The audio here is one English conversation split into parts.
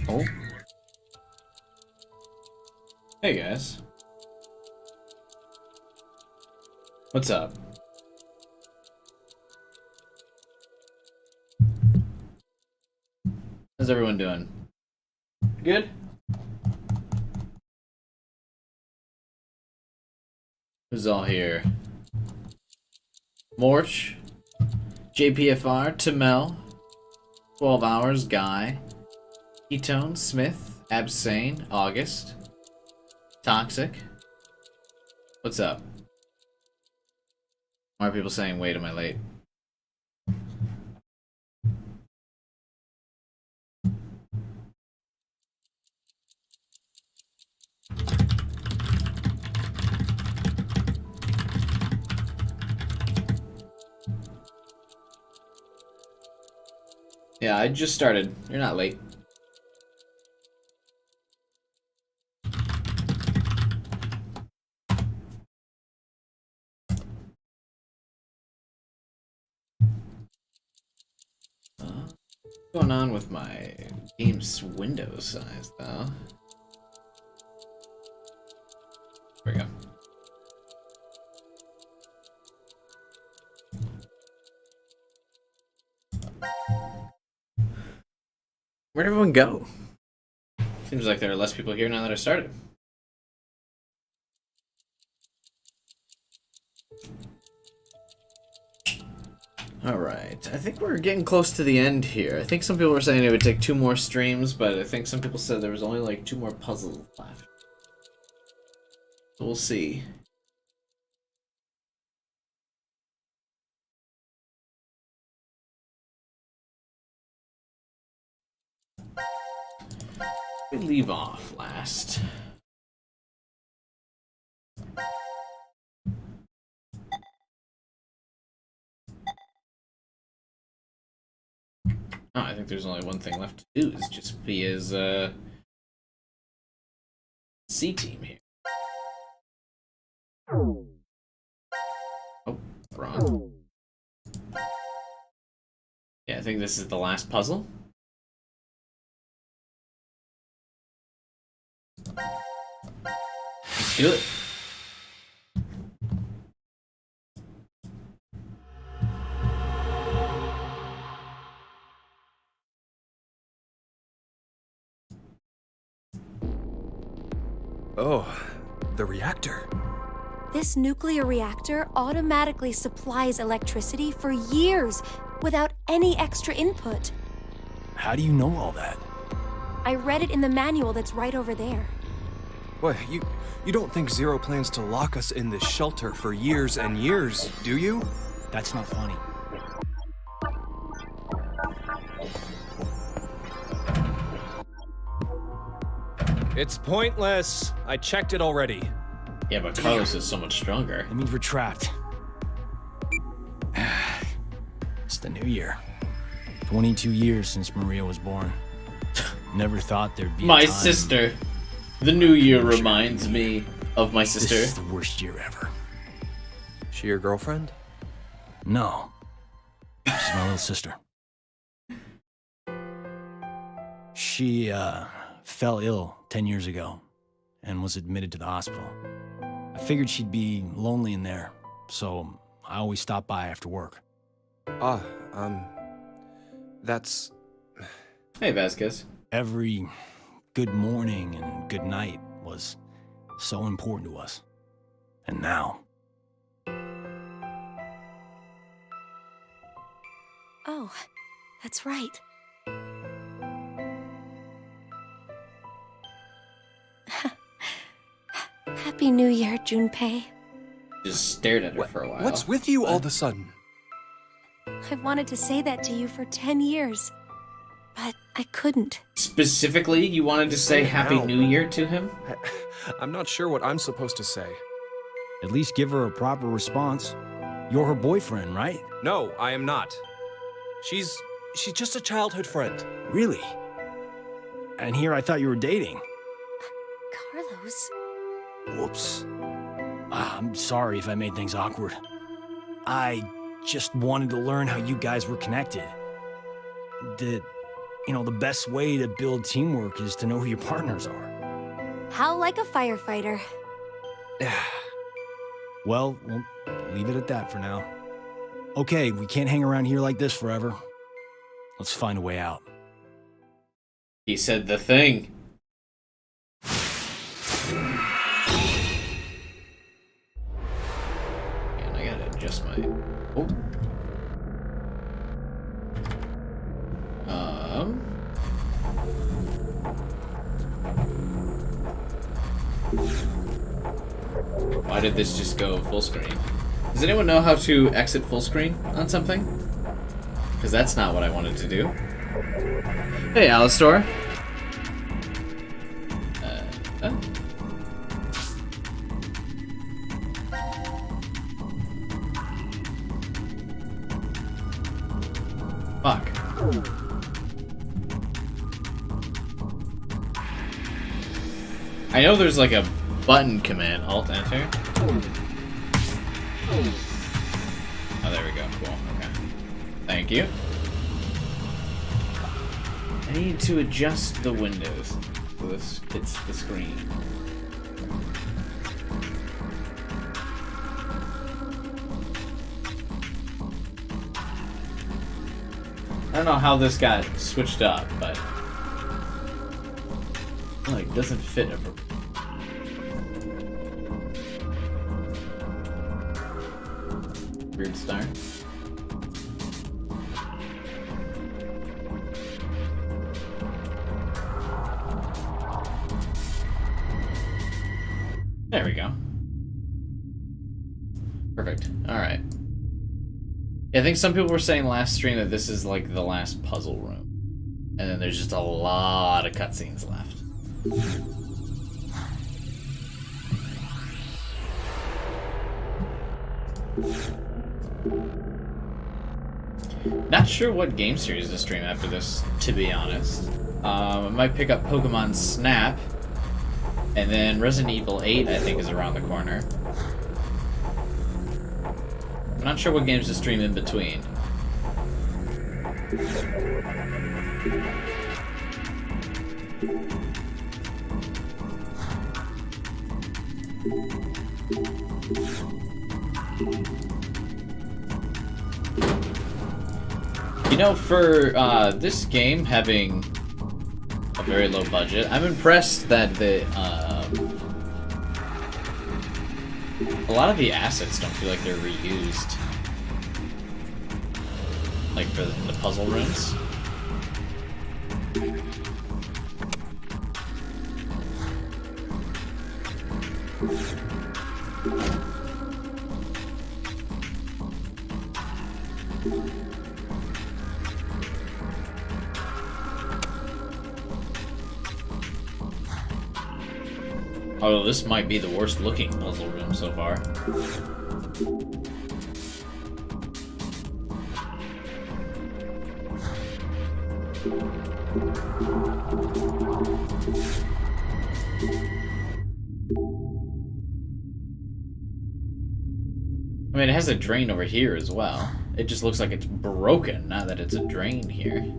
Oh. Hey guys. What's up? How's everyone doing? Good? Who's all here? Morch, JPFR, Tamel, 12 Hours, Guy, Ketone, Smith, Absane, August, Toxic. What's up? Why are people saying, wait, am I late? Yeah, I just started. You're not late. What's going on with my game's window size, though? There we go. Where'd everyone go? Seems like there are less people here now that I started. Alright, I think we're getting close to the end here. I think some people were saying it would take 2 more streams, but I think some people said there was only like 2 more puzzles left. So we'll see. We leave off last. Oh, I think there's only one thing left to do, is just be his C team here. Oh, wrong. Yeah, I think this is the last puzzle. Let's do it. Oh, the reactor. This nuclear reactor automatically supplies electricity for years without any extra input. How do you know all that? I read it in the manual that's right over there. What, you don't think Zero plans to lock us in this shelter for years and years, do you? That's not funny. It's pointless. I checked it already. Yeah, but Carlos is so much stronger. That means we're trapped. It's the new year. 22 years since Maria was born. Never thought there'd be My a time. sister. The new year reminds me of my sister. This is the worst year ever. She your girlfriend? No. She's my little sister. She, fell ill 10 years ago and was admitted to the hospital. I figured she'd be lonely in there, so I always stop by after work. That's... Hey, Vasquez. Every good morning and good night was so important to us. And now... Oh, that's right. Happy New Year, Junpei. Just stared at her for a while. What's with you all of a sudden? I've wanted to say that to you for 10 years, but I couldn't. Specifically, you wanted to say Happy Now. New Year to him? I'm not sure what I'm supposed to say. At least give her a proper response. You're her boyfriend, right? No, I am not. She's just a childhood friend. Really? And here I thought you were dating. Carlos? Whoops. I'm sorry if I made things awkward. I just wanted to learn how you guys were connected. Did you know, the best way to build teamwork is to know who your partners are. How like a firefighter. Well, we'll leave it at that for now. Okay, we can't hang around here like this forever. Let's find a way out. He said the thing. Man, I gotta adjust my... Oh. Why did this just go full screen? Does anyone know how to exit full screen on something? Because that's not what I wanted to do. Hey, Alistor. Fuck. I know there's like a button command, Alt Enter. Oh, there we go. Cool. Okay. Thank you. I need to adjust the windows so this fits the screen. I don't know how this got switched up, but like doesn't fit a weird star. There we go. Perfect. Alright. I think some people were saying last stream that this is like the last puzzle room. And then there's just a lot of cutscenes left. Not sure what game series to stream after this, to be honest. I might pick up Pokemon Snap. And then Resident Evil 8, I think, is around the corner. I'm not sure what games to stream in between. You know, for this game having a very low budget, I'm impressed that the a lot of the assets don't feel like they're reused, like for the puzzle rooms. Although this might be the worst looking puzzle room so far. I mean, it has a drain over here as well. It just looks like it's broken, not that it's a drain here.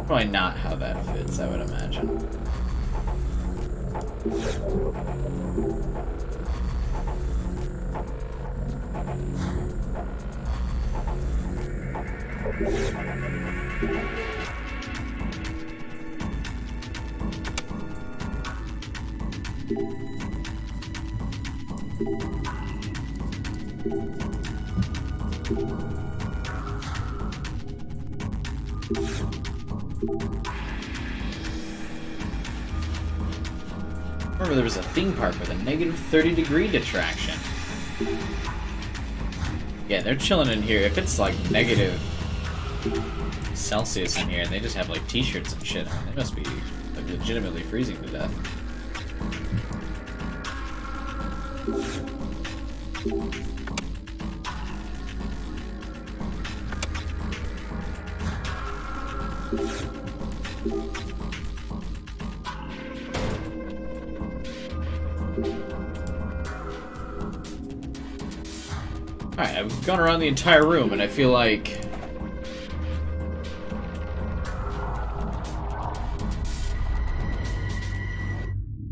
Probably not how that fits, I would imagine. Remember, there was a theme park with a negative 30-degree detraction. Yeah, they're chilling in here. If it's like negative Celsius in here and they just have like t-shirts and shit, I mean, they must be like legitimately freezing to death. Alright, I've gone around the entire room and I feel like...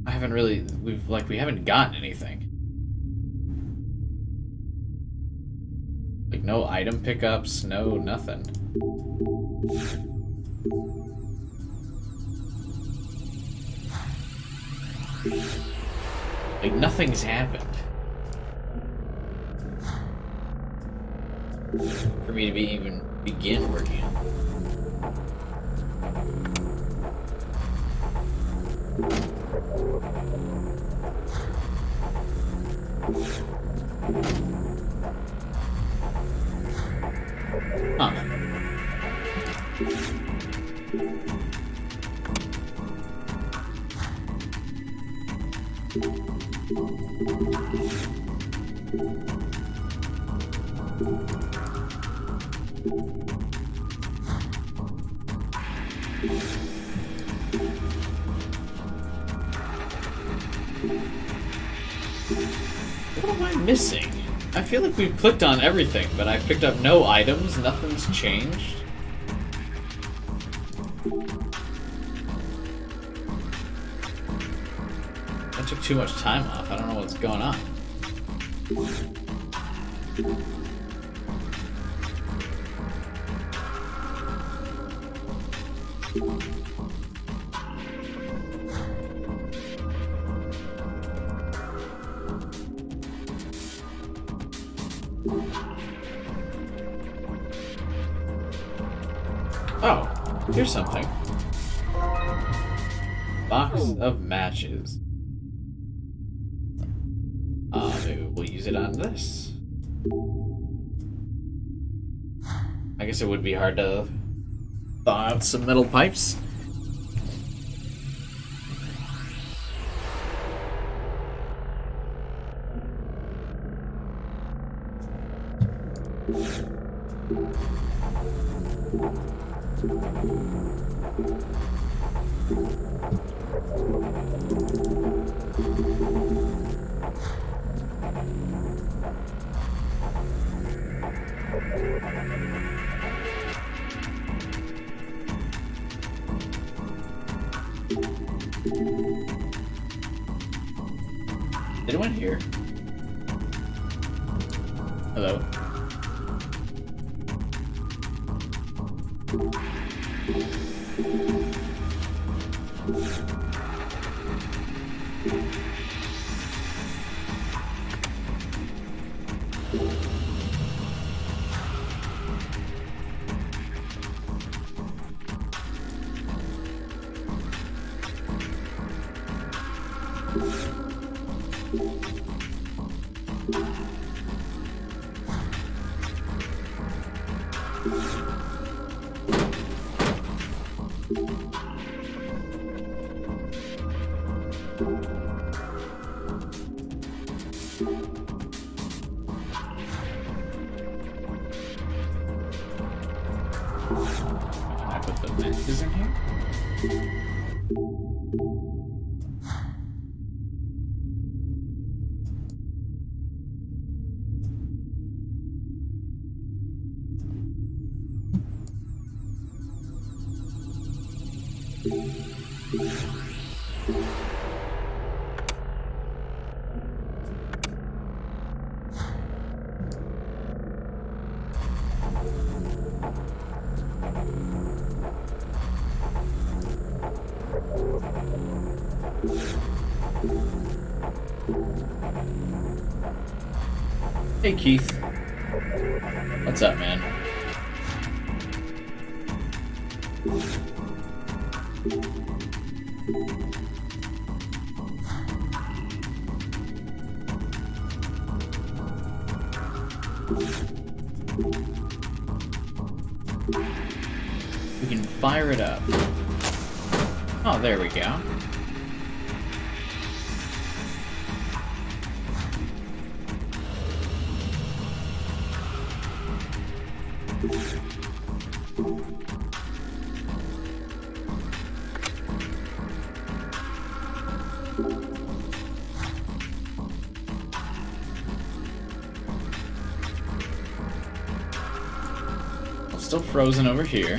I haven't really... we haven't gotten anything. Like, no item pickups, no nothing. Like, nothing's happened. For me to even begin working on it. Huh. What am I missing? I feel like we've clicked on everything, but I've picked up no items, nothing's changed. I took too much time off, I don't know what's going on. Oh, here's something. Box of matches. Maybe we'll use it on this. I guess it would be hard to thaw out some metal pipes. Anyone here? Hello? Can I put the matches in here? Hey Keith. What's up, man? We can fire it up. Oh, there we go. Still frozen over here.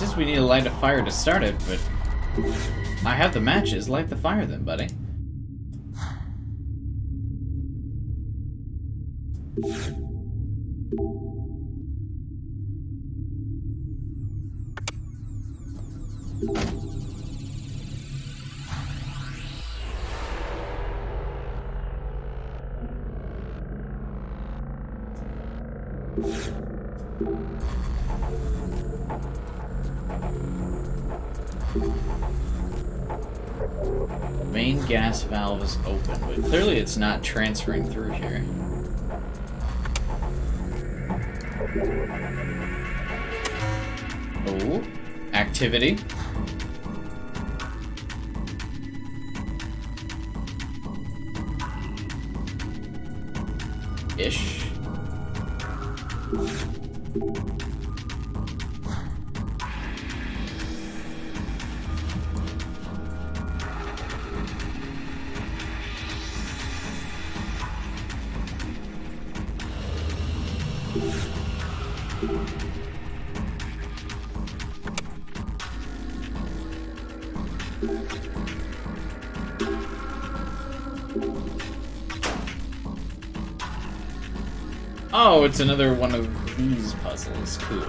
Just we need to light a fire to start it, but I have the matches. Light the fire then, buddy. Main gas valve is open, but clearly it's not transferring through here. Oh, activity. Ish. Oh, it's another one of these puzzles. Cool.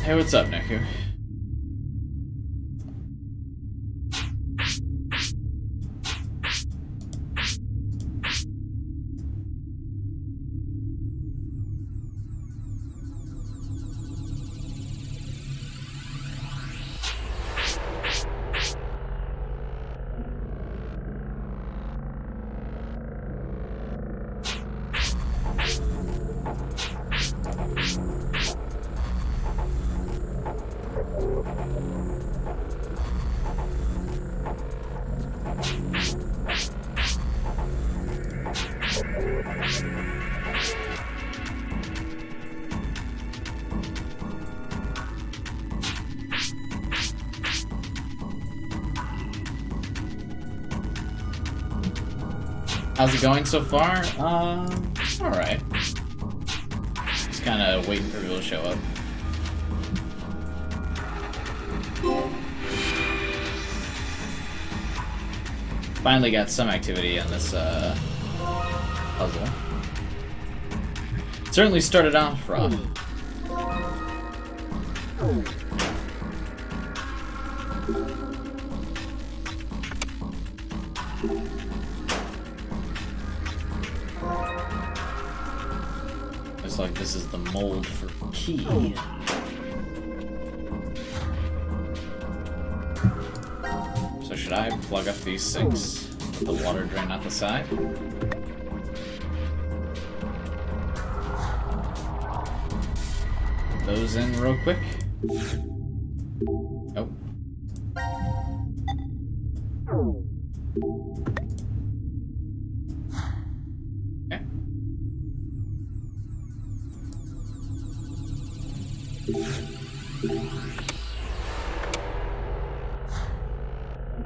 Hey, what's up, Neku? How's it going so far? Alright. Just kind of waiting for people to show up. Finally got some activity on this puzzle. Certainly started off rough. Looks like this is the mold for key. So should I plug up these 6 with the water drain out the side? Put those in real quick. Oh. Okay.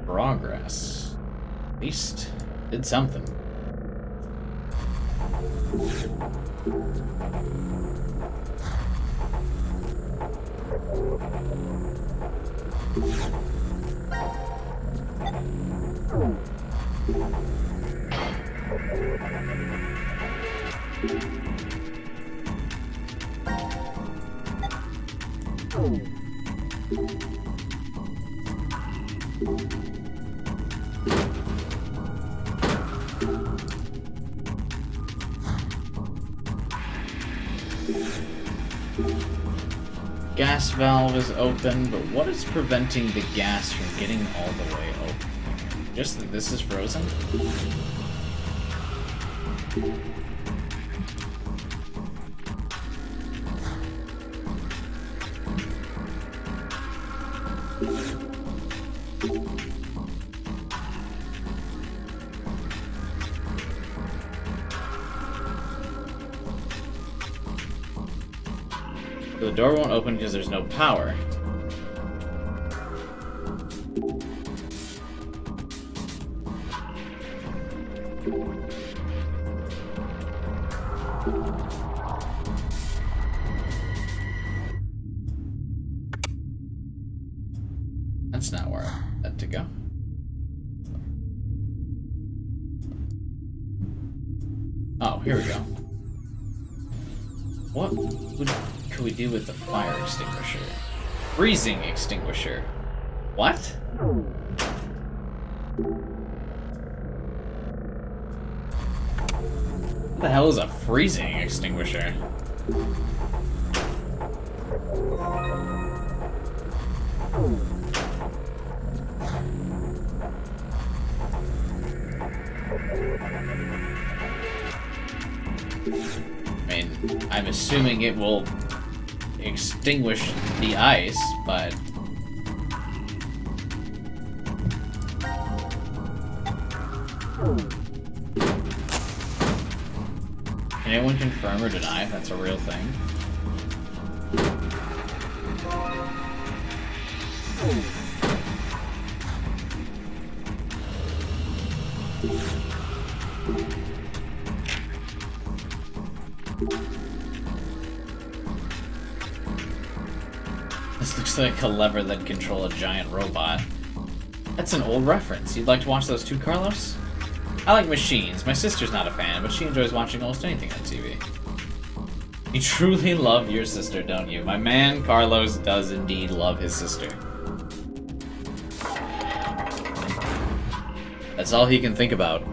Progress. At least did something. Gas valve is open, but what is preventing the gas from getting all the way open? Just that this is frozen? The door won't open because there's no power. That's not where I had to go. Oh, here we go. What could we do with the fire extinguisher? Freezing extinguisher. What? What the hell is a freezing extinguisher? I mean, I'm assuming it will extinguish the ice, but... Can anyone confirm or deny if that's a real thing? This looks like a lever that controls a giant robot. That's an old reference. You'd like to watch those too, Carlos? I like machines. My sister's not a fan, but she enjoys watching almost anything on TV. You truly love your sister, don't you? My man, Carlos, does indeed love his sister. That's all he can think about.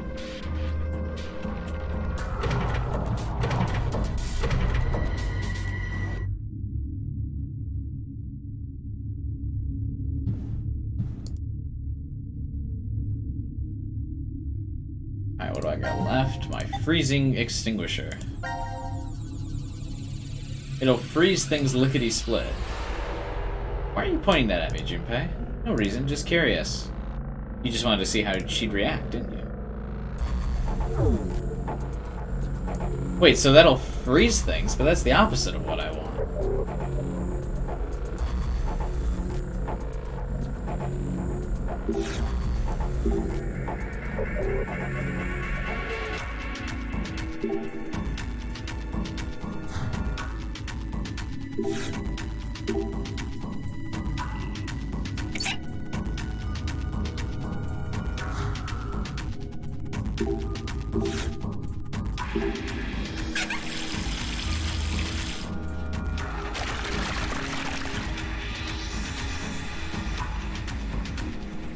Alright, what do I got left? My freezing extinguisher. It'll freeze things lickety-split. Why are you pointing that at me, Junpei? No reason, just curious. You just wanted to see how she'd react, didn't you? Wait, so that'll freeze things, but that's the opposite of what I want.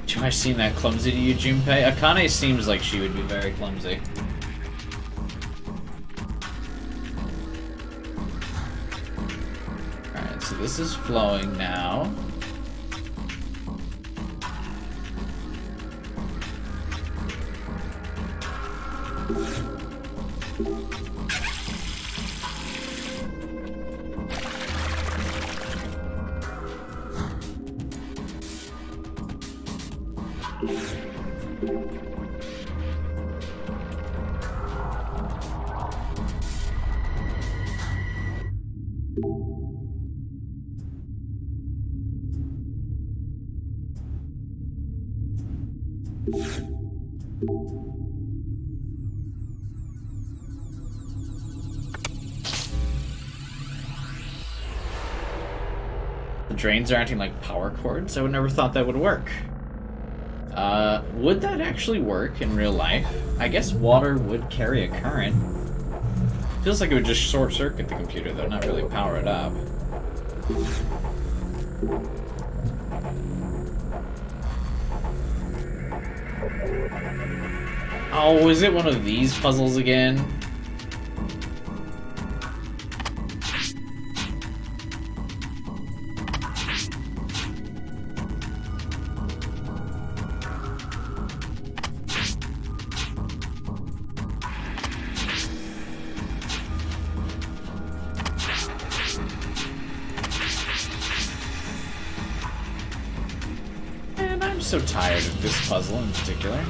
Do I seem that clumsy to you, Junpei? Akane seems like she would be very clumsy. Alright, so this is flowing now. The drains are acting like power cords? I would never thought that would work. Would that actually work in real life? I guess water would carry a current. Feels like it would just short circuit the computer though, not really power it up. Oh, is it one of these puzzles again? And I'm so tired of this puzzle in particular.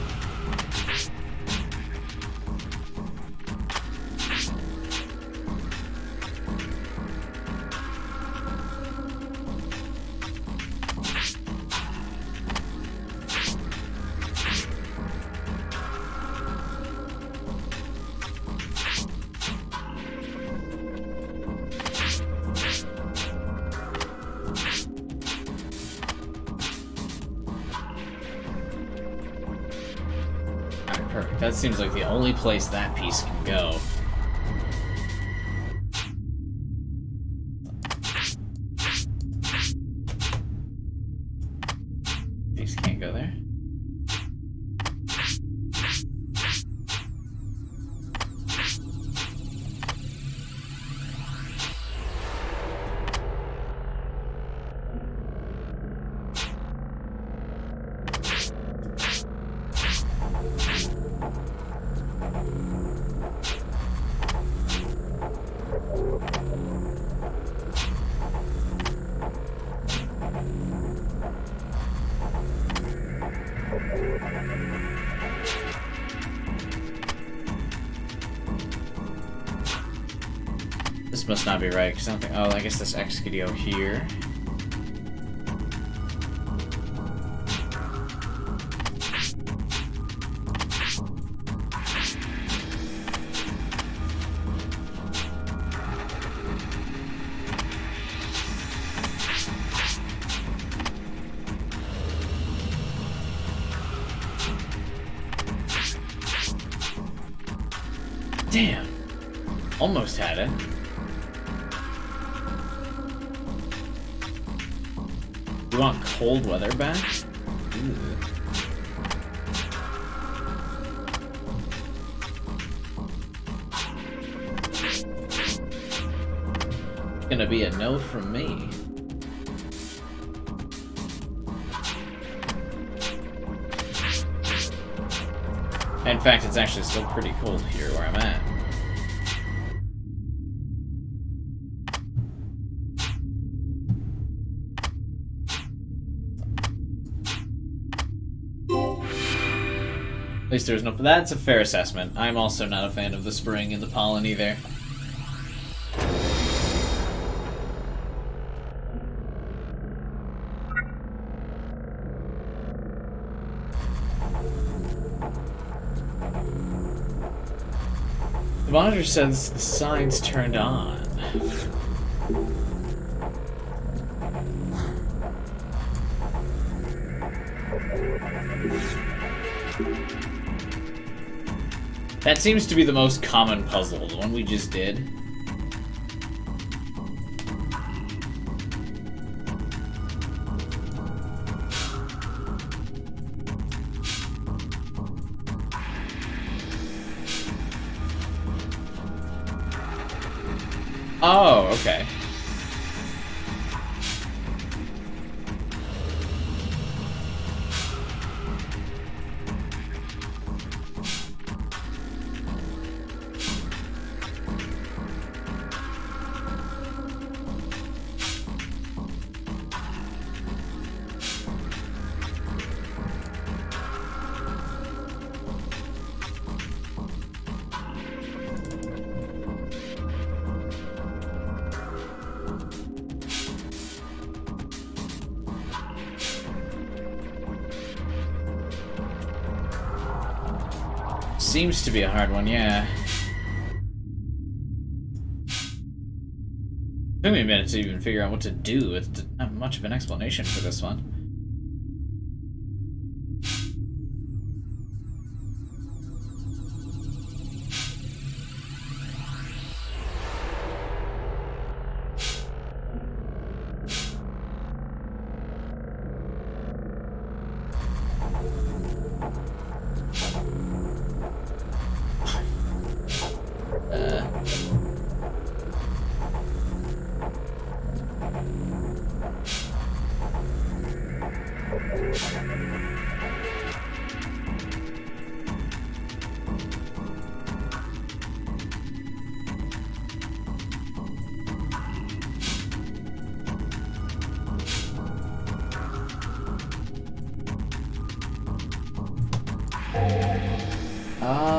Perfect. That seems like the only place that piece can go. Piece can't go there. This must not be right, because I don't think... Oh, I guess this X could go here. Damn. Almost had it. You want cold weather back? Ooh. Gonna be a no from me. In fact, it's actually still pretty cold here where I'm at. At least there's no... That's a fair assessment. I'm also not a fan of the spring and the pollen either. The monitor says the sign's turned on. That seems to be the most common puzzle, the one we just did. Oh, okay. Seems to be a hard one, yeah. Took me a minute to even figure out what to do. It's not much of an explanation for this one.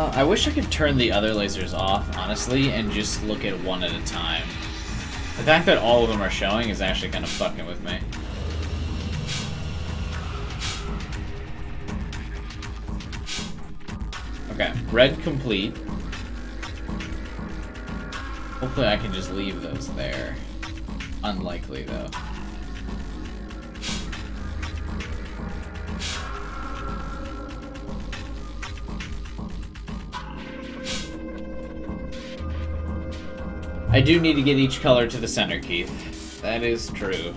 I wish I could turn the other lasers off, honestly, and just look at one at a time. The fact that all of them are showing is actually kind of fucking with me. Okay, red complete. Hopefully I can just leave those there. Unlikely, though. I do need to get each color to the center, Keith. That is true.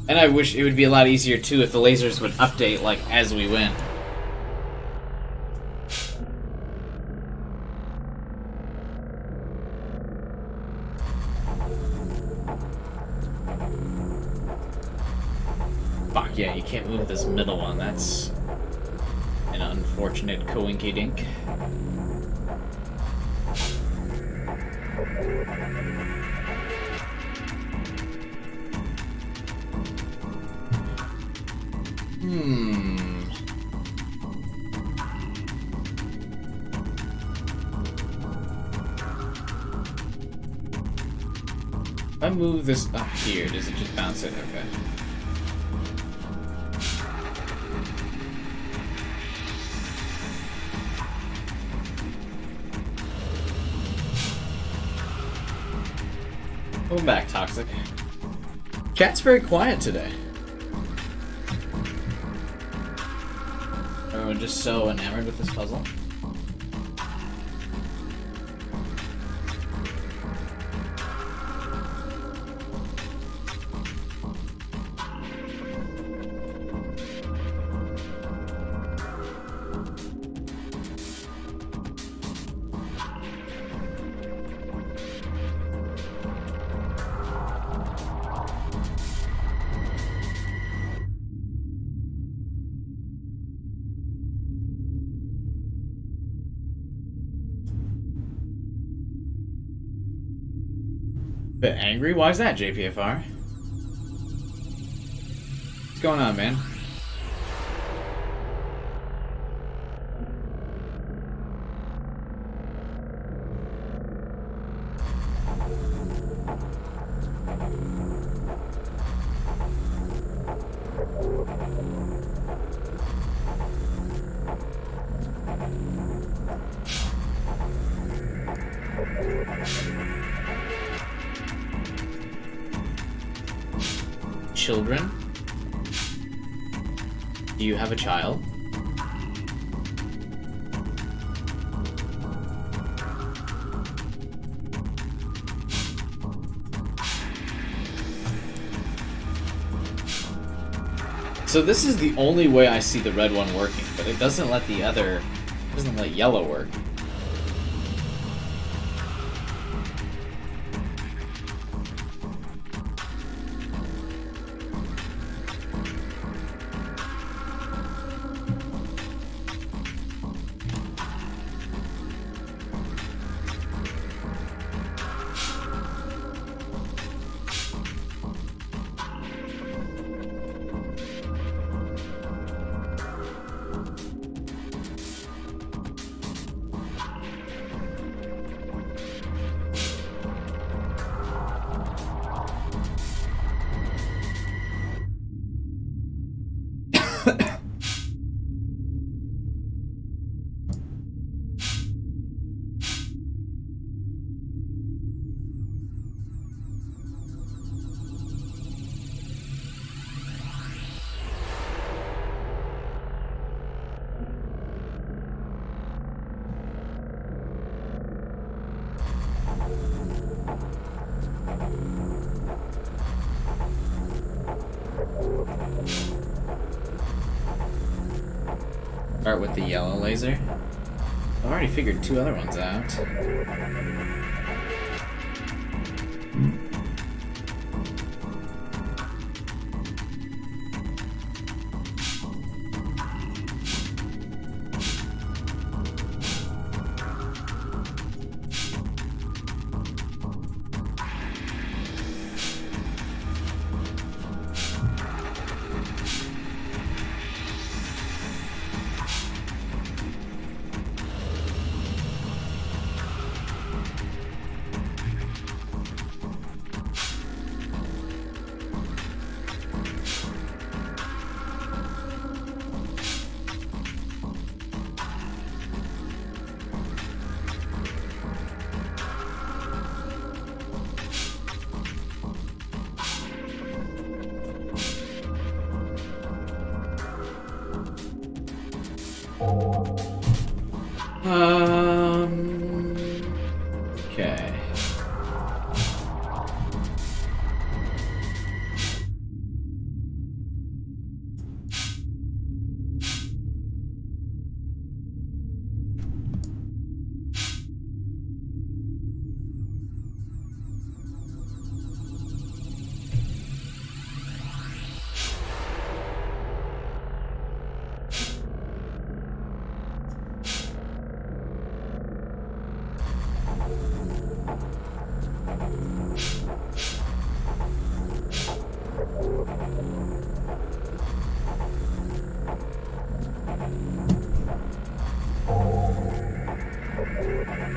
And I wish it would be a lot easier too if the lasers would update like as we went. Fuck yeah, you can't move this middle one. That's an unfortunate coinky dink. If I move this up here, does it just bounce it? Okay. Welcome back, Toxic. Cat's very quiet today. Everyone just so enamored with this puzzle. Bit angry? Why is that, JPFR? What's going on, man? Children? Do you have a child? So this is the only way I see the red one working, but it doesn't let the other, it doesn't let yellow work. Start with the yellow laser. I've already figured two other ones out. Okay.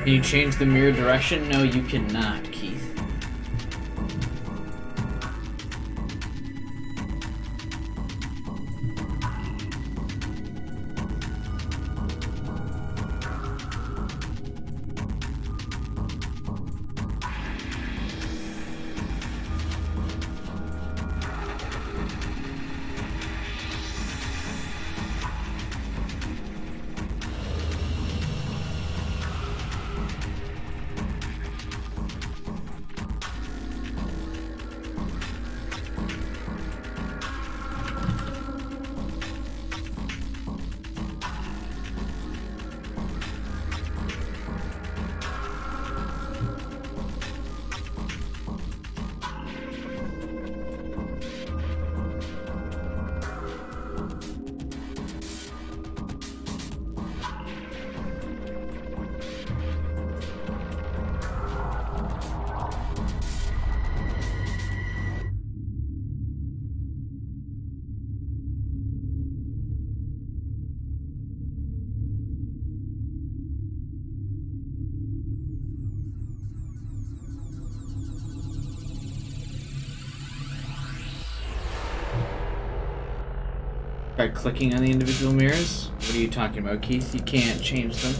Can you change the mirror direction? No, you cannot, Keith. Try clicking on the individual mirrors? What are you talking about, Keith? You can't change them.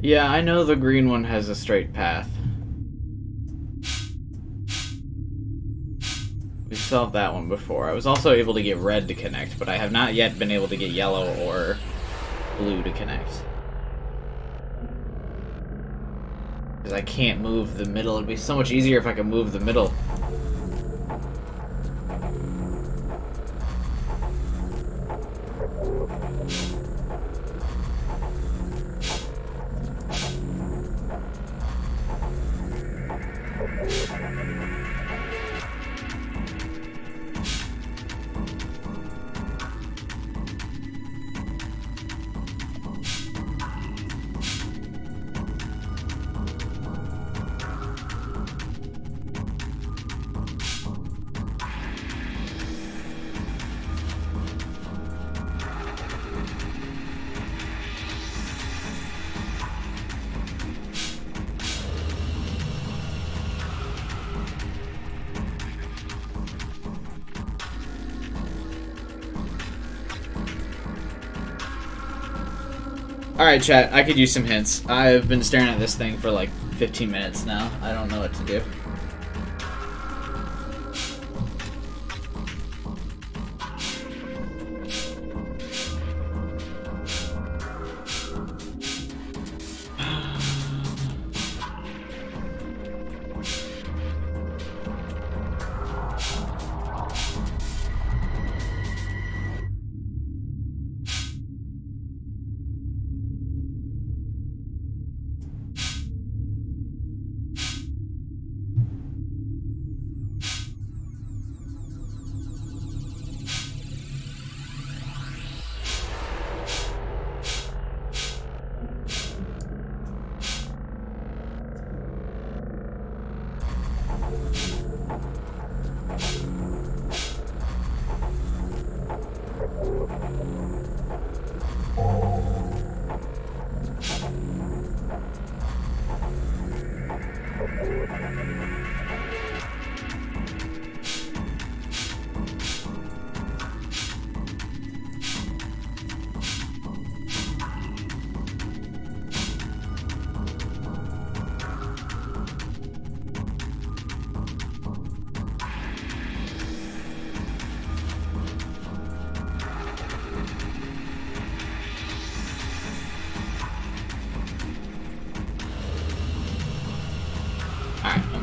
Yeah, I know the green one has a straight path. We solved that one before. I was also able to get red to connect, but I have not yet been able to get yellow or blue to connect. Because I can't move the middle. It'd be so much easier if I could move the middle. Alright, chat, I could use some hints. I've been staring at this thing for like 15 minutes now. I don't know what to do.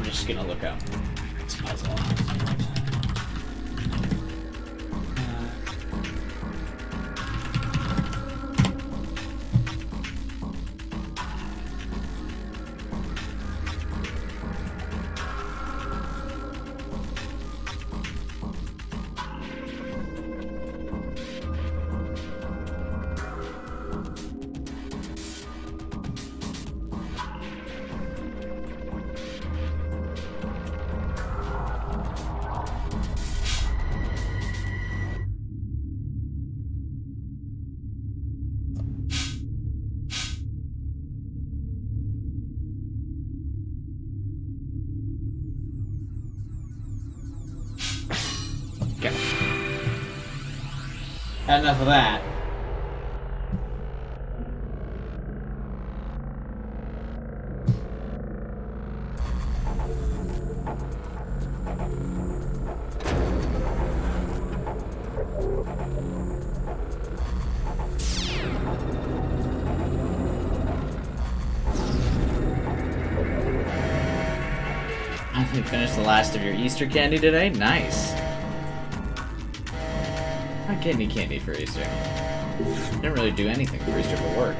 Just gonna look up this puzzle. Okay. Enough of that. You finished the last of your Easter candy today? Nice. Not getting any candy for Easter. Didn't really do anything for Easter but work.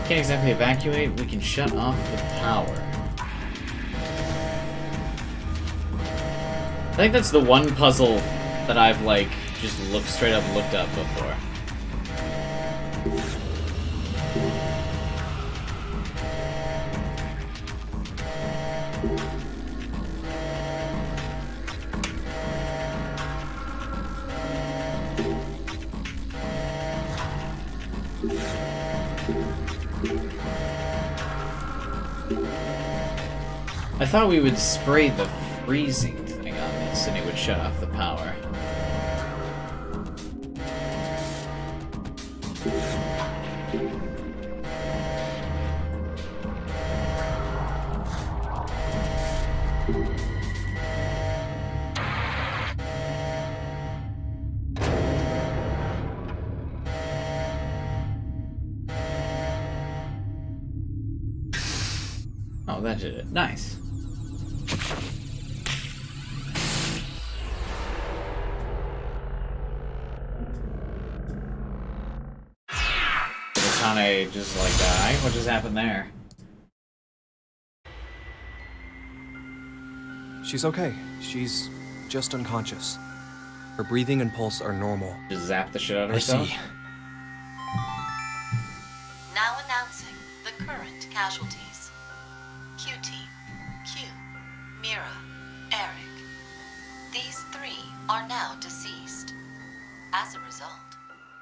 Can't exactly evacuate, we can shut off the power. I think that's the one puzzle that I've like just straight up looked up before. I thought we would spray the freezing thing on this and it would shut off the power. Oh, that did it. Nice. Kane just like die. What just happened there? She's okay. She's just unconscious. Her breathing and pulse are normal. Just zap the shit out of I herself? see. Now announcing the current casualties. QT, Q, Mira, Eric. These three are now deceased. As a result,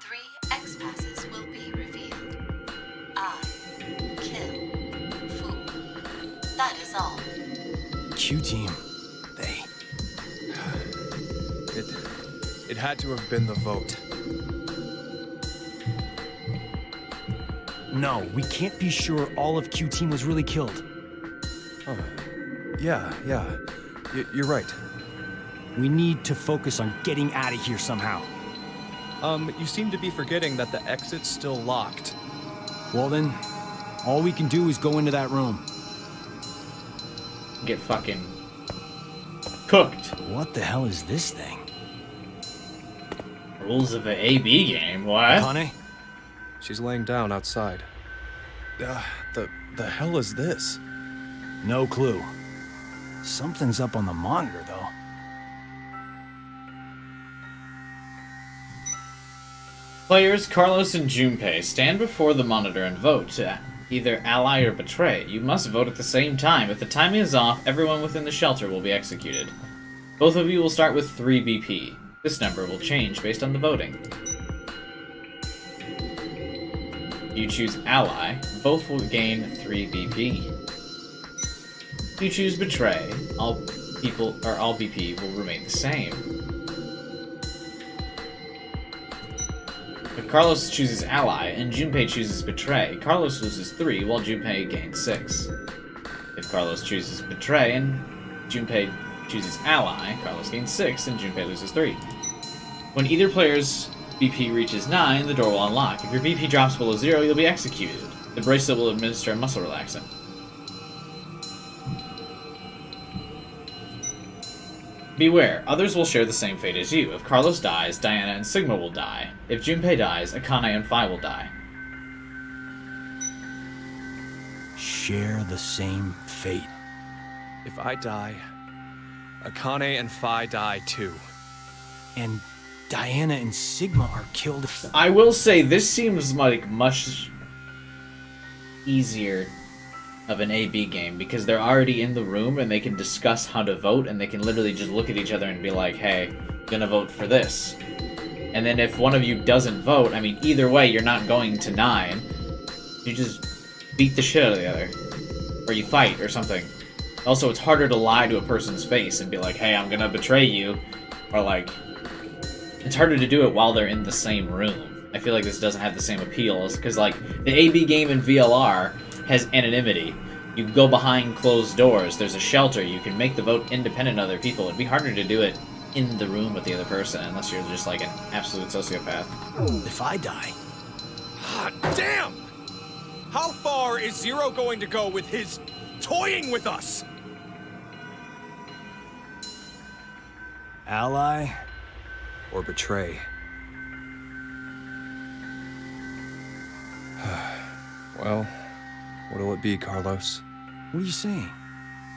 3 X-passes will be revealed. I, kill, fool. That is all. Q-team. They... It had to have been the vote. No, we can't be sure all of Q Team was really killed. Oh, yeah. You're right. We need to focus on getting out of here somehow. You seem to be forgetting that the exit's still locked. Well then, all we can do is go into that room. Get fucking cooked. What the hell is this thing? Rules of an AB game, what? Connie? She's laying down outside. The hell is this? No clue. Something's up on the monitor, though. Players Carlos and Junpei stand before the monitor and vote to either ally or betray. You must vote at the same time. If the timing is off, everyone within the shelter will be executed. Both of you will start with 3 BP. This number will change based on the voting. You choose ally, both will gain 3 BP. If you choose betray, all BP will remain the same. If Carlos chooses ally and Junpei chooses betray, Carlos loses 3 while Junpei gains 6. If Carlos chooses betray and Junpei chooses ally, Carlos gains 6 and Junpei loses 3. When either player's BP reaches 9, the door will unlock. If your BP drops below 0, you'll be executed. The bracelet will administer a muscle relaxant. Beware, others will share the same fate as you. If Carlos dies, Diana and Sigma will die. If Junpei dies, Akane and Phi will die. Share the same fate. If I die, Akane and Phi die too. And Diana and Sigma are killed. I will say, this seems like much easier of an AB game because they're already in the room and they can discuss how to vote and they can literally just look at each other and be like, hey, gonna vote for this. And then if one of you doesn't vote, I mean, either way, you're not going to 9. You just beat the shit out of the other. Or you fight or something. Also, it's harder to lie to a person's face and be like, hey, I'm gonna betray you. Or like, it's harder to do it while they're in the same room. I feel like this doesn't have the same appeal because like the AB game in VLR has anonymity. You go behind closed doors. There's a shelter. You can make the vote independent of other people. It'd be harder to do it in the room with the other person unless you're just like an absolute sociopath. If I die, Hot damn! How far is Zero going to go with his toying with us? ally, Or betray? Well, what'll it be, Carlos? what are you saying?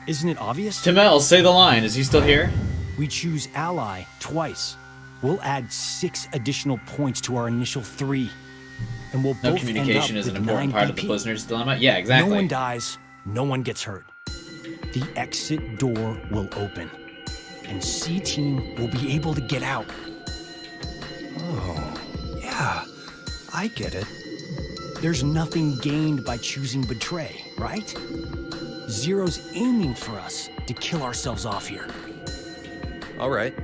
Isn't it obvious? Tamel, say the line. Is he still here? We choose ally twice. We'll add 6 additional points to our initial 3. And we'll No both communication end up is an with important 9 part of the BP. prisoner's dilemma. Yeah, exactly. No one dies, no one gets hurt. The exit door will open, and C-Team will be able to get out. Oh, yeah. I get it. There's nothing gained by choosing betray, right? Zero's aiming for us to kill ourselves off here. All right.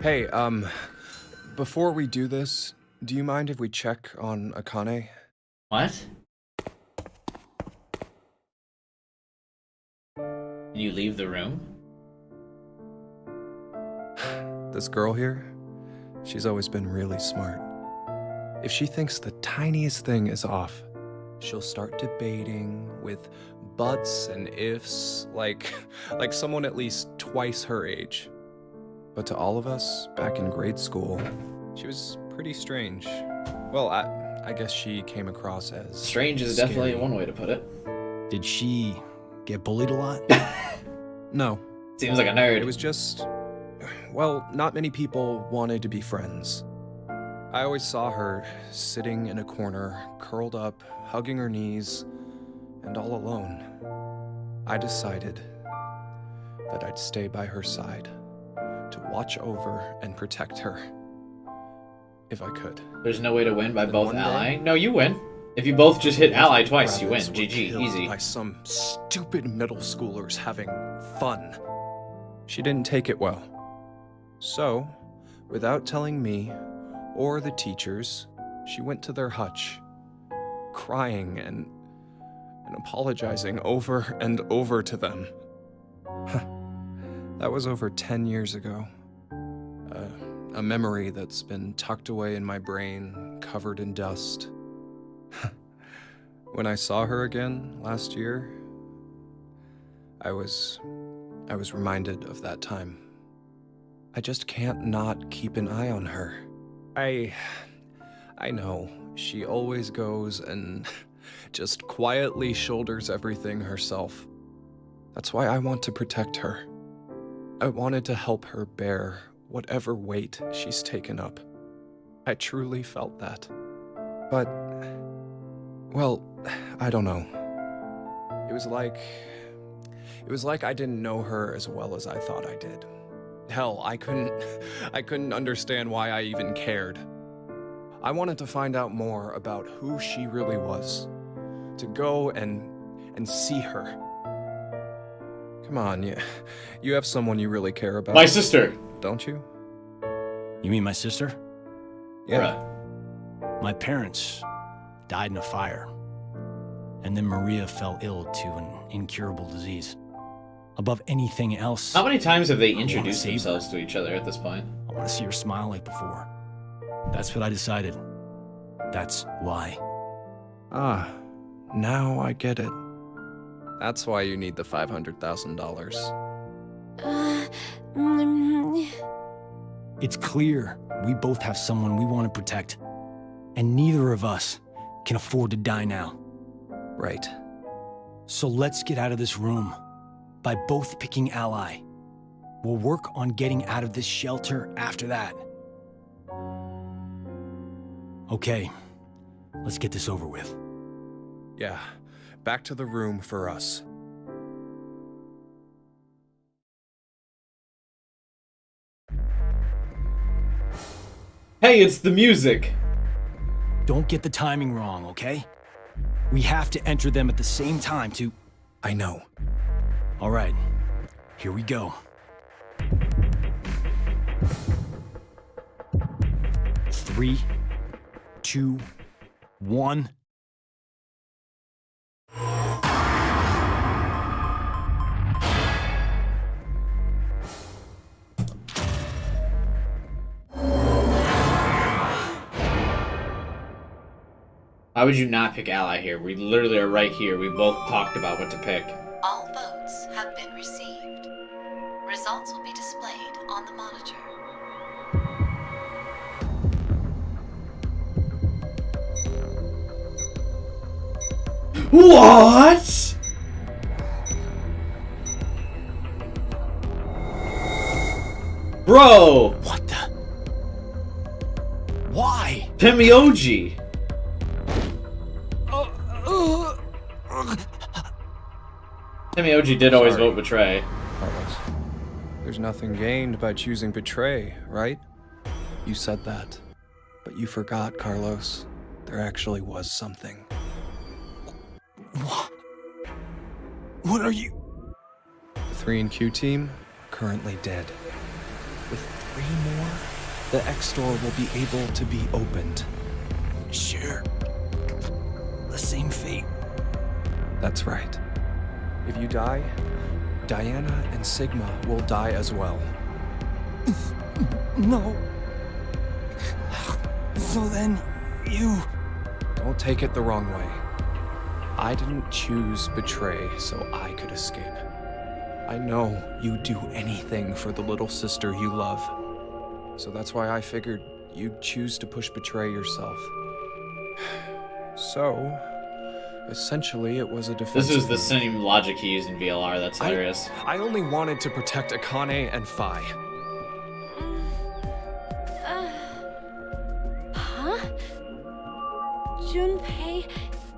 Hey, before we do this, do you mind if we check on Akane? What? You leave the room? This girl here, she's always been really smart. If she thinks the tiniest thing is off, she'll start debating with buts and ifs, like someone at least twice her age. But to all of us back in grade school, she was pretty strange. Well, I guess she came across as Strange is scary. definitely one way to put it. Did she get bullied a lot? No, Seems like a nerd. it was just, well, not many people wanted to be friends. I always saw her sitting in a corner, curled up, hugging her knees, and all alone. I decided that I'd stay by her side to watch over and protect her, if I could. There's no way to win by Then both one day- ally? No, you win. If you both just hit ally Both twice, you win. brothers were GG, killed easy. By some stupid middle schoolers having fun. She didn't take it well. So, without telling me or the teachers, She went to their hutch, crying and apologizing over and over to them. That was over 10 years ago. A memory that's been tucked away in my brain, covered in dust. When I saw her again last year, I was reminded of that time. I just can't not keep an eye on her. I know, she always goes and just quietly shoulders everything herself. That's why I want to protect her. I wanted to help her bear whatever weight she's taken up. I truly felt that. But, well, I don't know. It was like I didn't know her as well as I thought I did. Hell, I couldn't understand why I even cared. I wanted to find out more about who she really was. To go and see her. Come on, you have someone you really care about. My sister. Don't you? You mean my sister? Yeah. My parents died in a fire. And then Maria fell ill to an incurable disease. Above anything else, How many times have they wanna introduced save themselves to each other at this point? I want to see her smile like before. That's what I decided. That's why. Ah, now I get it. That's why you need the $500,000. It's clear we both have someone we want to protect. And neither of us can afford to die now. Right. So let's get out of this room by both picking ally. We'll work on getting out of this shelter after that. Okay, let's get this over with. Yeah, back to the room for us. Hey, it's the music! Don't get the timing wrong, okay? We have to enter them at the same time to... I know. All right, here we go. 3, 2, 1... Why would you not pick ally here? We literally are right here. We both talked about what to pick. All votes have been received. Results will be displayed on the monitor. What? Bro! What the... Why? Pemioji! Pemioji did always Sorry. vote betray. Carlos. There's nothing gained by choosing betray, right? You said that. But you forgot, Carlos. There actually was something. What? What are you... The 3 and Q team are currently dead. With 3 more, the X door will be able to be opened. Share the same fate. That's right. If you die, Diana and Sigma will die as well. No. So then, you... Don't take it the wrong way. I didn't choose betray so I could escape. I know you'd do anything for the little sister you love. So that's why I figured you'd choose to push betray yourself. So, essentially it was a defense. This is the same logic he used in VLR, that's hilarious. I only wanted to protect Akane and Phi. Huh? Junpei?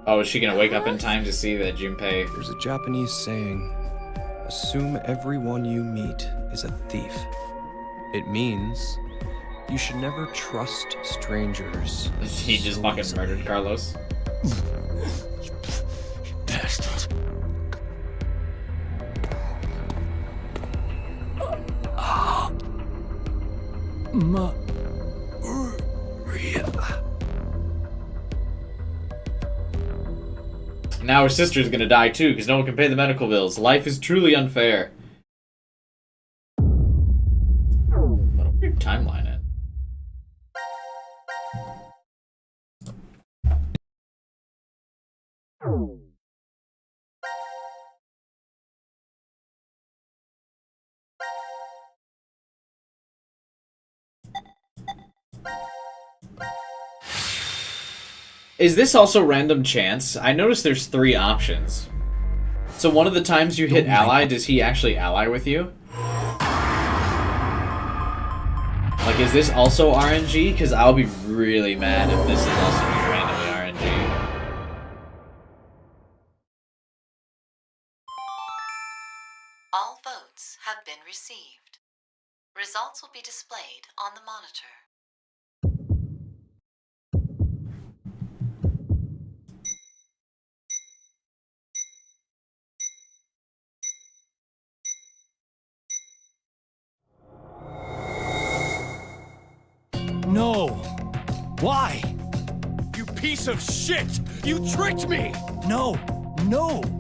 Oh, is she gonna wake up in time to see that Junpei... There's a Japanese saying, assume everyone you meet is a thief. It means you should never trust strangers. He just so fucking easily. murdered Carlos. Bastard. Maria. And now her sister's gonna die too, because no one can pay the medical bills. Life is truly unfair. What a weird timeline it. Is this also random chance? I noticed there's 3 options. So one of the times you hit ally, does he actually ally with you? Like, is this also RNG? Because I'll be really mad if this is also randomly RNG. All votes have been received. Results will be displayed on the monitor. No. Why? You piece of shit! You tricked me! No,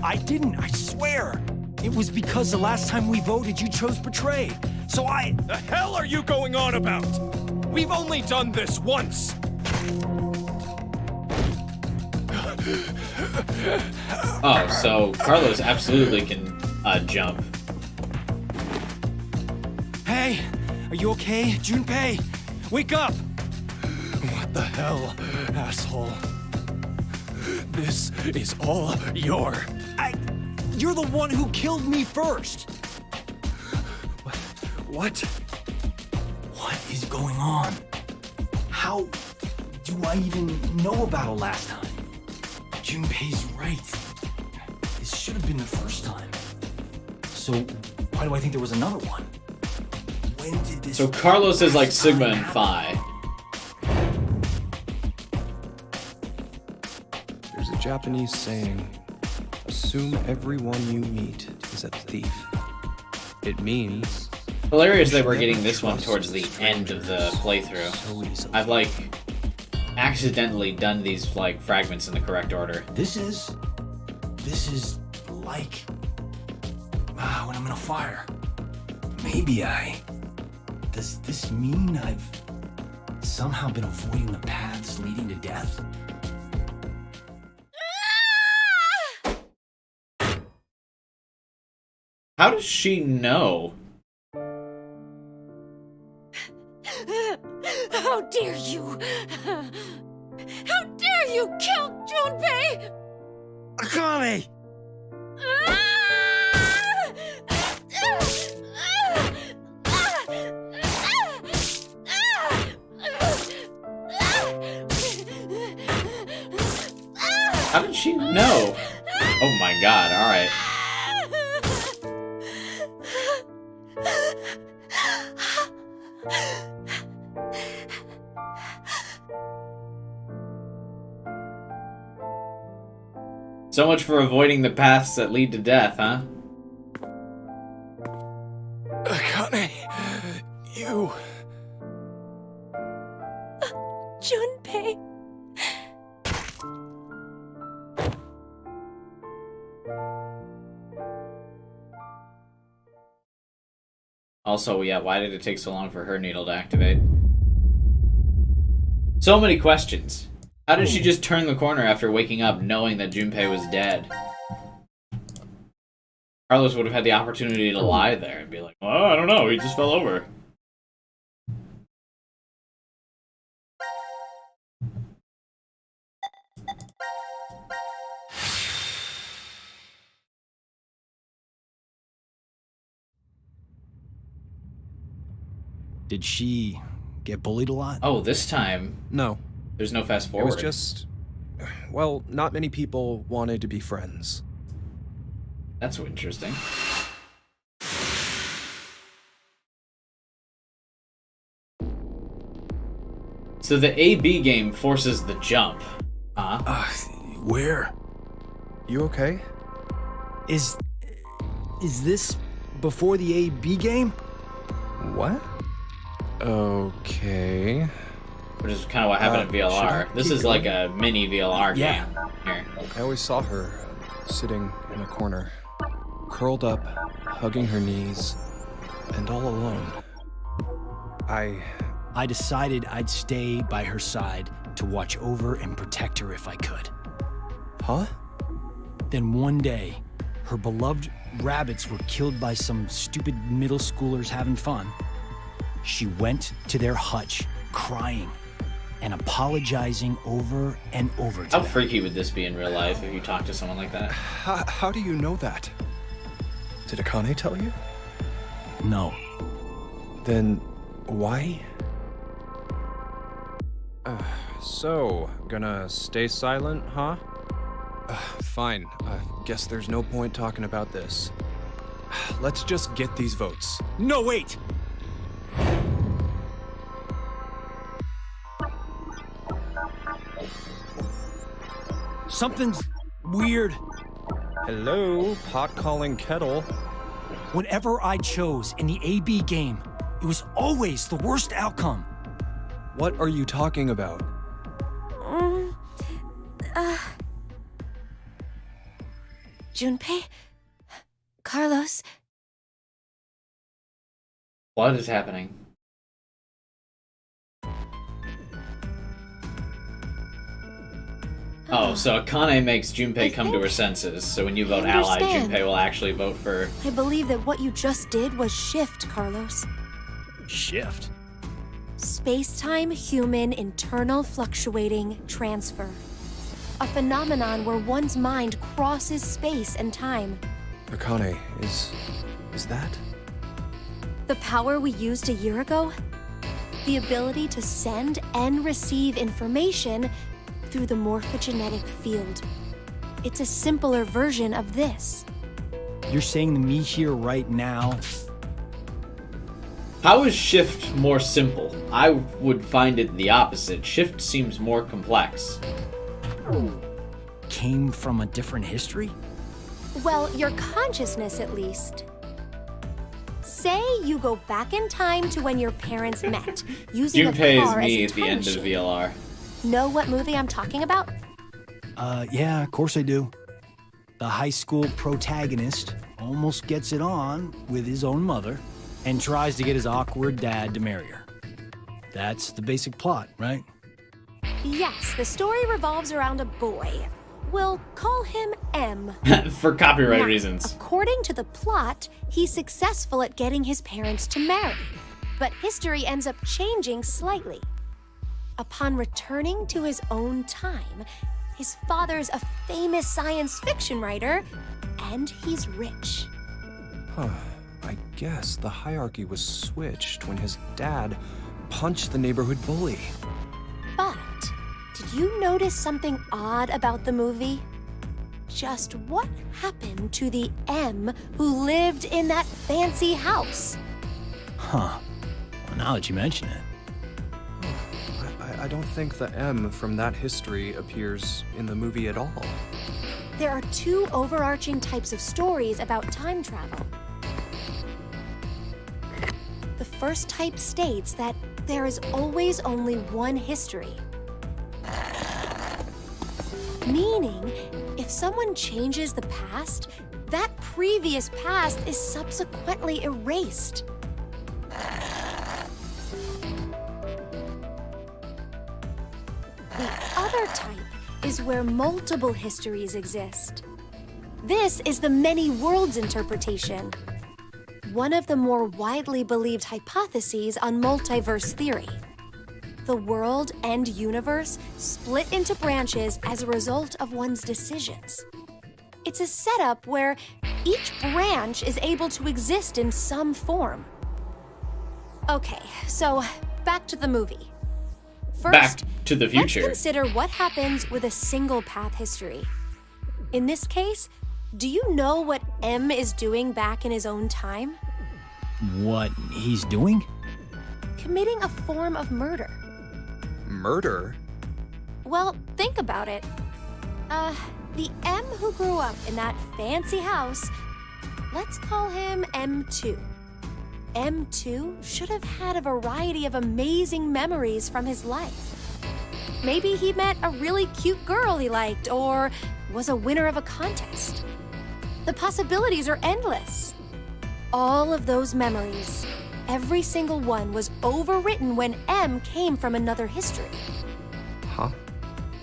I didn't, I swear. It was because the last time we voted, you chose Betray. So The hell are you going on about? We've only done this once! Oh, so Carlos absolutely can jump. Hey, are you okay? Junpei, wake up! What the hell, asshole? This is all You're the one who killed me first. What? What is going on? How do I even know about it last time? Junpei's right. This should have been the first time. So why do I think there was another one? When did this? So Carlos is like Sigma and Phi. There's a Japanese saying, assume everyone you meet is a thief. It means... Hilarious that we're getting this one towards the end of the playthrough. so easily. I've like accidentally done these like fragments in the correct order. This is like when I'm in a fire. Does this mean I've somehow been avoiding the paths leading to death? How does she know? How dare you! How dare you kill Junpei! Akame! How did she know? Oh my god, alright. So much for avoiding the paths that lead to death, huh? Akane, you... Junpei. Also, yeah, why did it take so long for her needle to activate? So many questions. How did she just turn the corner after waking up knowing that Junpei was dead? Carlos would have had the opportunity to lie there and be like, well, I don't know, he just fell over. Did she get bullied a lot? Oh, this time, No, there's no fast it forward. was just... Well, not many people wanted to be friends. That's interesting. So the A-B game forces the jump. Huh? Where? You okay? Is this before the A-B game? What? Okay. Which is kind of what happened in should I VLR. This keep is like a mini VLR Yeah. game here. I always saw her sitting in a corner, curled up, hugging her knees, and all alone. I decided I'd stay by her side to watch over and protect her if I could. Huh? Then one day, her beloved rabbits were killed by some stupid middle schoolers having fun. She went to their hutch, crying and apologizing over and over to How them. freaky would this be in real life if you talk to someone like that? How do you know that? Did Akane tell you? No. Then why? So, gonna stay silent, huh? Fine. Guess there's no point talking about this. Let's just get these votes. No, wait! Something's weird. Hello, pot calling kettle. Whatever I chose in the AB game, it was always the worst outcome. What are you talking about? Junpei? Carlos? What is happening? Oh, so Akane makes Junpei come to her senses, so when you vote ally, understand. Junpei will actually vote for... I believe that what you just did was shift, Carlos. Shift? Space-time human internal fluctuating transfer. A phenomenon where one's mind crosses space and time. Akane, is that? The power we used a year ago? The ability to send and receive information through the morphogenetic field. It's a simpler version of this. You're saying to me here right now, How is shift more simple? I would find it the opposite. Shift seems more complex. came from a different history? Well, your consciousness at least. Say you go back in time to when your parents met, using a Junpei is car as me a at the time end of machine. VLR. Know what movie I'm talking about? Yeah, of course I do. The high school protagonist almost gets it on with his own mother and tries to get his awkward dad to marry her. That's the basic plot, right? Yes, the story revolves around a boy. We'll call him M. For copyright Now, reasons. According to the plot, he's successful at getting his parents to marry. But history ends up changing slightly. Upon returning to his own time, his father's a famous science fiction writer, and he's rich. Huh. I guess the hierarchy was switched when his dad punched the neighborhood bully. But did you notice something odd about the movie? Just what happened to the M who lived in that fancy house? Huh. Well, now that you mention it. I don't think the M from that history appears in the movie at all. There are two overarching types of stories about time travel. The first type states that there is always only one history. Meaning, if someone changes the past, that previous past is subsequently erased. The other type is where multiple histories exist. This is the many worlds interpretation, one of the more widely believed hypotheses on multiverse theory. The world and universe split into branches as a result of one's decisions. It's a setup where each branch is able to exist in some form. Okay, so back to the movie. First, Back to the future. let's consider what happens with a single path history. In this case, do you know what M is doing back in his own time? What he's doing? Committing a form of murder. Murder? Well, think about it. The M who grew up in that fancy house, let's call him M2. M2 should have had a variety of amazing memories from his life. Maybe he met a really cute girl he liked, or was a winner of a contest. The possibilities are endless. All of those memories, every single one was overwritten when M came from another history. Huh?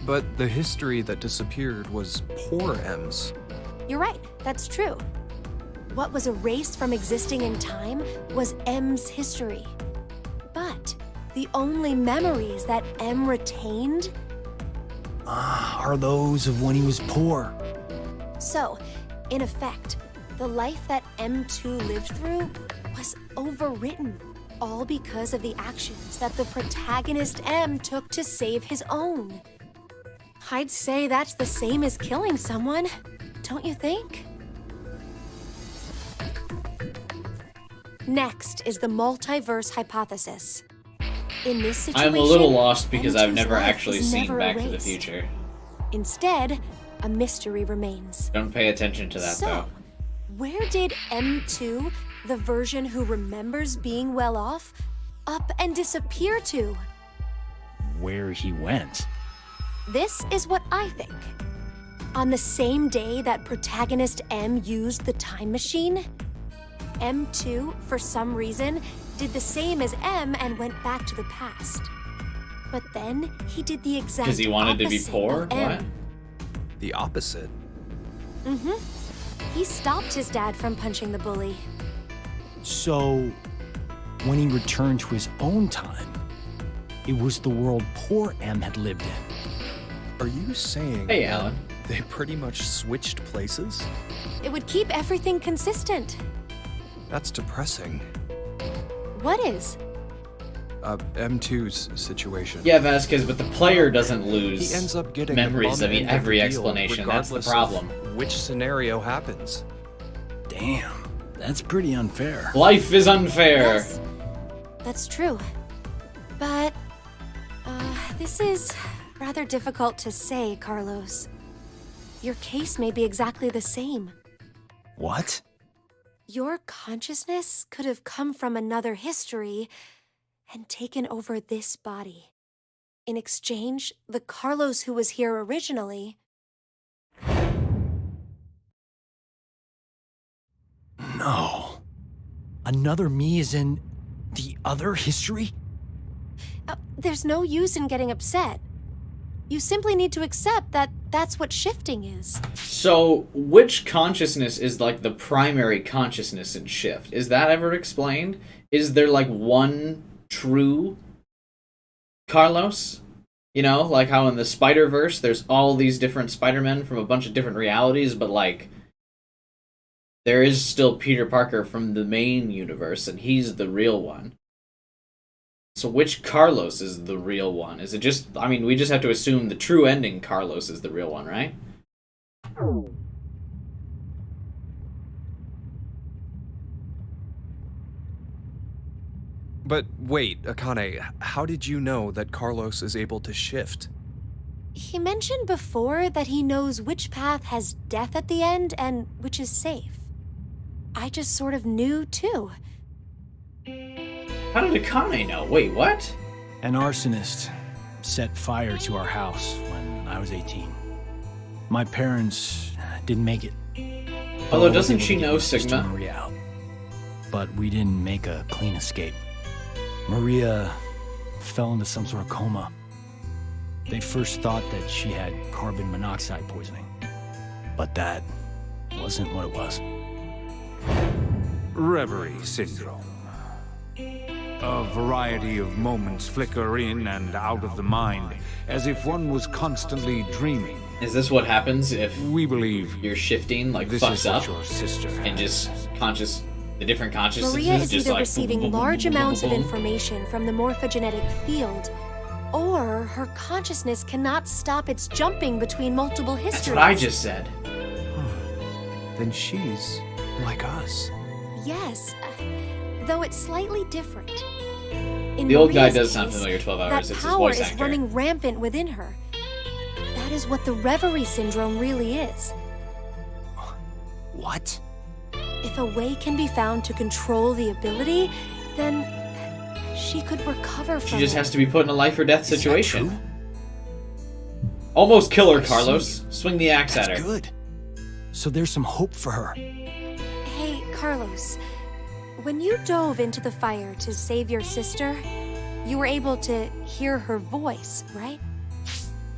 But the history that disappeared was poor M's. You're right, that's true. What was erased from existing in time was M's history. But the only memories that M retained Are those of when he was poor. So, in effect, the life that M2 lived through was overwritten, all because of the actions that the protagonist M took to save his own. I'd say that's the same as killing someone, don't you think? Next is the multiverse hypothesis. In this situation, I'm a little lost because I've M2's never life actually is seen never Back to the erased. Future. Instead, a mystery remains. Don't pay attention to that, So, though. where did M2, the version who remembers being well off, up and disappear to? Where he went. This is what I think. On the same day that protagonist M used the time machine, M2, for some reason, did the same as M and went back to the past. But then he did the exact Because he wanted to be opposite poor? of M. What? The opposite. He stopped his dad from punching the bully. So, when he returned to his own time, it was the world poor M had lived in. Are you saying Hey, that Alan. they pretty much switched places? It would keep everything consistent. That's depressing. What is? M2's situation. Yeah, Vasquez, but the player doesn't lose He ends up getting memories the of bum end every the deal, explanation. That's the regardless of problem. which scenario happens. Damn, that's pretty unfair. Life is unfair. Yes, that's true. But, this is rather difficult to say, Carlos. Your case may be exactly the same. What? Your consciousness could have come from another history and taken over this body. In exchange, the Carlos who was here originally... No. Another me is in the other history? There's no use in getting upset. You simply need to accept that that's what shifting is. So, which consciousness is like the primary consciousness in Shift? Is that ever explained? Is there like one true Carlos? You know, like how in the Spider-Verse there's all these different Spider-Men from a bunch of different realities, but like there is still Peter Parker from the main universe and he's the real one. So which Carlos is the real one? Is it just, I mean, we just have to assume the true ending Carlos is the real one, right? But wait, Akane, how did you know that Carlos is able to shift? He mentioned before that he knows which path has death at the end and which is safe. I just sort of knew, too. How did Akane know? Wait, what? An arsonist set fire to our house when I was 18. My parents didn't make it. Although I was doesn't able she to get know my sister Sigma? Maria out. But we didn't make a clean escape. Maria fell into some sort of coma. They first thought that she had carbon monoxide poisoning. But that wasn't what it was. Reverie syndrome. A variety of moments flicker in and out of the mind, as if one was constantly dreaming. Is this what happens if We believe you're shifting, like this fucks is up, what your sister and just the different consciousness Maria is just either like receiving boom, boom, large boom, boom, amounts of boom, boom. information from the morphogenetic field, or her consciousness cannot stop its jumping between multiple histories. That's what I just said. Then she's like us. Yes, though it's slightly different. In The old guy Maria's does sound case, familiar, 12 hours. That It's his power voice is actor. running rampant within her. That is what the reverie syndrome really is. What? If a way can be found to control the ability, then she could recover from She just it. has to be put in a life or death Is that situation. true? Almost kill her, Carlos. Swing the axe at her. That's good. So there's some hope for her. Hey, Carlos. When you dove into the fire to save your sister, you were able to hear her voice, right?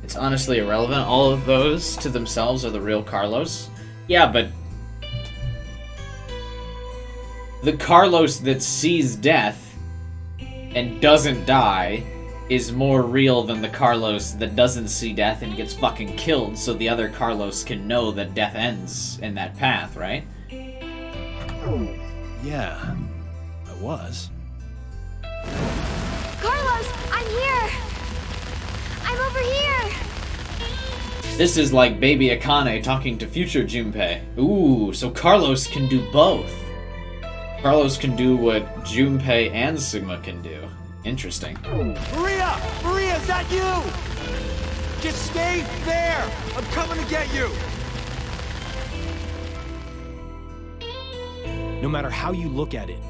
It's honestly irrelevant. All of those to themselves are the real Carlos. Yeah, but the Carlos that sees death and doesn't die is more real than the Carlos that doesn't see death and gets fucking killed, so the other Carlos can know that death ends in that path, right? Yeah, I was. Carlos, I'm here! I'm over here! This is like baby Akane talking to future Junpei. Ooh, so Carlos can do both. Carlos can do what Junpei and Sigma can do. Interesting. Maria! Maria, is that you? Just stay there! I'm coming to get you! No matter how you look at it,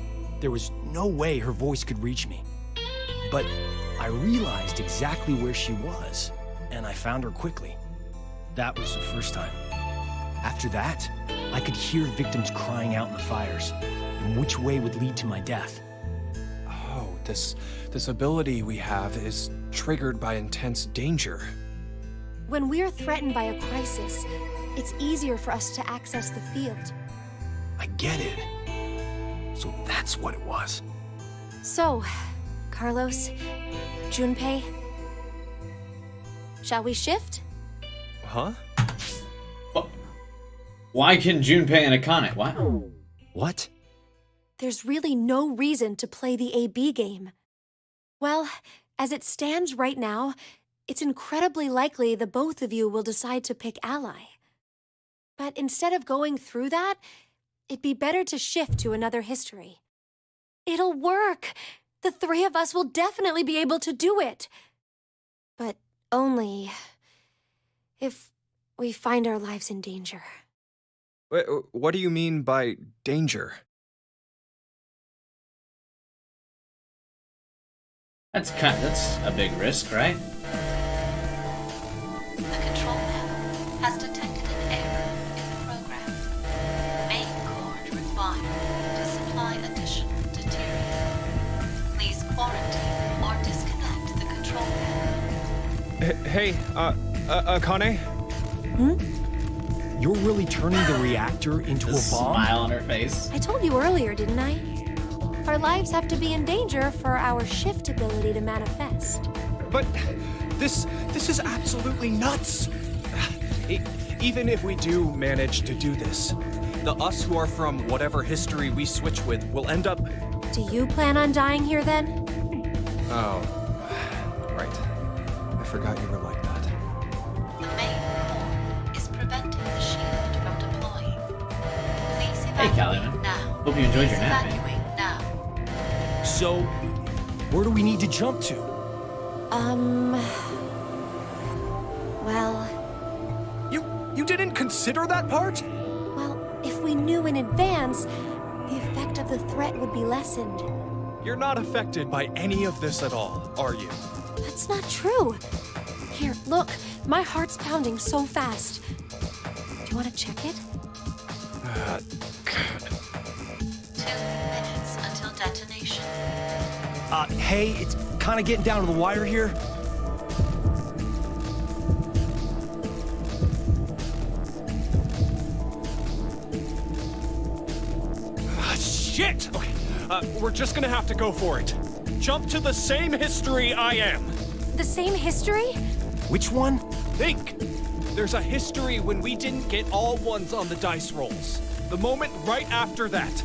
there was no way her voice could reach me. But I realized exactly where she was, and I found her quickly. That was the first time. After that, I could hear victims crying out in the fires, and which way would lead to my death. Oh, this ability we have is triggered by intense danger. When we're threatened by a crisis, it's easier for us to access the field. I get it. So that's what it was. So, Carlos, Junpei, shall we shift? Huh? Why can Junpei and Akane? What? What? There's really no reason to play the AB game. Well, as it stands right now, it's incredibly likely the both of you will decide to pick ally. But instead of going through that, it'd be better to shift to another history. It'll work! The three of us will definitely be able to do it! But only if we find our lives in danger. Wait, what do you mean by danger? That's a big risk, right? The control panel has detected an error in the program. Main cord required to supply additional deuterium. Please quarantine or disconnect the control panel. Hey, Akane? You're really turning the reactor into a bomb? Smile on her face. I told you earlier, didn't I? Our lives have to be in danger for our shift ability to manifest. But this is absolutely nuts. Even if we do manage to do this, the us who are from whatever history we switch with will end up... Do you plan on dying here then? Oh, right. I forgot you were like that. The main core is preventing the shield from deploying. Please Hey, evacuate Calumet. now. Hope you enjoyed Please your nap, man. evacuate now. So, where do we need to jump to? Well, You didn't consider that part? well, if we knew in advance, the effect of the threat would be lessened. You're not affected by any of this at all, are you? That's not true. Here, look, my heart's pounding so fast. Do you want to check it? 2 minutes until detonation. Hey, it's kind of getting down to the wire here. Shit! Okay, we're just gonna have to go for it. Jump to the same history I am. The same history? Which one? Think! There's a history when we didn't get all ones on the dice rolls. The moment right after that.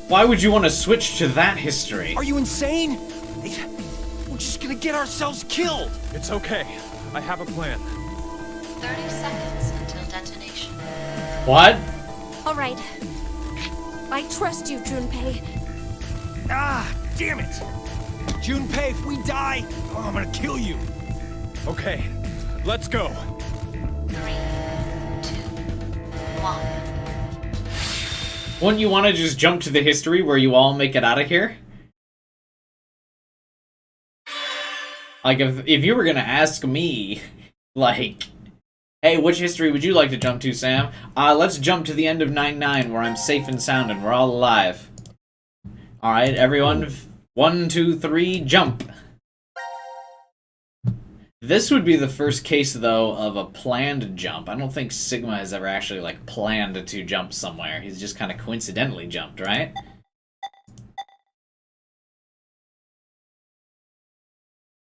Why would you want to switch to that history? Are you insane? We're just gonna get ourselves killed. It's okay. I have a plan. 30 seconds until detonation. What? All right. I trust you, Junpei. Ah, damn it! Junpei, if we die, I'm gonna kill you. Okay, let's go. 3, 2, 1. Wouldn't you want to just jump to the history where you all make it out of here? Like, if you were gonna ask me, like, hey, which history would you like to jump to, Sam? Let's jump to the end of 9-9, where I'm safe and sound and we're all alive. Alright, everyone, 1, 2, 3, jump! This would be the first case, though, of a planned jump. I don't think Sigma has ever actually, like, planned to jump somewhere. He's just kind of coincidentally jumped, right?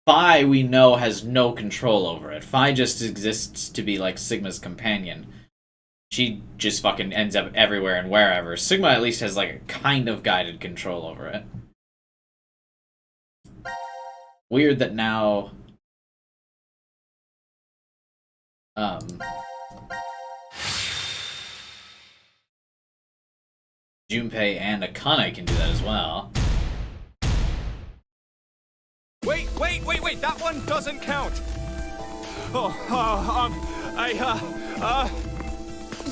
Phi, we know, has no control over it. Phi just exists to be, like, Sigma's companion. She just fucking ends up everywhere and wherever. Sigma at least has, like, a kind of guided control over it. Weird that now... Junpei and Akane can do that as well. Wait, that one doesn't count!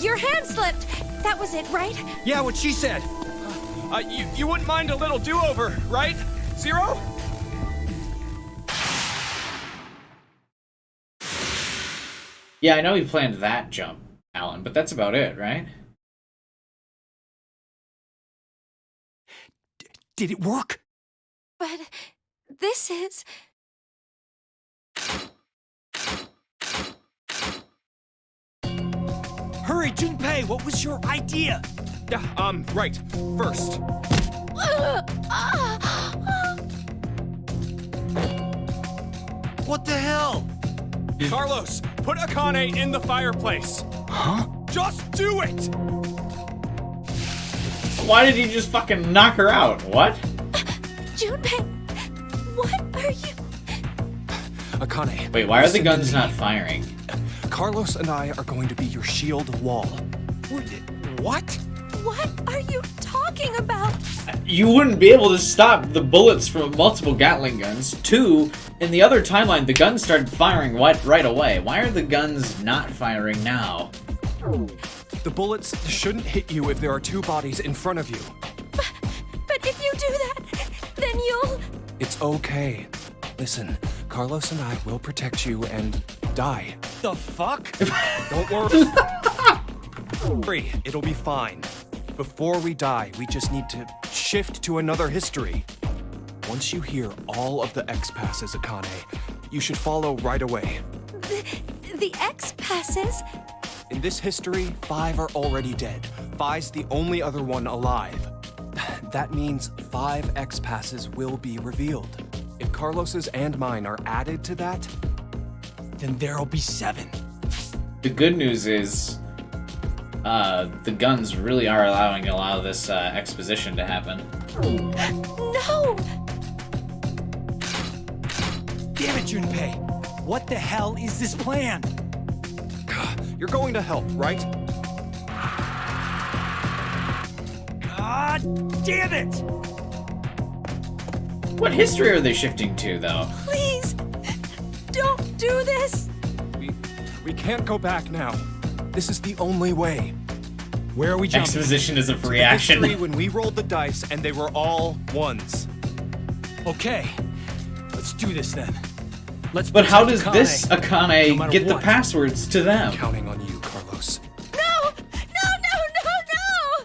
Your hand slipped. That was it, right? Yeah, what she said. You wouldn't mind a little do-over, right? Zero? Yeah, I know he planned that jump, Alan, but that's about it, right? Did it work? But this is... Hurry, Junpei, what was your idea? Yeah, right. First. What the hell? Carlos, put Akane in the fireplace. Huh? Just do it! Why did he just fucking knock her out? What? Junpei, what are you... Akane. Wait, why are the listen to guns me. not firing? Carlos and I are going to be your shield wall. What? What are you talking about? You wouldn't be able to stop the bullets from multiple Gatling guns. 2, in the other timeline, the guns started firing right away. Why are the guns not firing now? The bullets shouldn't hit you if there are 2 bodies in front of you. But if you do that, then you'll... It's okay. Listen, Carlos and I will protect you and die. The fuck? Don't worry. Worry, it'll be fine. Before we die, we just need to shift to another history. Once you hear all of the X-passes, Akane, you should follow right away. The X-passes? In this history, 5 are already dead. Phi's the only other one alive. That means 5 X-passes will be revealed. If Carlos's and mine are added to that, Then there'll be 7. The good news is, the guns really are allowing a lot of this exposition to happen. No! Damn it, Junpei! What the hell is this plan? you're going to help, right? God damn it! What history are they shifting to, though? Please! Don't do this! We can't go back now. This is the only way. Where are we jumping? Exposition is a free The action. history when we rolled the dice and they were all 1s. Okay, let's do this then. Let's But how does protect this no Akane matter get the what. passwords to them? Counting on you, Carlos. No! No, no, no, no!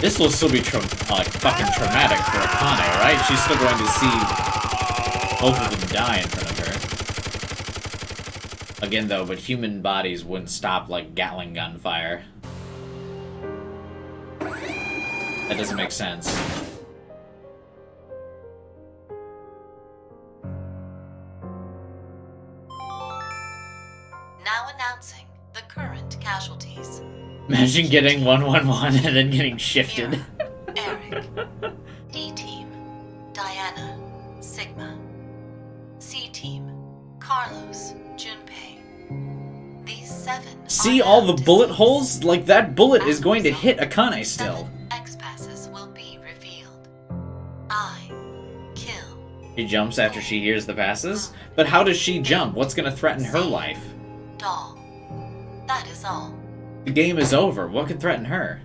This will still be fucking traumatic for Akane, right? She's still going to see both of them die in front of her. Again, though, but human bodies wouldn't stop like Gatling gun fire. That doesn't make sense. Now announcing the current casualties. Imagine getting 111 and then getting shifted. Eric, D-Team, Diana, Sigma, C-Team, Carlos, Junpei. These 7 See are all now the bullet deceased. holes? Like, that bullet is going to hit Akane still. 7 X-passes will be revealed. I kill. She jumps after she hears the passes? But how does she jump? What's gonna threaten her life? Doll. That is all. The game is over. What could threaten her?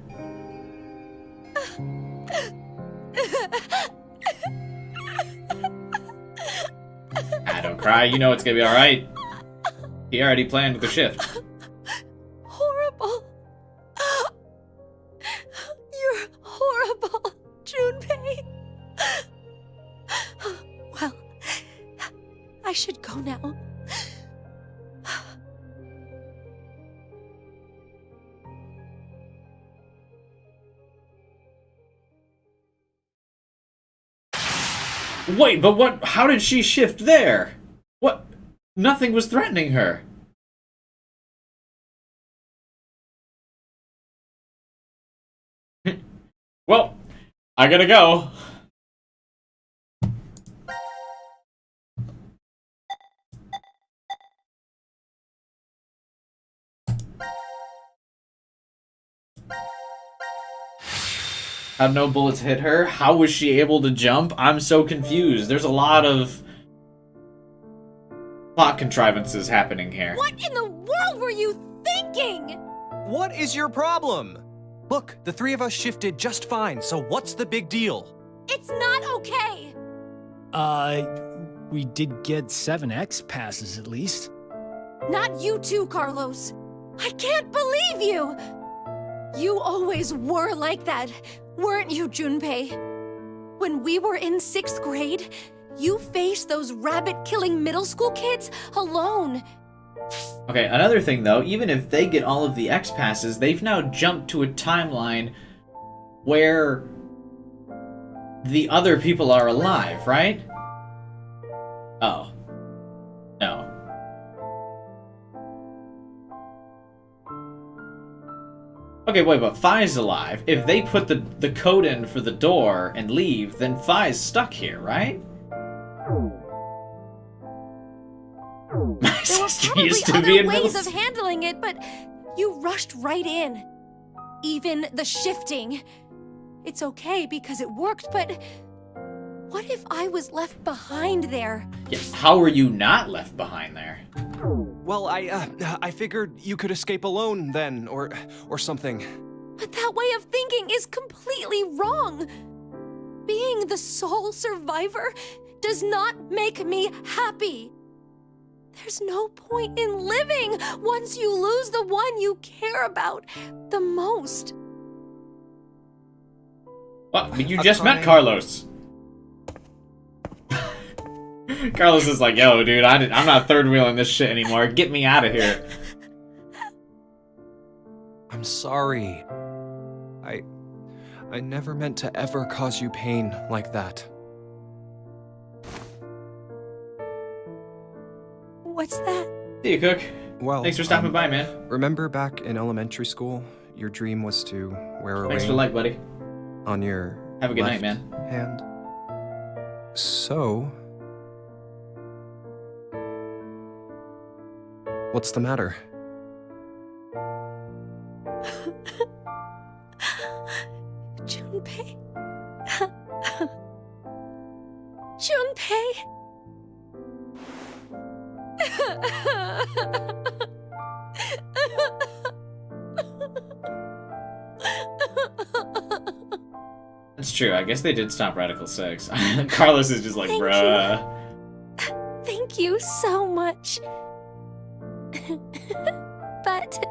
cry. You know it's gonna be alright. He already planned the shift. Horrible. You're horrible, Junpei. Well, I should go now. Wait, but what? How did she shift there? What? Nothing was threatening her. Well, I gotta go. How'd no bullets hit her? How was she able to jump? I'm so confused. There's a lot of plot contrivances happening here. What in the world were you thinking? What is your problem? Look, the three of us shifted just fine, so what's the big deal? It's not okay. We did get 7X passes at least. Not you too, Carlos. I can't believe you. You always were like that, weren't you, Junpei? When we were in 6th grade, you faced those rabbit-killing middle school kids alone. Okay, another thing though, even if they get all of the X passes, they've now jumped to a timeline where the other people are alive, right? Oh. No. Okay, wait, but Phi's alive. If they put the code in for the door and leave, then Phi's stuck here, right? My There were sister probably used to other be in ways middle of handling it, but you rushed right in. Even the shifting. It's okay because it worked, but what if I was left behind there? Yeah, how were you not left behind there? Well, I figured you could escape alone then, or something. But that way of thinking is completely wrong. Being the sole survivor does not make me happy. There's no point in living once you lose the one you care about the most. What? But you just met Carlos. Carlos is like, yo, dude, I'm not third wheeling this shit anymore. Get me out of here. I'm sorry. I never meant to ever cause you pain like that. What's that? See you, Cook. Well, Thanks for stopping by, man. Remember back in elementary school, your dream was to wear a Thanks for ring the like, buddy. on your Have a good night, left man. hand? So, what's the matter? Junpei. Junpei. That's true. I guess they did stop Radical 6. Carlos is just like, Thank bruh. Thank you so much. But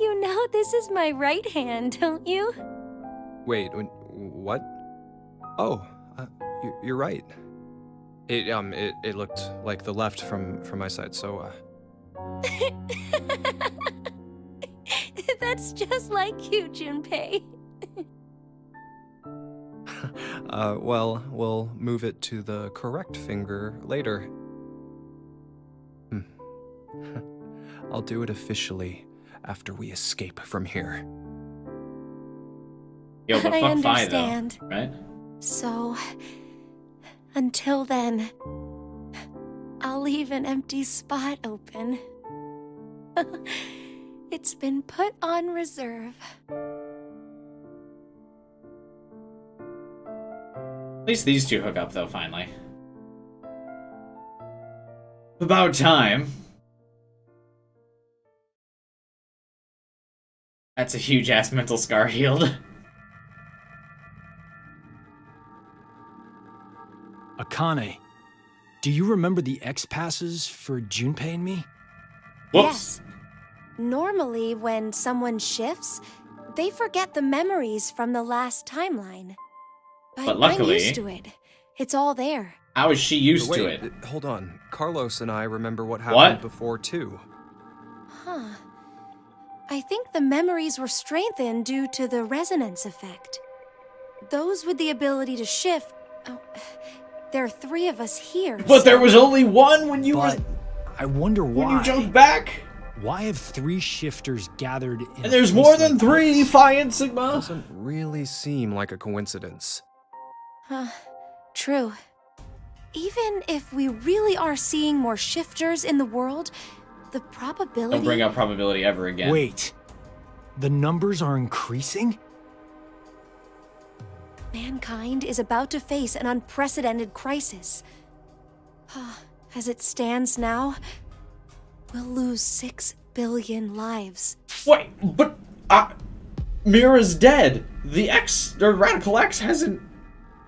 you know this is my right hand, don't you? Wait, what? Oh, you're right. It looked like the left from my side, so, That's just like you, Junpei. well, we'll move it to the correct finger later. I'll do it officially after we escape from here. Yo, but I fuck understand. Phi, though, right? So, until then, I'll leave an empty spot open. It's been put on reserve. At least these two hook up, though, finally. About time. That's a huge-ass mental scar healed. Akane, Do you remember the X passes for Junpei and me? Whoops. Yes. Normally, when someone shifts, they forget the memories from the last timeline. But luckily- I'm used to it. It's all there. How is she used Wait, to it? hold on. Carlos and I remember what happened before, too. Huh. I think the memories were strengthened due to the resonance effect. Those with the ability to shift... Oh, there are 3 of us here. But there was only one when you But I wonder why. when you jumped back. Why have 3 shifters gathered in And there's a more place than like 3, this? Phi and Sigma. Doesn't really seem like a coincidence. Huh. True. Even if we really are seeing more shifters in the world, the probability... Don't bring up probability ever again. Wait. The numbers are increasing? Mankind is about to face an unprecedented crisis. As it stands now, we'll lose 6 billion lives. Wait, but Mira's dead. The Radical X hasn't.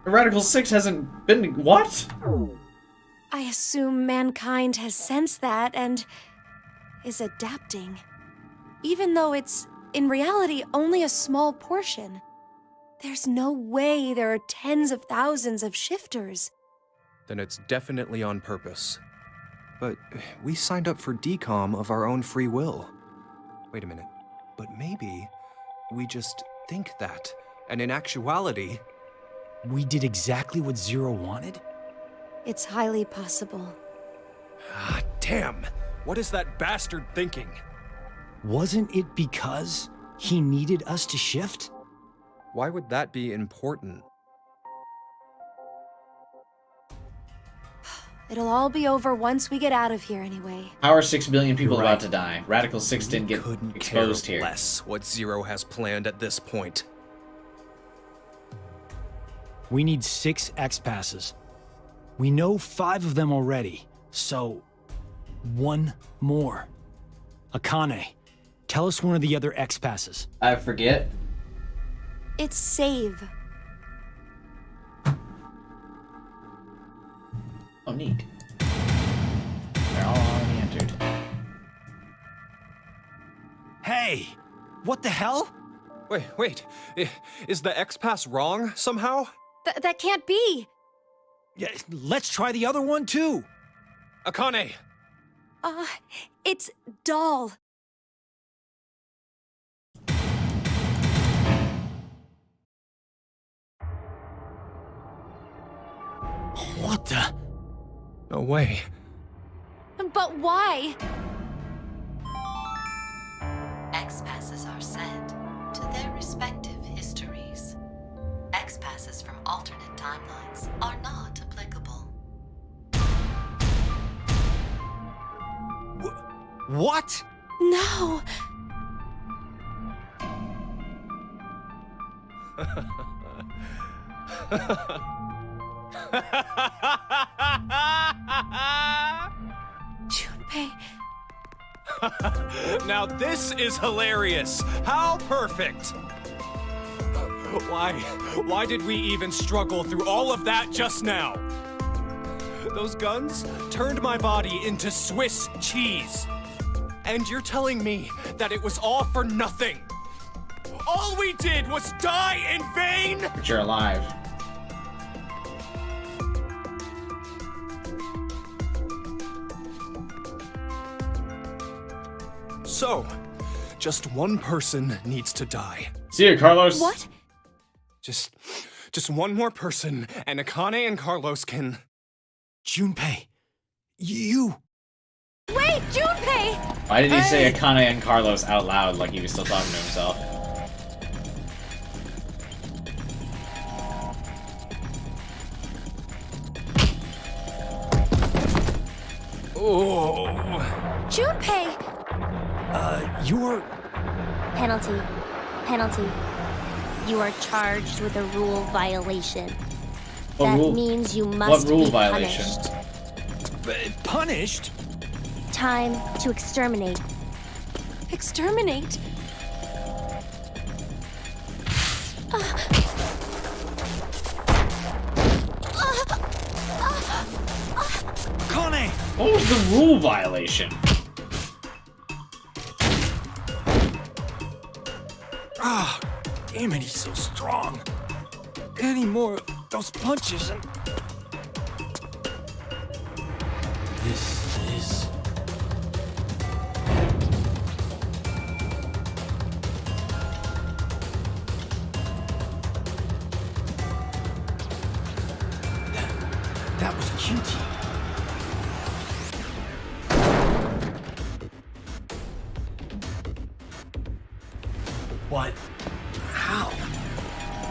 Radical 6 hasn't been. What? I assume mankind has sensed that and is adapting. Even though it's, in reality, only a small portion. There's no way there are tens of thousands of shifters. Then it's definitely on purpose. But we signed up for decom of our own free will. Wait a minute. But maybe we just think that. And in actuality... We did exactly what Zero wanted? It's highly possible. Ah, damn! What is that bastard thinking? Wasn't it because he needed us to shift? Why would that be important? It'll all be over once we get out of here anyway. How are 6 billion people You're about right. to die? Radical 6 didn't get Couldn't exposed care here. less what Zero has planned at this point. We need 6 X passes. We know 5 of them already, so 1 more. Akane, tell us one of the other X passes. I forget. It's save. Oh, neat. They're all already entered. Hey! What the hell? Wait. Is the X-Pass wrong somehow? That can't be! Yeah, let's try the other one too! Akane! It's doll. What the? No way. But why? X-passes are sent to their respective histories. X-passes from alternate timelines are not applicable. What? No! Junpei. Now this is hilarious. How perfect. Why did we even struggle through all of that just now? Those guns turned my body into Swiss cheese. And you're telling me that it was all for nothing? All we did was die in vain? But you're alive. So, just one person needs to die. See you, Carlos. What? Just one more person, and Akane and Carlos can... Junpei, you. Wait, Junpei! Why did he say Akane and Carlos out loud like he was still talking to himself? Oh. Junpei! You're... Penalty. Penalty. You are charged with a rule violation. What That rule? means you must rule be violation? punished. punished? Time to exterminate. Exterminate? What was the rule violation? Ah, damn it, he's so strong. Any more of those punches and... This is... That was QT. What? How?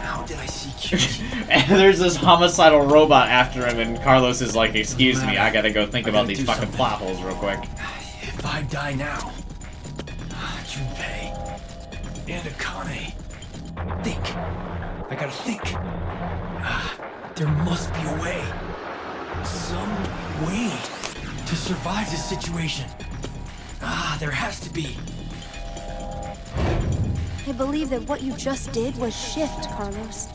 How did I see QT? And there's this homicidal robot after him, and Carlos is like, excuse me, I gotta go think about these fucking plot holes real quick. If I die now, Junpei and Akane, think. I gotta think. There must be a way. Some way to survive this situation. There has to be. I believe that what you just did was shift, Carlos.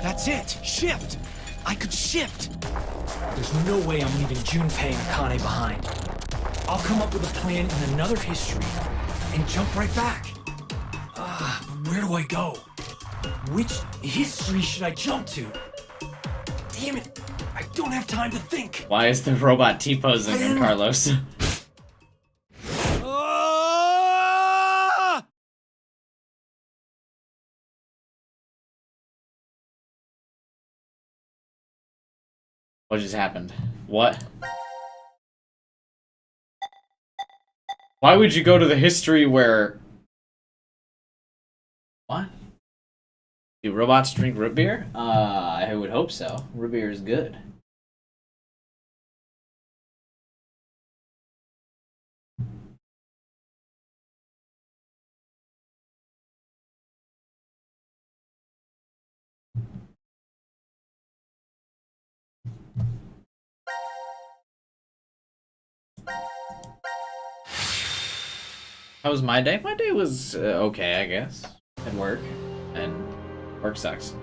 That's it! Shift! I could shift! There's no way I'm leaving Junpei and Akane behind. I'll come up with a plan in another history and jump right back. But where do I go? Which history should I jump to? Damn it! I don't have time to think! Why is the robot T-posing in Carlos? What just happened? What? Why would you go to the history where... What? Do robots drink root beer? I would hope so. Root beer is good. How was my day? My day was okay, I guess. At work. And work sucks.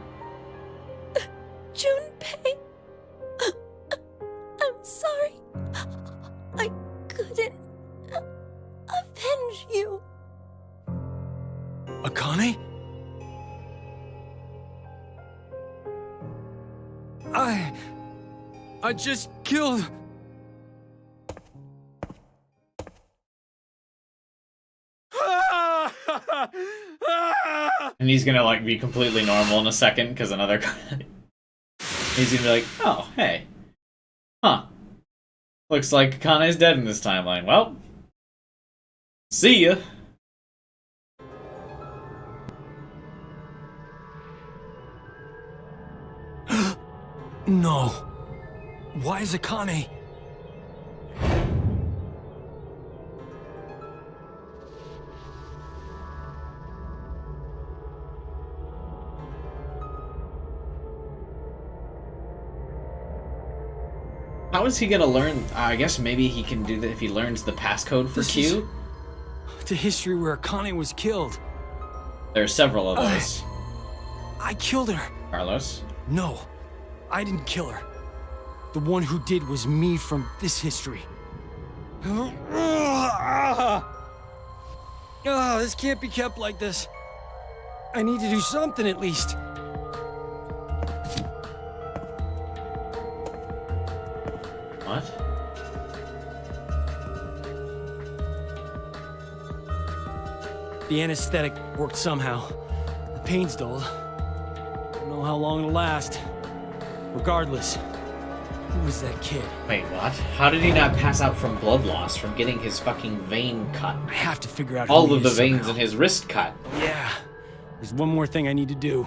Junpei, I'm sorry. I couldn't avenge you. Akane? I just killed... And he's gonna like be completely normal in a second because another he's gonna be like, oh hey, huh, looks like Kane's dead in this timeline. Well, see ya. No. Why is Akane... How is he gonna learn? I guess maybe he can do that if he learns the passcode for This Q. is the history where Akane was killed. There are several of those. I killed her. Carlos. No, I didn't kill her. The one who did was me from this history. This can't be kept like this. I need to do something at least. What? The anesthetic worked somehow. The pain's dulled. Don't know how long it'll last. Regardless, who was that kid? Wait, what? How did he not pass out from blood loss from getting his fucking vein cut? I have to figure out All who of he the is veins somehow. in his wrist cut. Yeah, there's one more thing I need to do.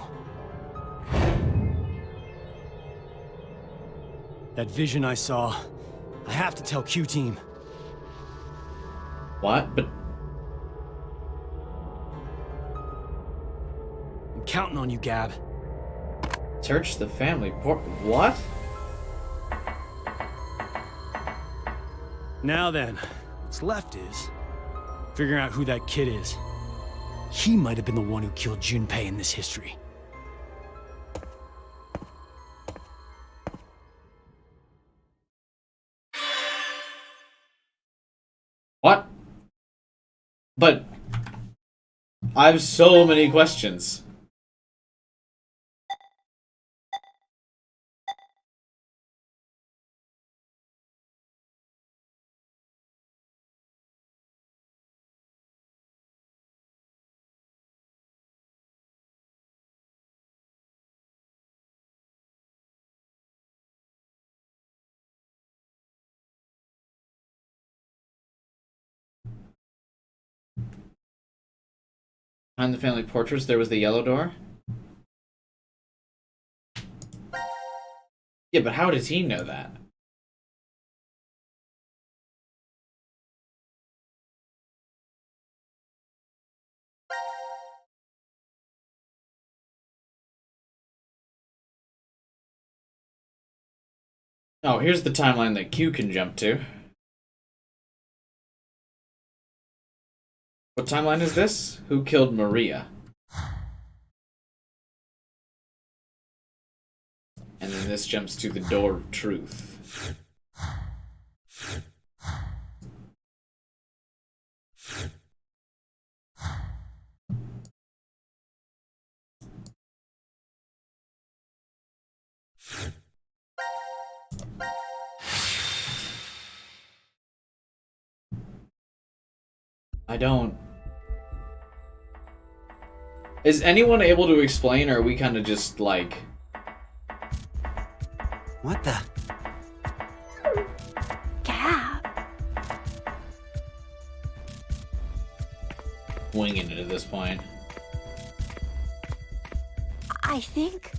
That vision I saw, I have to tell Q-Team. What? But I'm counting on you, Gab. search the family port. What? Now then, what's left is figuring out who that kid is. He might have been the one who killed Junpei in this history. But I have so many questions. Behind the family portraits, there was the yellow door. Yeah, but how does he know that? Oh, here's the timeline that Q can jump to. What timeline is this? Who killed Maria? And then this jumps to the door of truth. I don't... Is anyone able to explain, or are we kind of just like... What the? Cap. winging it at this point? I think...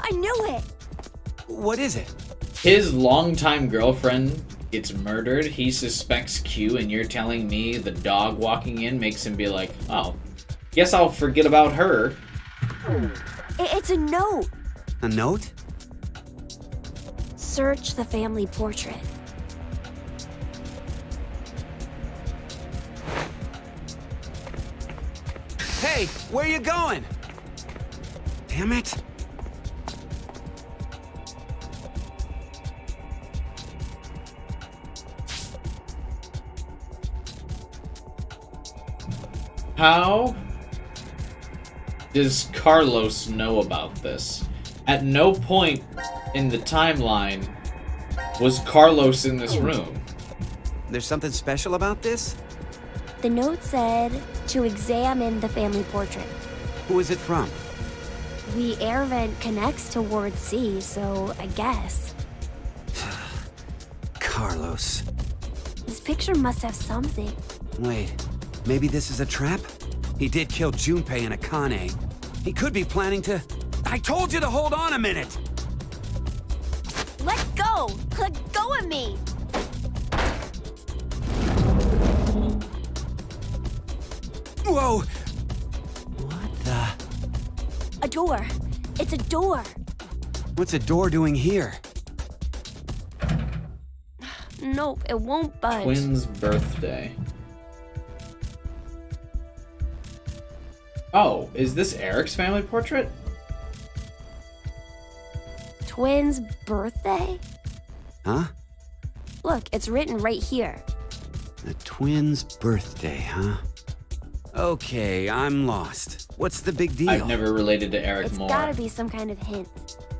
I knew it! What is it? His longtime girlfriend gets murdered. He suspects Q, and you're telling me the dog walking in makes him be like, oh, guess I'll forget about her. It's a note. A note? Search the family portrait. Hey, where you going? Damn it. How does Carlos know about this? At no point in the timeline was Carlos in this room. There's something special about this? The note said to examine the family portrait. Who is it from? The air vent connects to Ward C, so I guess. Carlos. This picture must have something. Wait, maybe this is a trap? He did kill Junpei and Akane. He could be planning to... I told you to hold on a minute! Let go! Let go of me! Whoa! What the... A door. It's a door. What's a door doing here? Nope, it won't budge. Twins' birthday. Oh, is this Eric's family portrait? Twins' birthday? Huh? Look, it's written right here. A twin's birthday, huh? Okay, I'm lost. What's the big deal? I've never related to Eric It's more. gotta be some kind of hint.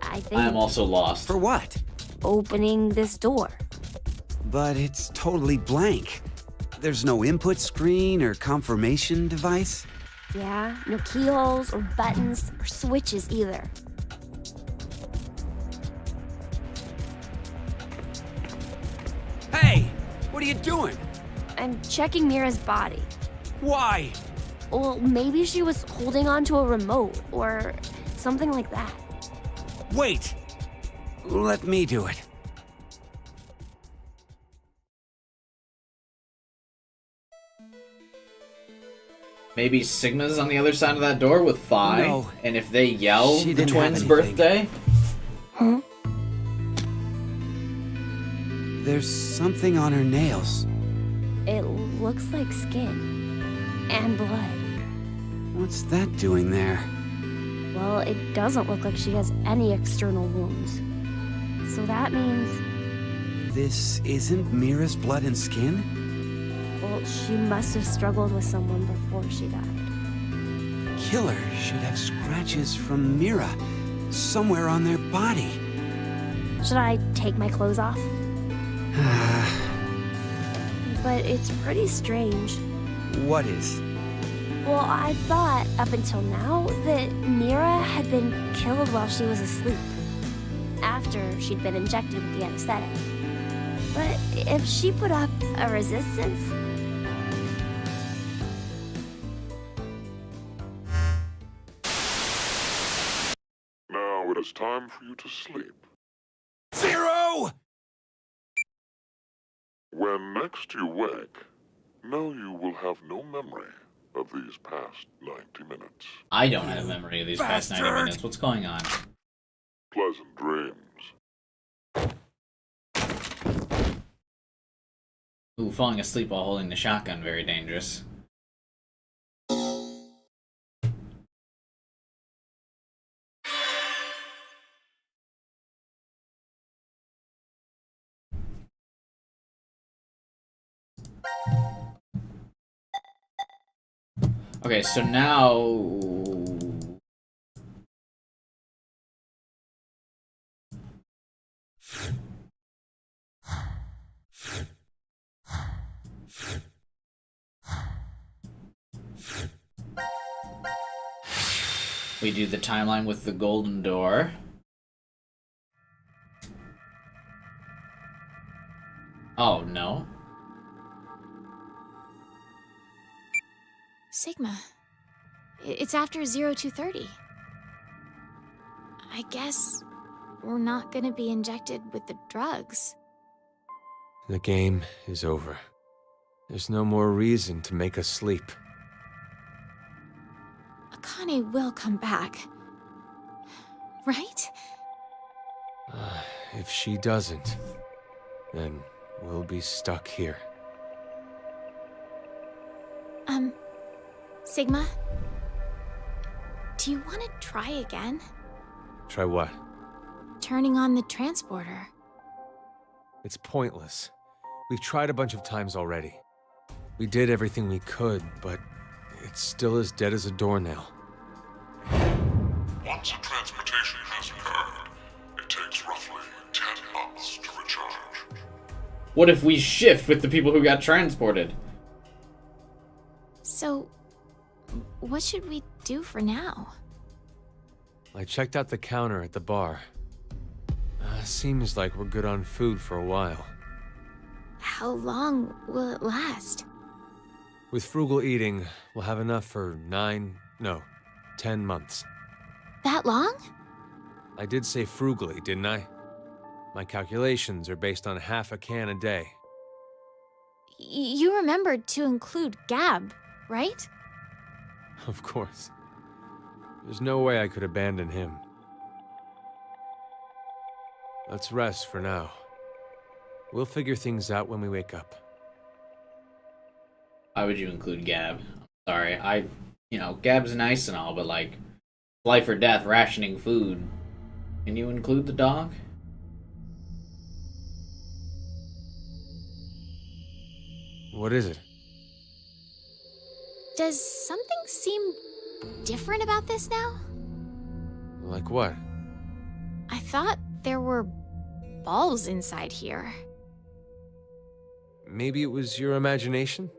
I think. I am also lost. For what? Opening this door. But it's totally blank. There's no input screen or confirmation device? Yeah, no keyholes or buttons or switches either. Hey! What are you doing? I'm checking Mira's body. Why? Well, maybe she was holding on to a remote or something like that. Wait! Let me do it. Maybe Sigma's on the other side of that door with Phi, No. and if they yell She the didn't have twins' anything. birthday, Huh? There's something on her nails. It looks like skin and blood. What's that doing there? Well, it doesn't look like she has any external wounds. So that means, This isn't Mira's blood and skin? well, Well, she must have struggled with someone before she died. Killer should have scratches from Mira somewhere on their body. Should I take my clothes off? But it's pretty strange. What is? Well, I thought, up until now, that Mira had been killed while she was asleep, after she'd been injected with the anesthetic. But if she put up a resistance... Now it is time for you to sleep. Zero! When next you wake, know you will have no memory of these past 90 minutes. I don't have a memory of these past 90 Bastard! minutes. What's going on? Pleasant dreams. Ooh, falling asleep while holding the shotgun, very dangerous. Okay, so now... we do the timeline with the golden door. Oh, no. Sigma. It's after 0230. I guess we're not gonna be injected with the drugs. The game is over. There's no more reason to make us sleep. Akane will come back. Right? If she doesn't, then we'll be stuck here. Sigma? Do you want to try again? Try what? Turning on the transporter. It's pointless. We've tried a bunch of times already. We did everything we could, but it's still as dead as a doornail. Once a transportation has occurred, it takes roughly 10 months to recharge. What if we shift with the people who got transported? So, what should we do for now? I checked out the counter at the bar. Seems like we're good on food for a while. How long will it last? With frugal eating, we'll have enough for 10 months. That long? I did say frugally, didn't I? My calculations are based on half a can a day. You remembered to include Gab, right? Of course. There's no way I could abandon him. Let's rest for now. We'll figure things out when we wake up. Why would you include Gab? Sorry, Gab's nice and all, but like, life or death, rationing food. Can you include the dog? What is it? Does something seem different about this now? Like what? I thought there were balls inside here. Maybe it was your imagination?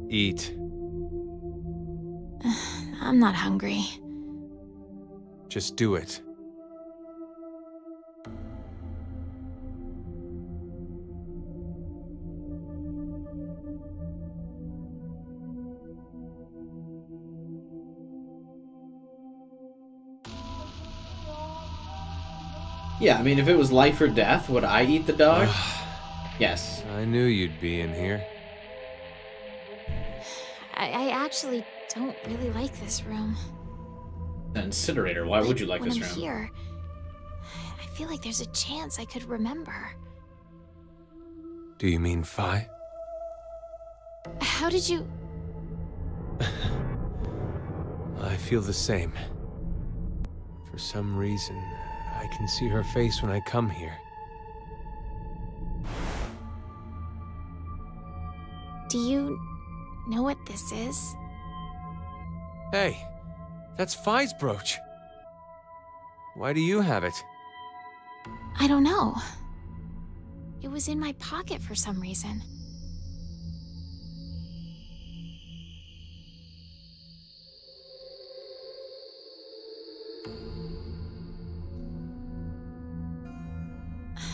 Eat. I'm not hungry. Just do it. Yeah, I mean, if it was life or death, would I eat the dog? Yes. I knew you'd be in here. I actually don't really like this room. An incinerator. Why would you like this when room? I'm here, I feel like there's a chance I could remember. Do you mean Phi? How did you... I feel the same. For some reason, I can see her face when I come here. Do you know what this is? Hey, that's Phi's brooch. Why do you have it? I don't know. It was in my pocket for some reason.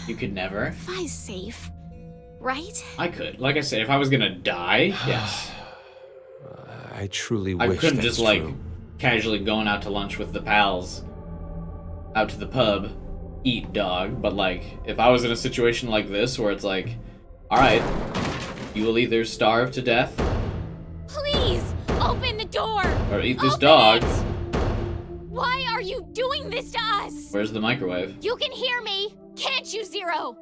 You could never. Phi's safe, right? I could. Like I said, if I was gonna die, yes. I truly I wish couldn't that's just like true. casually going out to lunch with the pals, out to the pub, eat dog. But like, if I was in a situation like this where it's like, all right, you will either starve to death Please, open the door! or eat this Open dog. it! Why are you doing this to us? Where's the microwave? You can hear me, can't you, Zero?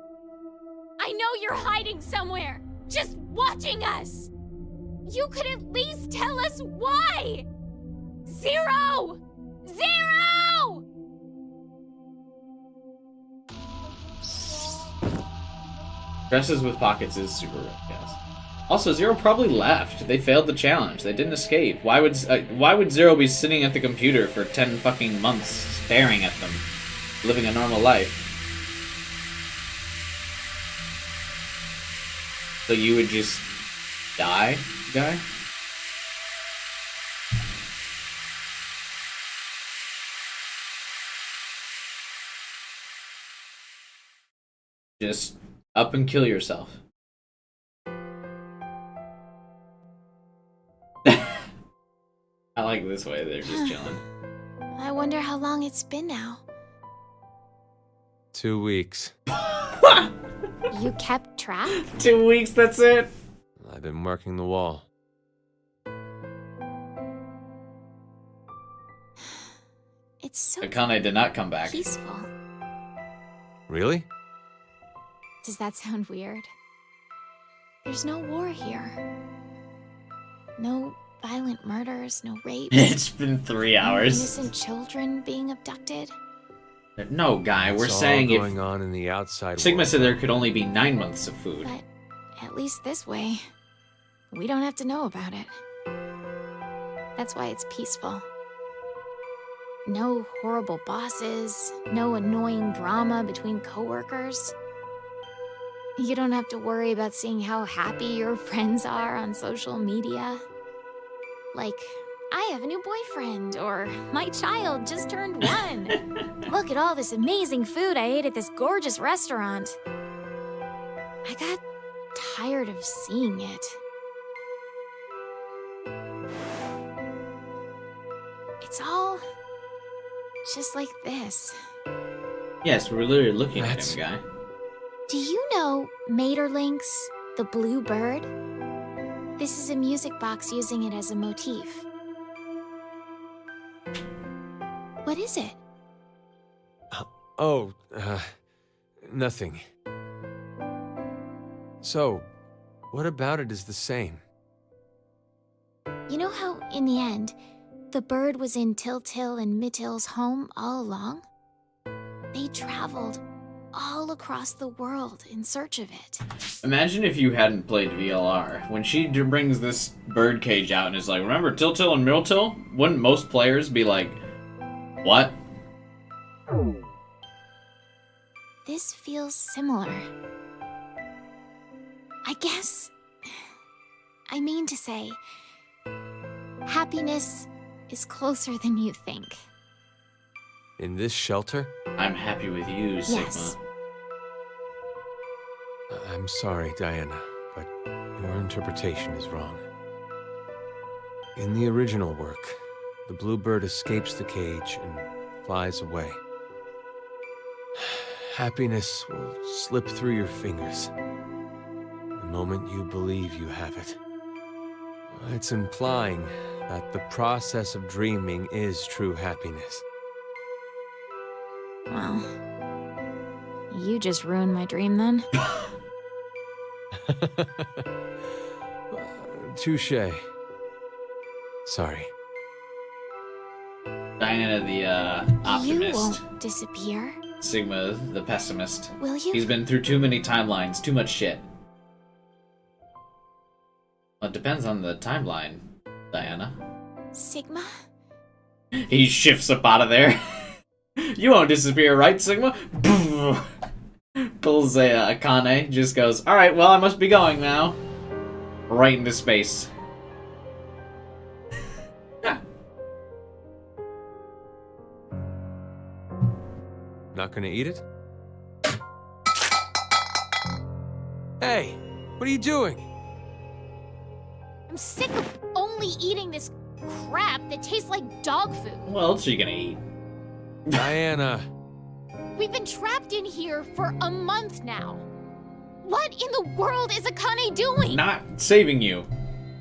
I know you're hiding somewhere, just watching us. You could at least tell us why! Zero! Zero! Dresses with pockets is super rare, yes. Also, Zero probably left. They failed the challenge. They didn't escape. Why would Zero be sitting at the computer for 10 fucking months, staring at them, living a normal life? So you would just die, guy? Just up and kill yourself. I like this way, they're just chilling. I wonder how long it's been now. 2 weeks. You kept track? 2 weeks, that's it? I've been marking the wall. It's so Akane did not come back. peaceful. Really? Does that sound weird? There's no war here. No violent murders, no rapes. It's been 3 no hours. innocent children being abducted. No, guy, we're It's all saying if going on in the outside Sigma world. said there could only be 9 months of food. But at least this way, we don't have to know about it. That's why it's peaceful. No horrible bosses, no annoying drama between coworkers. You don't have to worry about seeing how happy your friends are on social media. Like, I have a new boyfriend, or my child just turned 1. Look at all this amazing food I ate at this gorgeous restaurant. I got tired of seeing it. It's all just like this. Yes, we're literally looking That's- at him, guy. Do you know Maeterlinx, the blue bird? This is a music box using it as a motif. What is it? Oh, nothing. So, what about it is the same? You know how, in the end, the bird was in Tiltil and Mittil's home all along? They traveled all across the world in search of it. Imagine if you hadn't played VLR. When she brings this bird cage out and is like, remember Tiltil and Miltil? Wouldn't most players be like, what? This feels similar. I guess... I mean to say, happiness is closer than you think. In this shelter? I'm happy with you, Sigma. Yes. I'm sorry, Diana, but your interpretation is wrong. In the original work, the bluebird escapes the cage and flies away. Happiness will slip through your fingers the moment you believe you have it. It's implying that the process of dreaming is true happiness. Well, you just ruined my dream then. Touche. Sorry. Diana, the You optimist. won't disappear, Sigma, the pessimist. will you? He's been through too many timelines, too much shit. Well, it depends on the timeline, Diana. Sigma? He shifts up out of there. You won't disappear, right, Sigma? Pulls a Kane, just goes, alright, well, I must be going now. Right into space. Not gonna eat it? Hey, what are you doing? I'm sick of only eating this crap that tastes like dog food. What else are you gonna eat? Diana. We've been trapped in here for a month now. What in the world is Akane doing? Not saving you.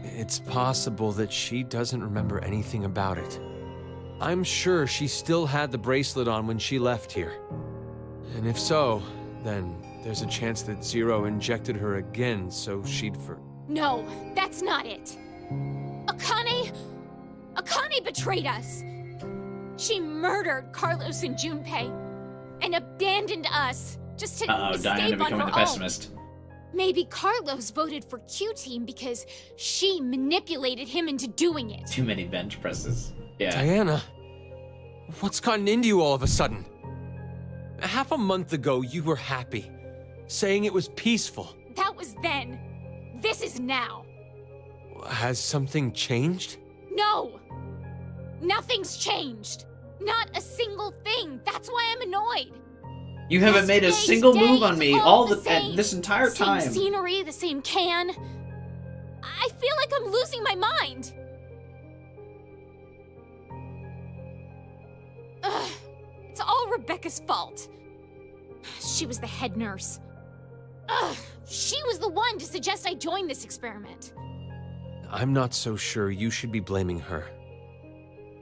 It's possible that she doesn't remember anything about it. I'm sure she still had the bracelet on when she left here. And if so, then there's a chance that Zero injected her again so she'd No, that's not it. Akane betrayed us. She murdered Carlos and Junpei and abandoned us just to Uh-oh, escape Diana on becoming her the own. pessimist. Maybe Carlos voted for Q-Team because she manipulated him into doing it. Too many bench presses. Yeah. Diana, what's gotten into you all of a sudden? Half a month ago, you were happy, saying it was peaceful. That was then. This is now. Has something changed? No! Nothing's changed. Not a single thing. That's why I'm annoyed. You haven't made a Yesterday, single today, move on it's me all the at same. this entire Same time. scenery, the same can. I feel like I'm losing my mind. Ugh, it's all Rebecca's fault. She was the head nurse. Ugh, she was the one to suggest I join this experiment. I'm not so sure you should be blaming her.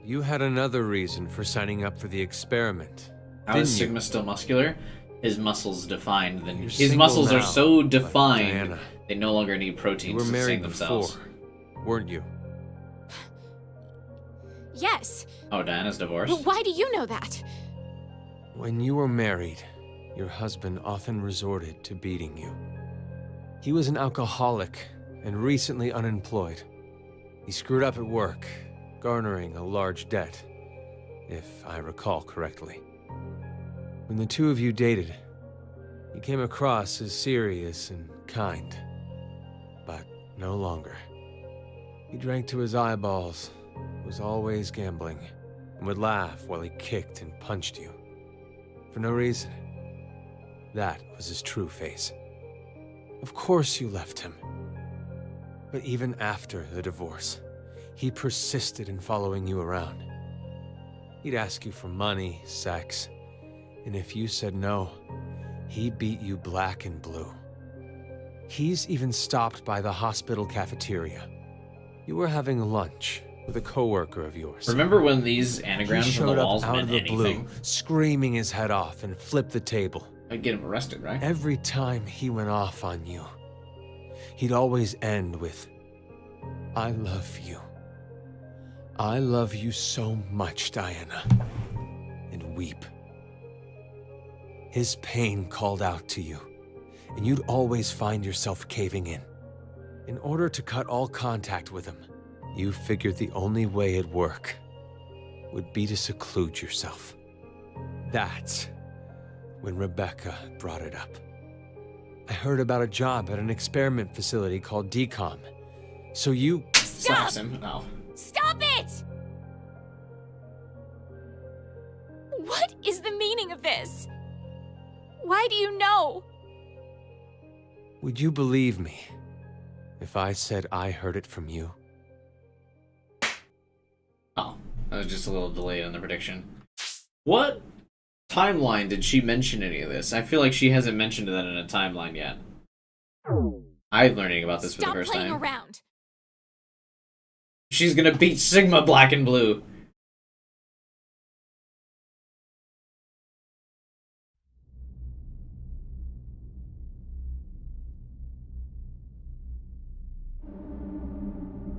You had another reason for signing up for the experiment. How is didn't you? Sigma still muscular? His muscles defined. Then You're his single muscles now, are so but defined Diana, they no longer need you protein were to sustain married themselves. before, weren't you? Yes, Oh, Diana's divorced? but why do you know that? When you were married, your husband often resorted to beating you. He was an alcoholic and recently unemployed. He screwed up at work, garnering a large debt, if I recall correctly. When the two of you dated, he came across as serious and kind, but no longer. He drank to his eyeballs, was always gambling, and would laugh while he kicked and punched you. For no reason. That was his true face. Of course you left him. But even after the divorce, he persisted in following you around. He'd ask you for money, sex, and if you said no, he beat you black and blue. He's even stopped by the hospital cafeteria. You were having lunch with a coworker of yours. Remember when these anagrams He on showed the up walls out meant of the anything? blue, screaming his head off and flipped the table. I'd get him arrested, right? Every time he went off on you, he'd always end with, "I love you. I love you so much, Diana," and weep. His pain called out to you, and you'd always find yourself caving in. In order to cut all contact with him, you figured the only way it'd work would be to seclude yourself. That's when Rebecca brought it up. I heard about a job at an experiment facility called DCOM. So you... Slaps him. No. Stop it! What is the meaning of this? Why do you know? Would you believe me if I said I heard it from you? Oh, that was just a little delayed on the prediction. What timeline did she mention any of this? I feel like she hasn't mentioned that in a timeline yet. I'm learning about this for the Stop first playing time. around. She's gonna beat Sigma black and blue.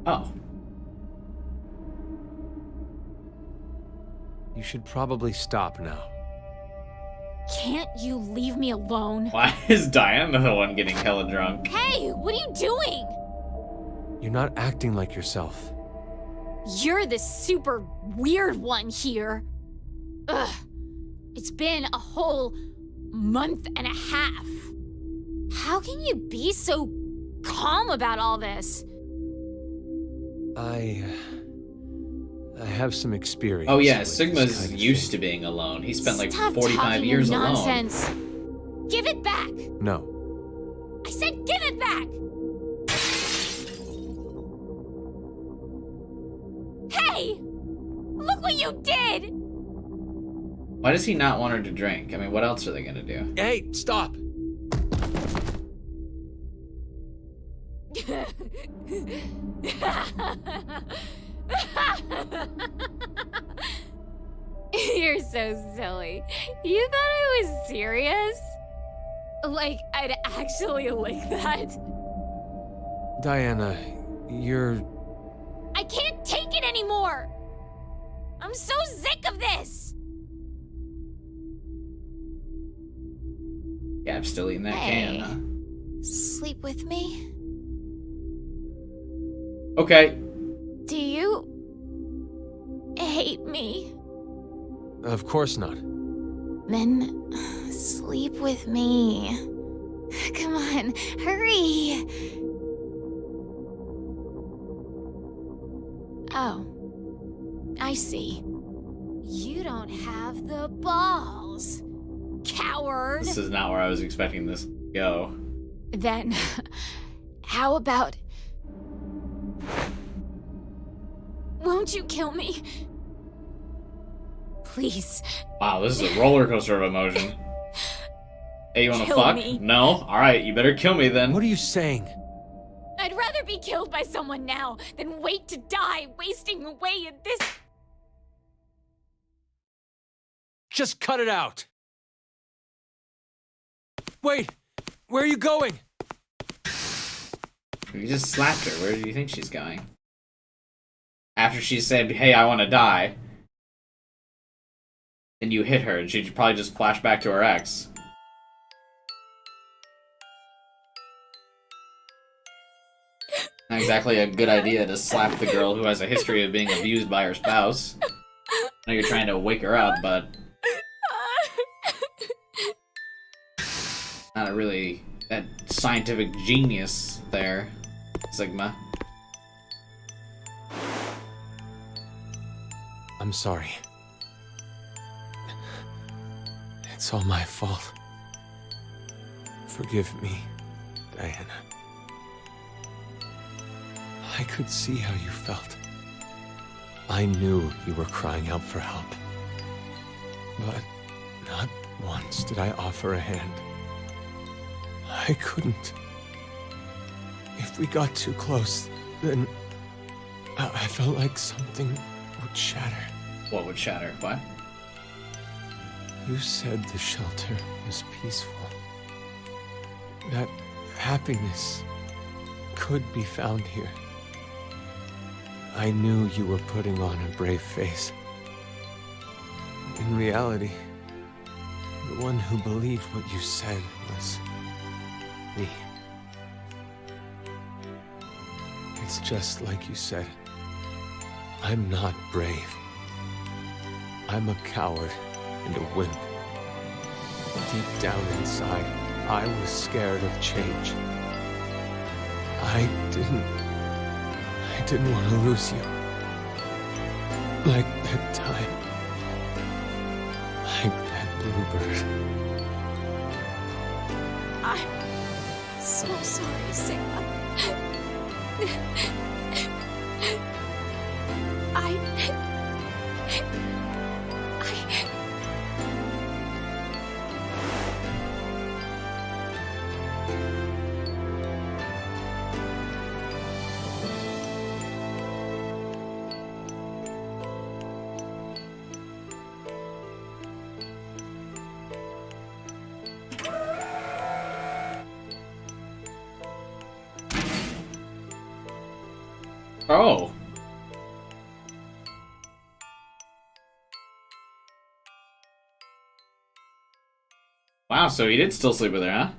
Oh. You should probably stop now. Can't you leave me alone? Why is Diana the one getting hella drunk? Hey, what are you doing? You're not acting like yourself. You're the super weird one here. Ugh. It's been a whole month and a half. How can you be so calm about all this? I have some experience. Oh yeah, with this Sigma's kind of used thing. to being alone. He spent like Stop 45 talking years nonsense. alone. Give it back! No. I said give it back! Hey! Look what you did! Why does he not want her to drink? I mean, what else are they gonna do? Hey, stop! You're so silly. You thought I was serious? Like, I'd actually like that? Diana, you're... I can't take it anymore! I'm so sick of this! Yeah, I'm still eating that Hey. can, huh? Sleep with me? Okay. Do you hate me? Of course not. Then sleep with me. Come on, hurry! Oh, I see. You don't have the balls, coward! This is not where I was expecting this to go. Then, how about... Won't you kill me? Please. Wow, this is a roller coaster of emotion. Hey, you wanna Kill fuck? me. No? Alright, you better kill me then. What are you saying? I'd rather be killed by someone now than wait to die, wasting away in this... Just cut it out! Wait! Where are you going? You just slapped her. Where do you think she's going? After she said, hey, I wanna die. Then you hit her, and she'd probably just flash back to her ex. Not exactly a good idea to slap the girl who has a history of being abused by her spouse. I know you're trying to wake her up, but... Not really that scientific genius there, Sigma. I'm sorry. It's all my fault. Forgive me, Diana. I could see how you felt. I knew you were crying out for help. But not once did I offer a hand. I couldn't. If we got too close, then I felt like something would shatter. What would shatter? What? You said the shelter was peaceful. That happiness could be found here. I knew you were putting on a brave face. In reality, the one who believed what you said was me. It's just like you said. I'm not brave. I'm a coward and a wimp. Deep down inside, I was scared of change. I didn't want to lose you. Like that time. Like that bluebird. I'm so sorry, Sigma. Wow, so he did still sleep with her, huh?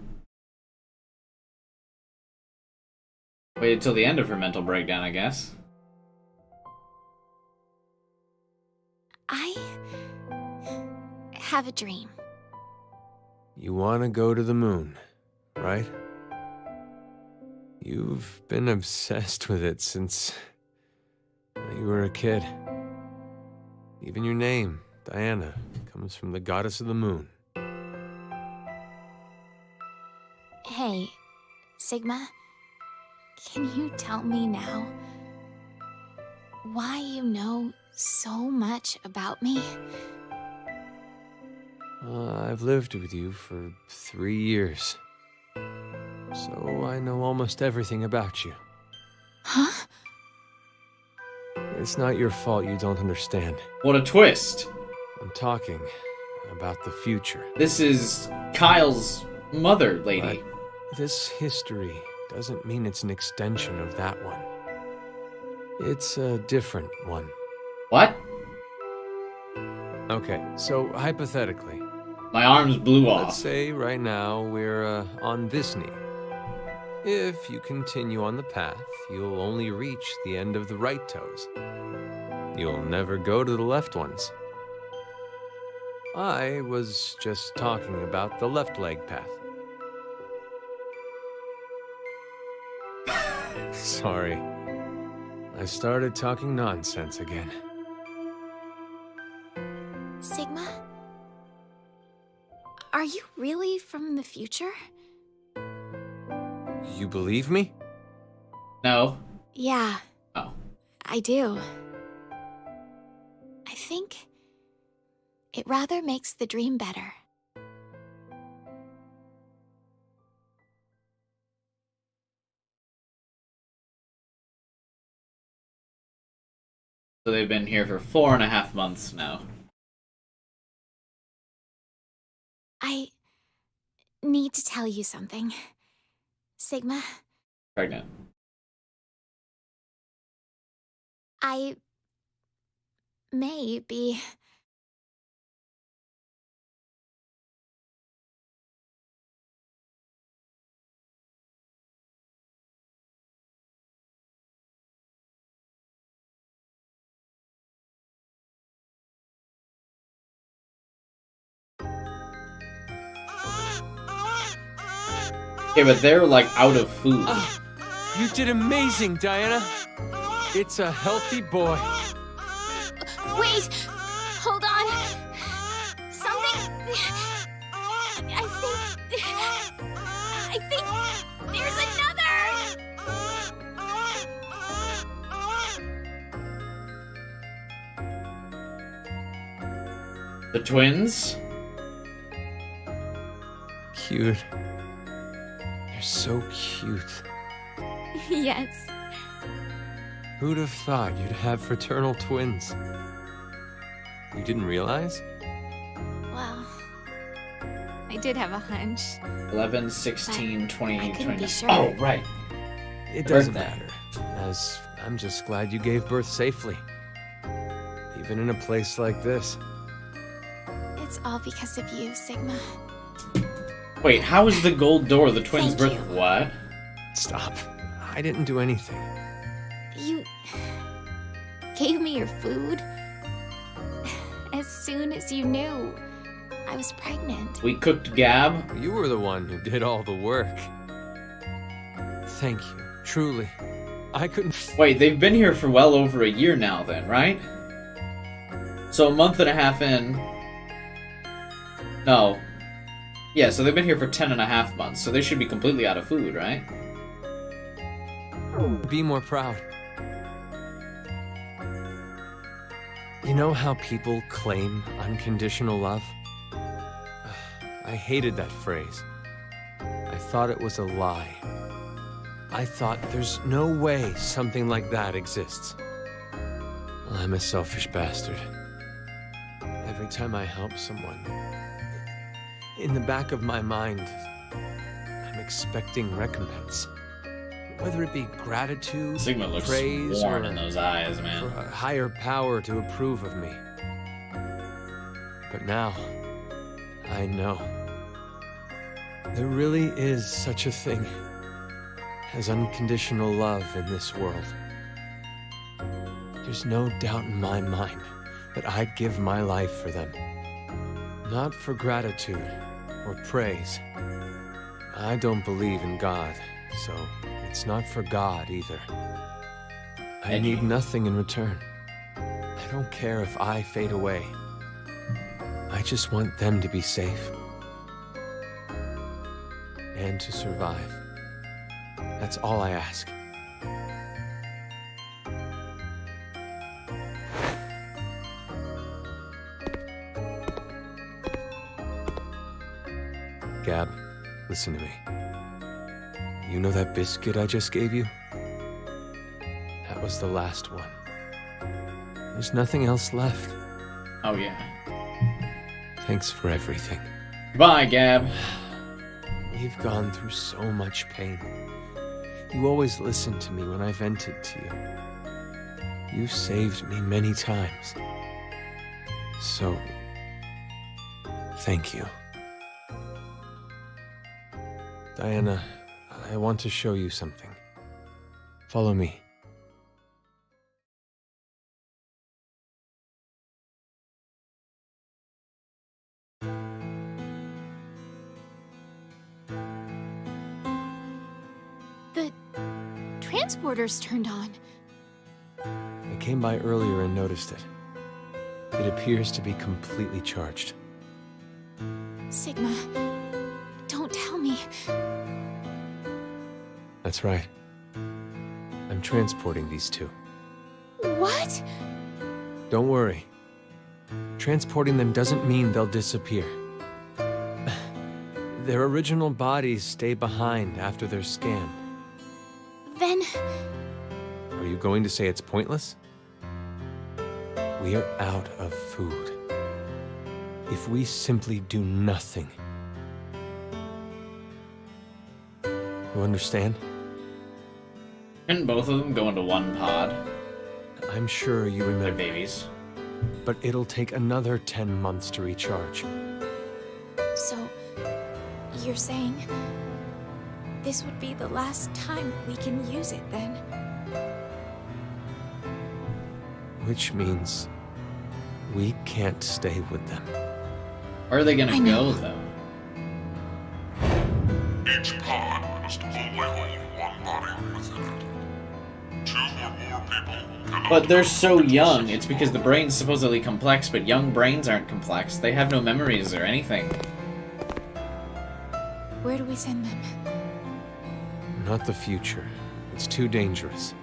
Waited till the end of her mental breakdown, I guess. I have a dream. You want to go to the moon, right? You've been obsessed with it since you were a kid. Even your name, Diana, comes from the goddess of the moon. Hey, Sigma, can you tell me now why you know so much about me? I've lived with you for 3 years, so I know almost everything about you. Huh? It's not your fault you don't understand. What a twist. I'm talking about the future. This is Kyle's mother, lady. But this history doesn't mean it's an extension of that one. It's a different one. What? Okay, so hypothetically, my arms blew off. Let's say right now we're on this knee. If you continue on the path, you'll only reach the end of the right toes. You'll never go to the left ones. I was just talking about the left leg path. Sorry. I started talking nonsense again. Sigma? Are you really from the future? You believe me? No. Yeah. Oh. I do. I think it rather makes the dream better. So they've been here for 4.5 months now. I need to tell you something. Sigma, Pregnant. I may be... Okay, but they're like out of food. You did amazing, Diana. It's a healthy boy. Wait! Hold on! Something... I think there's another! The twins? Cute. They're so cute. Yes. Who'd have thought you'd have fraternal twins? You didn't realize? Well, I did have a hunch. 11, 16, 20, I couldn't 29. be sure. Oh, right. It doesn't Birthday. matter, as I'm just glad you gave birth safely. Even in a place like this. It's all because of you, Sigma. Wait, how is the gold door the twins' Thank birth? you. What? Stop. I didn't do anything. You gave me your food as soon as you knew I was pregnant. We cooked Gab. You were the one who did all the work. Thank you, truly. I couldn't... Wait, they've been here for well over a year now then, right? So a month and a half in... No. Yeah, so they've been here for 10.5 months, so they should be completely out of food, right? Be more proud. You know how people claim unconditional love? I hated that phrase. I thought it was a lie. I thought there's no way something like that exists. Well, I'm a selfish bastard. Every time I help someone, in the back of my mind, I'm expecting recompense. Whether it be gratitude, Sigma looks praise, worn or in those eyes, for man. a higher power to approve of me. But now, I know. There really is such a thing as unconditional love in this world. There's no doubt in my mind that I'd give my life for them. Not for gratitude or praise. I don't believe in God, so it's not for God either. I need nothing in return. I don't care if I fade away. I just want them to be safe. And to survive. That's all I ask. Gab, listen to me. You know that biscuit I just gave you? That was the last one. There's nothing else left. Oh, yeah. Thanks for everything. Goodbye, Gab. We've gone through so much pain. You always listened to me when I vented to you. You saved me many times. So, thank you. Diana, I want to show you something. Follow me. The transporter's turned on. I came by earlier and noticed it. It appears to be completely charged. Sigma, don't tell me. That's right. I'm transporting these two. What? Don't worry. Transporting them doesn't mean they'll disappear. Their original bodies stay behind after they're scanned. Then... Are you going to say it's pointless? We are out of food. If we simply do nothing. You understand? Couldn't both of them go into one pod? I'm sure you They're remember. babies. But it'll take another 10 months to recharge. So, you're saying this would be the last time we can use it then? Which means we can't stay with them. Where are they gonna go, though? Each pod must only hold one body within it. 2 or more people can... But they're so young. It's because the brain's supposedly complex, but young brains aren't complex. They have no memories or anything. Where do we send them? Not the future. It's too dangerous.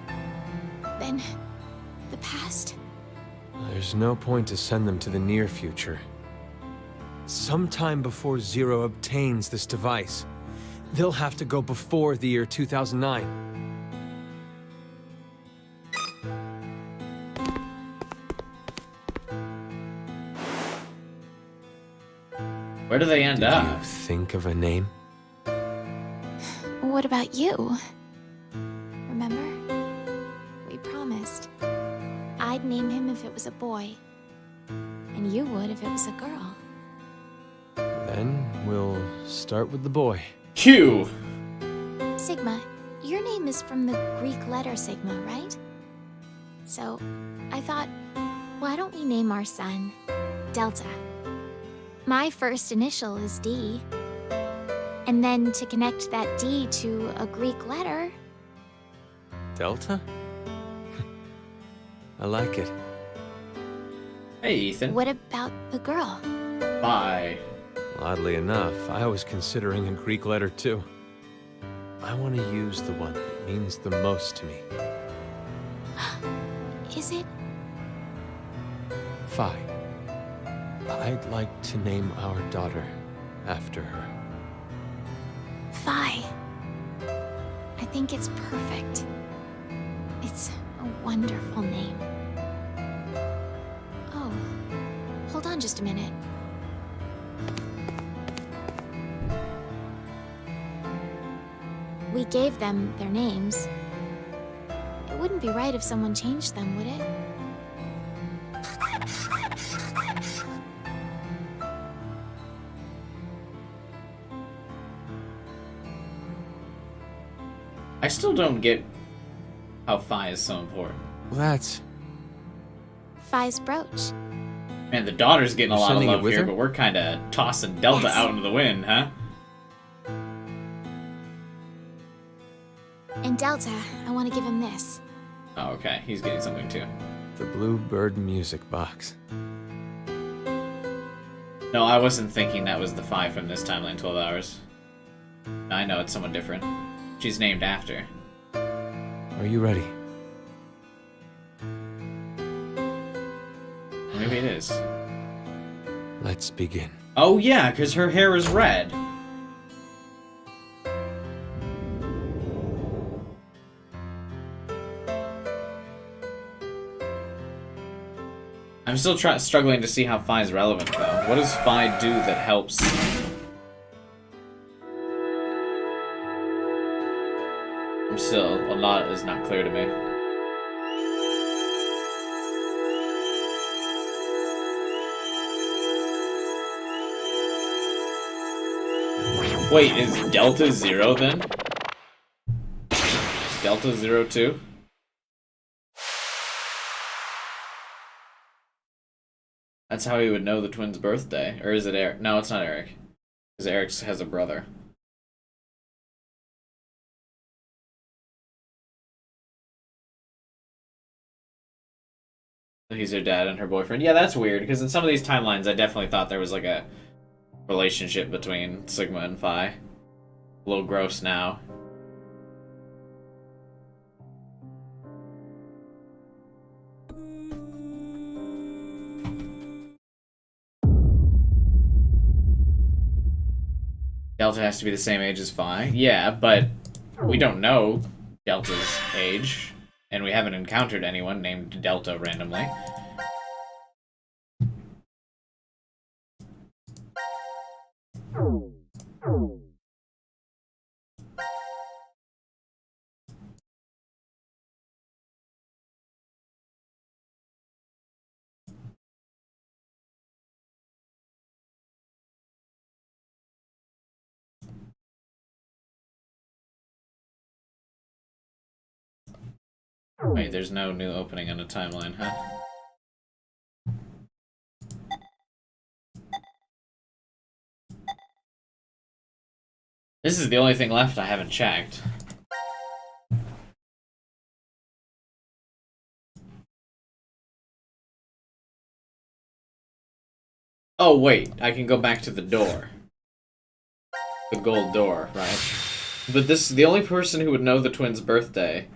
Then, the past? There's no point to send them to the near future. Sometime before Zero obtains this device, they'll have to go before the year 2009. Where do they end Did up? you think of a name? What about you? Remember? We promised. I'd name him if it was a boy. And you would if it was a girl. Then we'll start with the boy. Q! Sigma, your name is from the Greek letter Sigma, right? So, I thought, why don't we name our son Delta? My first initial is D. And then to connect that D to a Greek letter... Delta? I like it. Hey, Ethan. What about the girl? Bye. Oddly enough, I was considering a Greek letter too. I want to use the one that means the most to me. Is it? Phi. I'd like to name our daughter after her. Phi. I think it's perfect. It's a wonderful name. Oh, hold on just a minute. We gave them their names. It wouldn't be right if someone changed them, would it? I still don't get how Phi is so important. That's... Phi's brooch. Man, the daughter's getting a You're lot of sending it love with here, her? but we're kind of tossing Delta Yes. out into the wind, huh? And Delta, I want to give him this. Oh, okay. He's getting something too. the Bluebird music box. No, I wasn't thinking that was the Phi from this timeline 12 hours. I know it's someone different. She's named after. Are you ready? Maybe it is. Let's begin. Oh yeah, because her hair is red. I'm still struggling to see how Phi is relevant, though. What does Phi do that helps? A lot is not clear to me. Wait, is Delta 0 then? Is Delta 0 too? That's how he would know the twins' birthday. Or is it Eric? No, it's not Eric. Because Eric has a brother. He's her dad and her boyfriend. Yeah, that's weird, because in some of these timelines, I definitely thought there was like a relationship between Sigma and Phi. A little gross now. Delta has to be the same age as Phi. Yeah, but we don't know Delta's age. And we haven't encountered anyone named Delta randomly. Wait, there's no new opening on the timeline, huh? This is the only thing left I haven't checked. Oh wait, I can go back to the door. The gold door, right? But the only person who would know the twins' birthday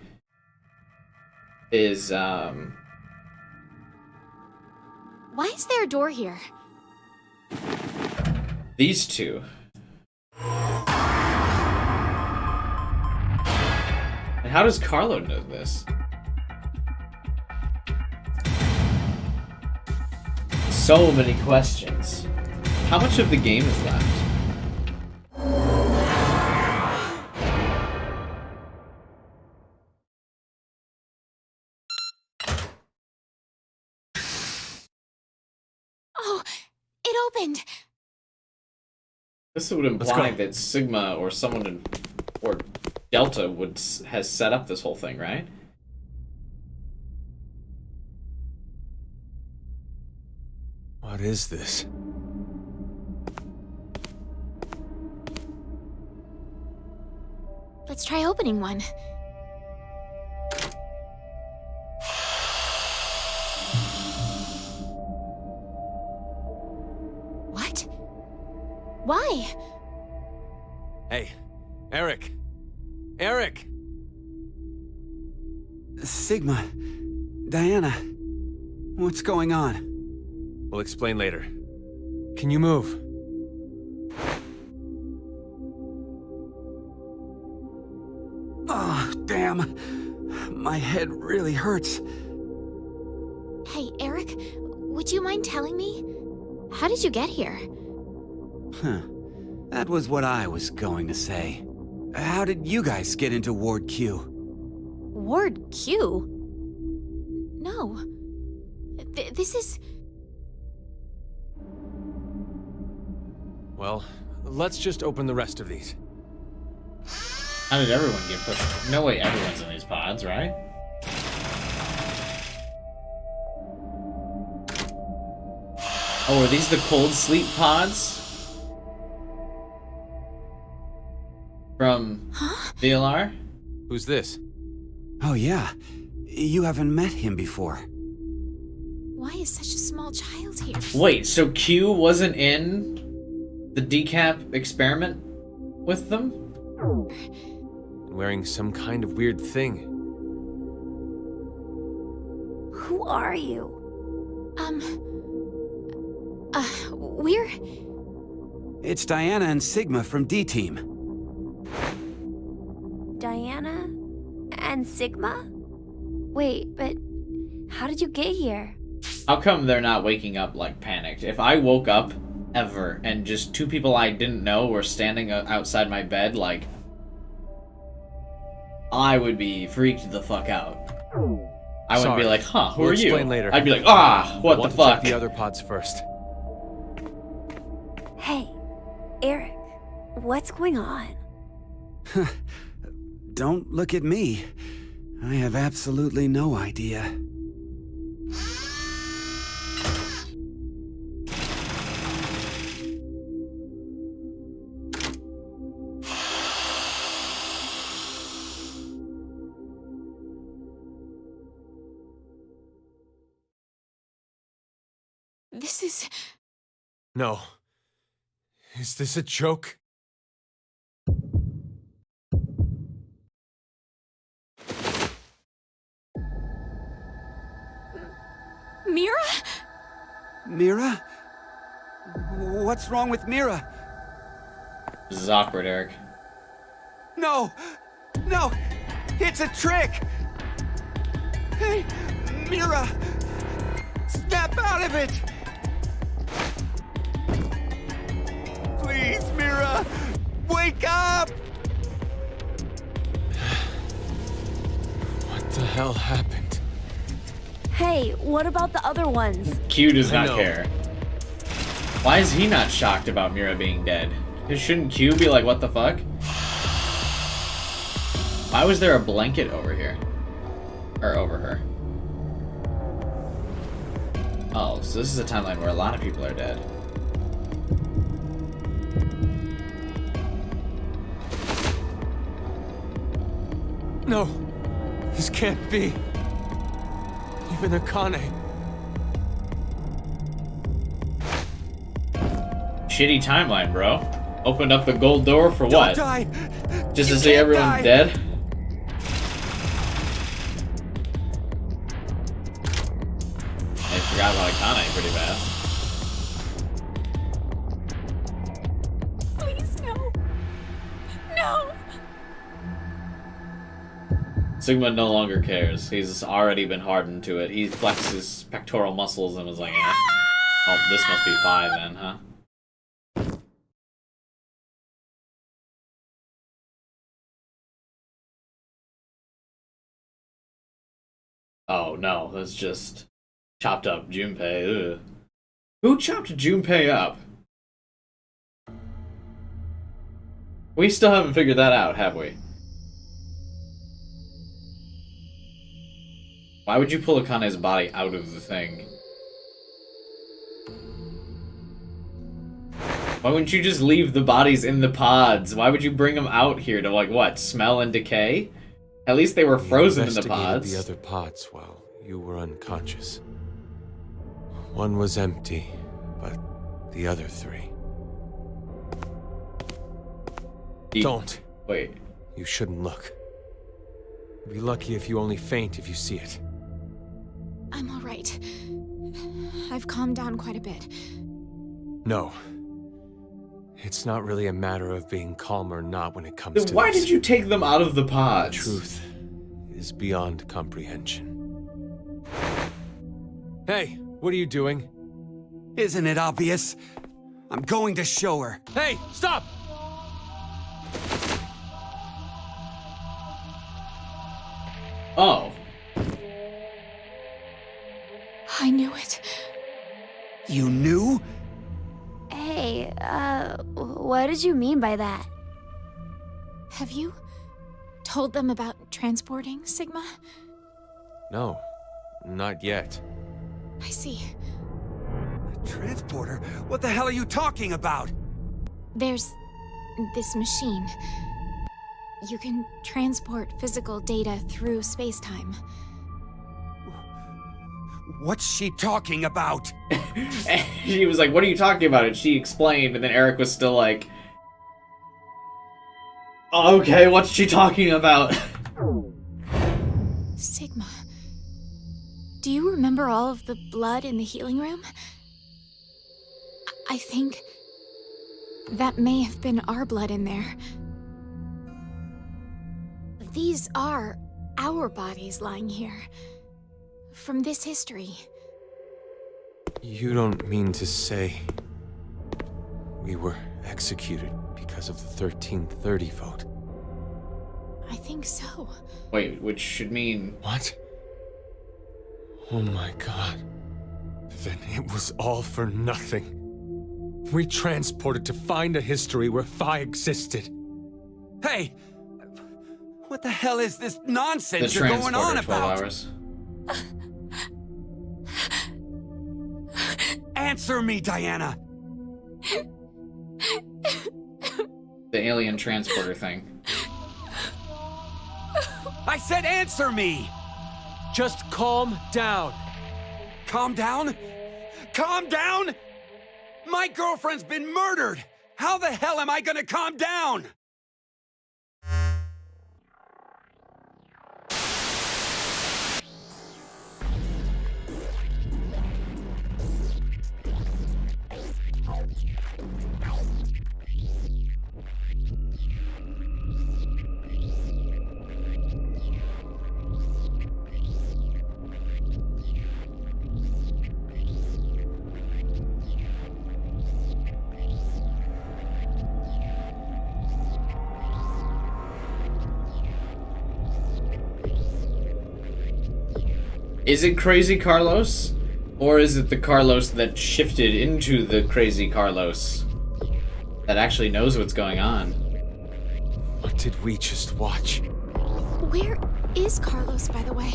is, Why is there a door here? these two. And how does Carlo know this? So many questions. How much of the game is left? Oh, it opened. This would imply that Sigma or someone in, or Delta has set up this whole thing, right? What is this? Let's try opening one. What? Why? Hey, Eric! Eric! Sigma, Diana, what's going on? We'll explain later. Can you move? Oh, damn. My head really hurts. Hey, Eric, would you mind telling me? How did you get here? Huh. That was what I was going to say. How did you guys get into Ward Q? Ward Q? No. This is... Well, let's just open the rest of these. How did everyone get pushed? No way everyone's in these pods, right? Oh, are these the cold sleep pods? From VLR? Who's this? Oh, yeah. You haven't met him before. Why is such a small child here? Wait, so Q wasn't in the decap experiment with them? Wearing some kind of weird thing. Who are you? We're... It's Diana and Sigma from D-Team. Diana and Sigma? Wait, but how did you get here? How come they're not waking up, like, panicked? If I woke up, ever, and just two people I didn't know were standing outside my bed, like, I would be freaked the fuck out. I wouldn't be like, huh, who are you? Explain later. I'd be like, ah, what the fuck? Check the other pods first. Hey, Eric, what's going on? Don't look at me. I have absolutely no idea. This is... No. Is this a joke? Mira? Mira? What's wrong with Mira? This is awkward, Eric. No! No! It's a trick! Hey, Mira! Snap out of it! Please, Mira! Wake up! What the hell happened? Hey, what about the other ones? Q does I not know. care. Why is he not shocked about Mira being dead? Shouldn't Q be like, what the fuck? Why was there a blanket over here? Or over her? Oh, so this is a timeline where a lot of people are dead. No. This can't be. Even Akane. Shitty timeline, bro. Opened up the gold door for Don't what? die! Just You to see can't everyone die. dead? I forgot about Akane pretty fast. Please, no. No! Sigma no longer cares. He's already been hardened to it. He flexed his pectoral muscles and was like, eh. Oh, this must be 5 then, huh? Oh no, that's just chopped up Junpei. Ugh. Who chopped Junpei up? We still haven't figured that out, have we? Why would you pull Akane's body out of the thing? Why wouldn't you just leave the bodies in the pods? Why would you bring them out here to, like, what, smell and decay? At least they were frozen in the pods. The other pods while you were unconscious. One was empty, but the other 3. Don't. Wait. You shouldn't look. Be lucky if you only faint if you see it. I'm all right. I've calmed down quite a bit. No. It's not really a matter of being calm or not when it comes Then to why this. did you take them out of the pods? The truth is beyond comprehension. Hey, what are you doing? Isn't it obvious? I'm going to show her. Hey, stop! Oh. I knew it. You knew? Hey, what did you mean by that? Have you told them about transporting Sigma? No, not yet. I see. Transporter? What the hell are you talking about? There's this machine. You can transport physical data through space-time. What's she talking about? She was like, what are you talking about? And she explained, and then Eric was still like, okay, what's she talking about? Sigma. Do you remember all of the blood in the healing room? I think that may have been our blood in there. These are our bodies lying here. From this history. You don't mean to say we were executed because of the 1330 vote? I think so. Wait, which should mean... What? Oh my god. Then it was all for nothing. We transported to find a history where Phi existed. Hey! What the hell is this The nonsense you're going on transporter, 12 about? hours. Answer me, Diana! The alien transporter thing. I said answer me! Just calm down. Calm down? Calm down? My girlfriend's been murdered! How the hell am I gonna calm down? Is it Crazy Carlos? Or is it the Carlos that shifted into the Crazy Carlos? That actually knows what's going on? What did we just watch? Where is Carlos, by the way?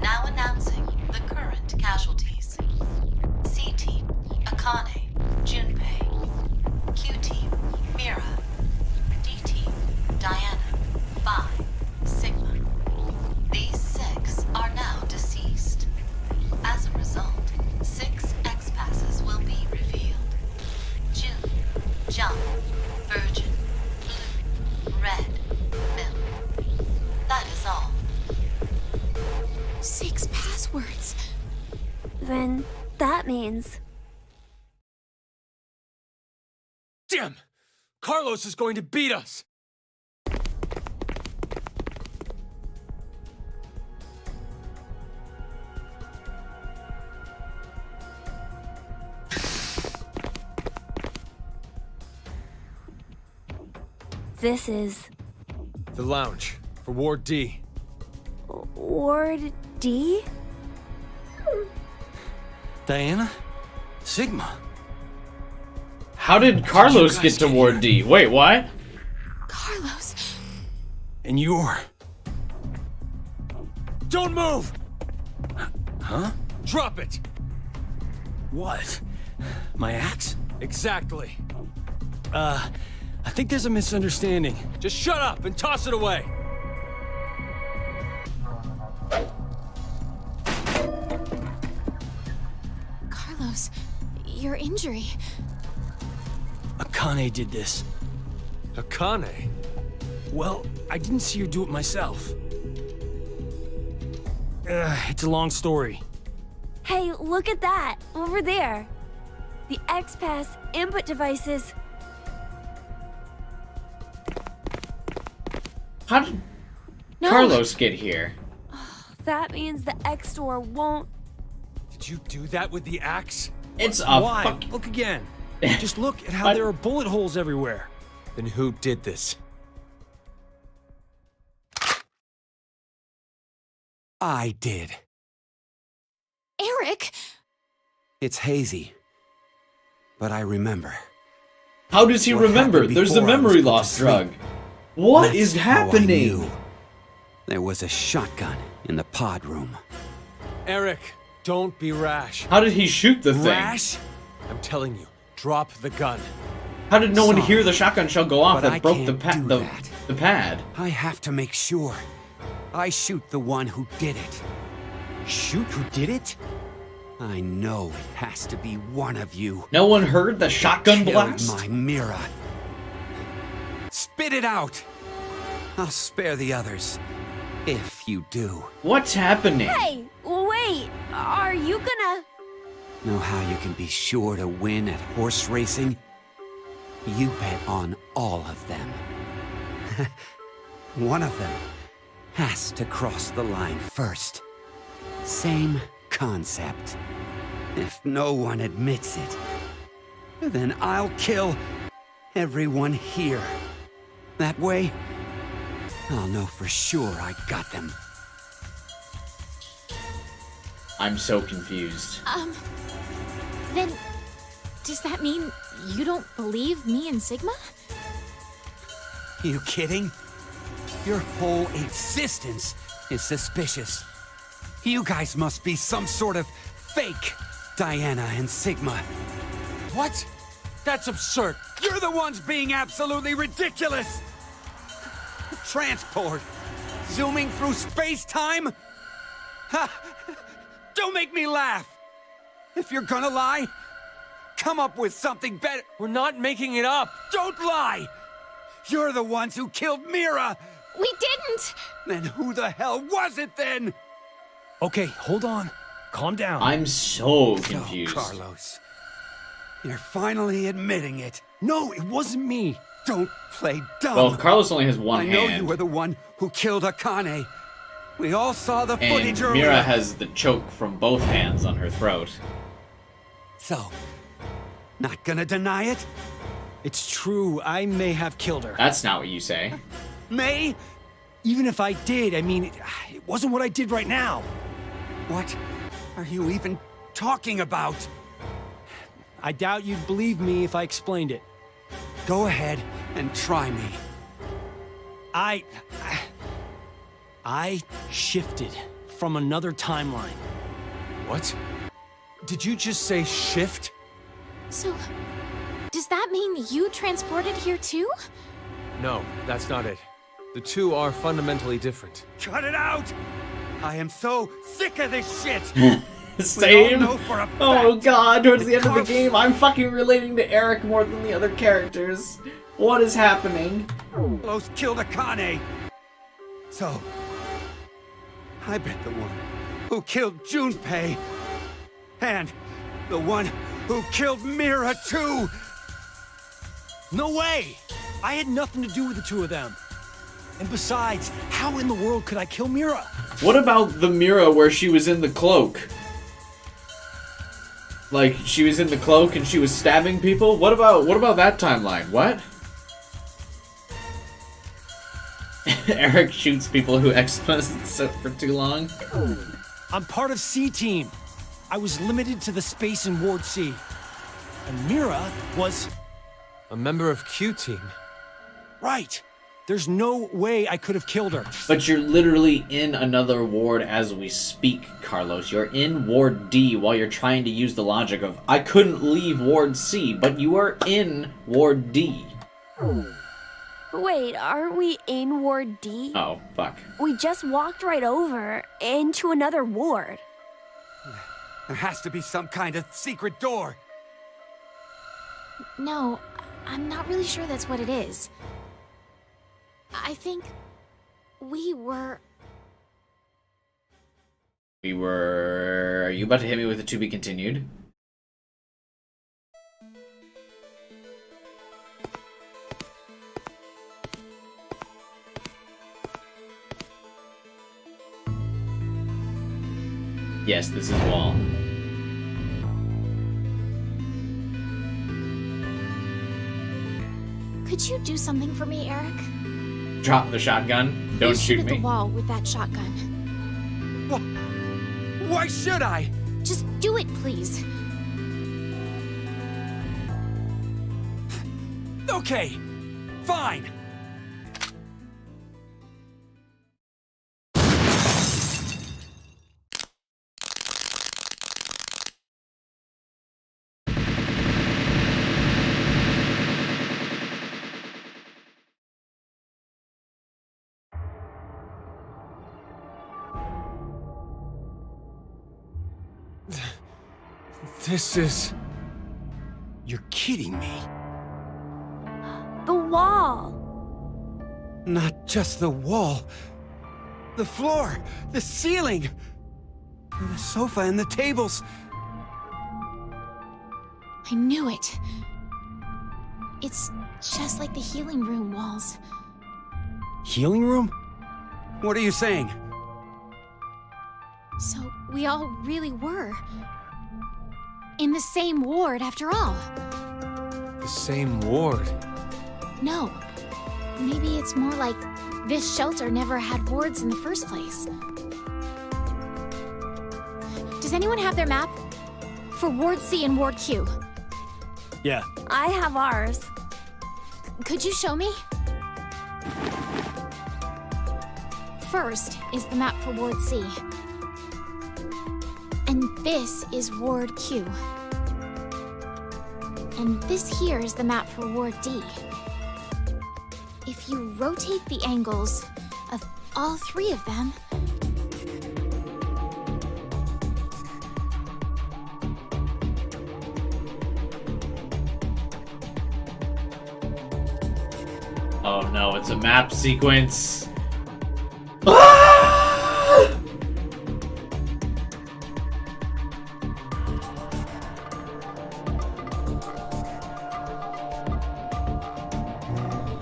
Now announcing the current casualties. C-Team, Akane, Junpei. Q-Team, Mira. D-Team, Diana, Phi, Sigma. These 6 are now deceased. As a result, 6 X-Passes will be revealed. June, John, Virgin, Blue, Red, Milk. That is all. 6 passwords. Then that means... Damn! Carlos is going to beat us! This is... The lounge, for Ward D. Ward D? Diana? Sigma? How did Carlos get to Ward D? Wait, what? Carlos. And you're... Don't move! Huh? Drop it! What? My axe? Exactly. I think there's a misunderstanding. Just shut up and toss it away! Carlos, your injury. Akane did this. Akane? Well, I didn't see her do it myself. It's a long story. Hey, look at that! Over there! The X-Pass input devices... How did No. Carlos get here? That means the X-Store won't... Did you do that with the axe? It's a Why? fuck... Look again. Just look at how What? there are bullet holes everywhere. Then who did this? I did. Eric! It's hazy. But I remember. How does he What remember? happened There's the before I was memory put to loss sleep? drug. What That's is how I happening? knew. There was a shotgun in the pod room. Eric, don't be rash. How did he shoot the thing? Rash? I'm telling you, drop the gun. How did no one Sorry, hear the shotgun shell go off but that I broke the, can't do that. the pad? I have to make sure I shoot the one who did it. Shoot who did it? I know it has to be one of you. No one heard the shotgun Killed blast? my Mira. Spit it out. I'll spare the others. If you do. What's happening? Hey, wait, are you gonna... Know how you can be sure to win at horse racing? You bet on all of them. One of them has to cross the line first. Same concept. If no one admits it, then I'll kill everyone here. That way, I'll know for sure I got them. I'm so confused. Then, does that mean you don't believe me and Sigma? You kidding? Your whole existence is suspicious. You guys must be some sort of fake Diana and Sigma. What? That's absurd. You're the ones being absolutely ridiculous! Transport? Zooming through space-time? Ha! Don't make me laugh! If you're gonna lie, come up with something better. We're not making it up. Don't lie! You're the ones who killed Mira! We didn't! Then who the hell was it then? Okay, hold on. Calm down. I'm so confused. Oh, Carlos. You're finally admitting it. No, it wasn't me. Don't play dumb. Well, Carlos only has one I know hand. you were the one who killed Akane. We all saw the And footage earlier. Mira has the choke from both hands on her throat. So, not gonna deny it? It's true, I may have killed her. That's not what you say. May? Even if I did, I mean, it wasn't what I did right now. What are you even talking about? I doubt you'd believe me if I explained it. Go ahead and try me. I shifted from another timeline. What? Did you just say shift? So, does that mean you transported here too? No, that's not it. The two are fundamentally different. Cut it out! I am so sick of this shit! Same. know for a Oh fact god, towards the end of the Carl- game, I'm fucking relating to Eric more than the other characters. What is happening? Carlos killed Akane. So, I bet the one who killed Junpei and the one who killed Mira too. No way! I had nothing to do with the two of them. And besides, how in the world could I kill Mira? What about the Mira where she was in the cloak? Like, she was in the cloak and she was stabbing people? What about that timeline? What? Eric shoots people who explicit for too long. I'm part of C-Team. I was limited to the space in Ward C. And Mira was... A member of Q Team. right. There's no way I could have killed her. But you're literally in another ward as we speak, Carlos. You're in Ward D while you're trying to use the logic of, I couldn't leave Ward C, but you are in Ward D. Wait, aren't we in Ward D? Oh, fuck. We just walked right over into another ward. There has to be some kind of secret door. No, I'm not really sure that's what it is. I think we were... Are you about to hit me with a to be continued? Yes, this is Wall. Could you do something for me, Eric? Drop the shotgun. Don't Please shoot at me. the wall with that shotgun. Why should I? Just do it, please. Okay, fine. This is... You're kidding me. The wall! Not just the wall. The floor, the ceiling, the sofa and the tables. I knew it. It's just like the healing room walls. Healing room? What are you saying? So we all really were in the same ward after all. the same ward. No. Maybe it's more like this shelter never had wards in the first place. Does anyone have their map? For Ward C and Ward Q. Yeah. I have ours. Could you show me? First is the map for Ward C. And this is Ward Q. And this here is the map for Ward D. If you rotate the angles of all three of them... Oh no, it's a map sequence.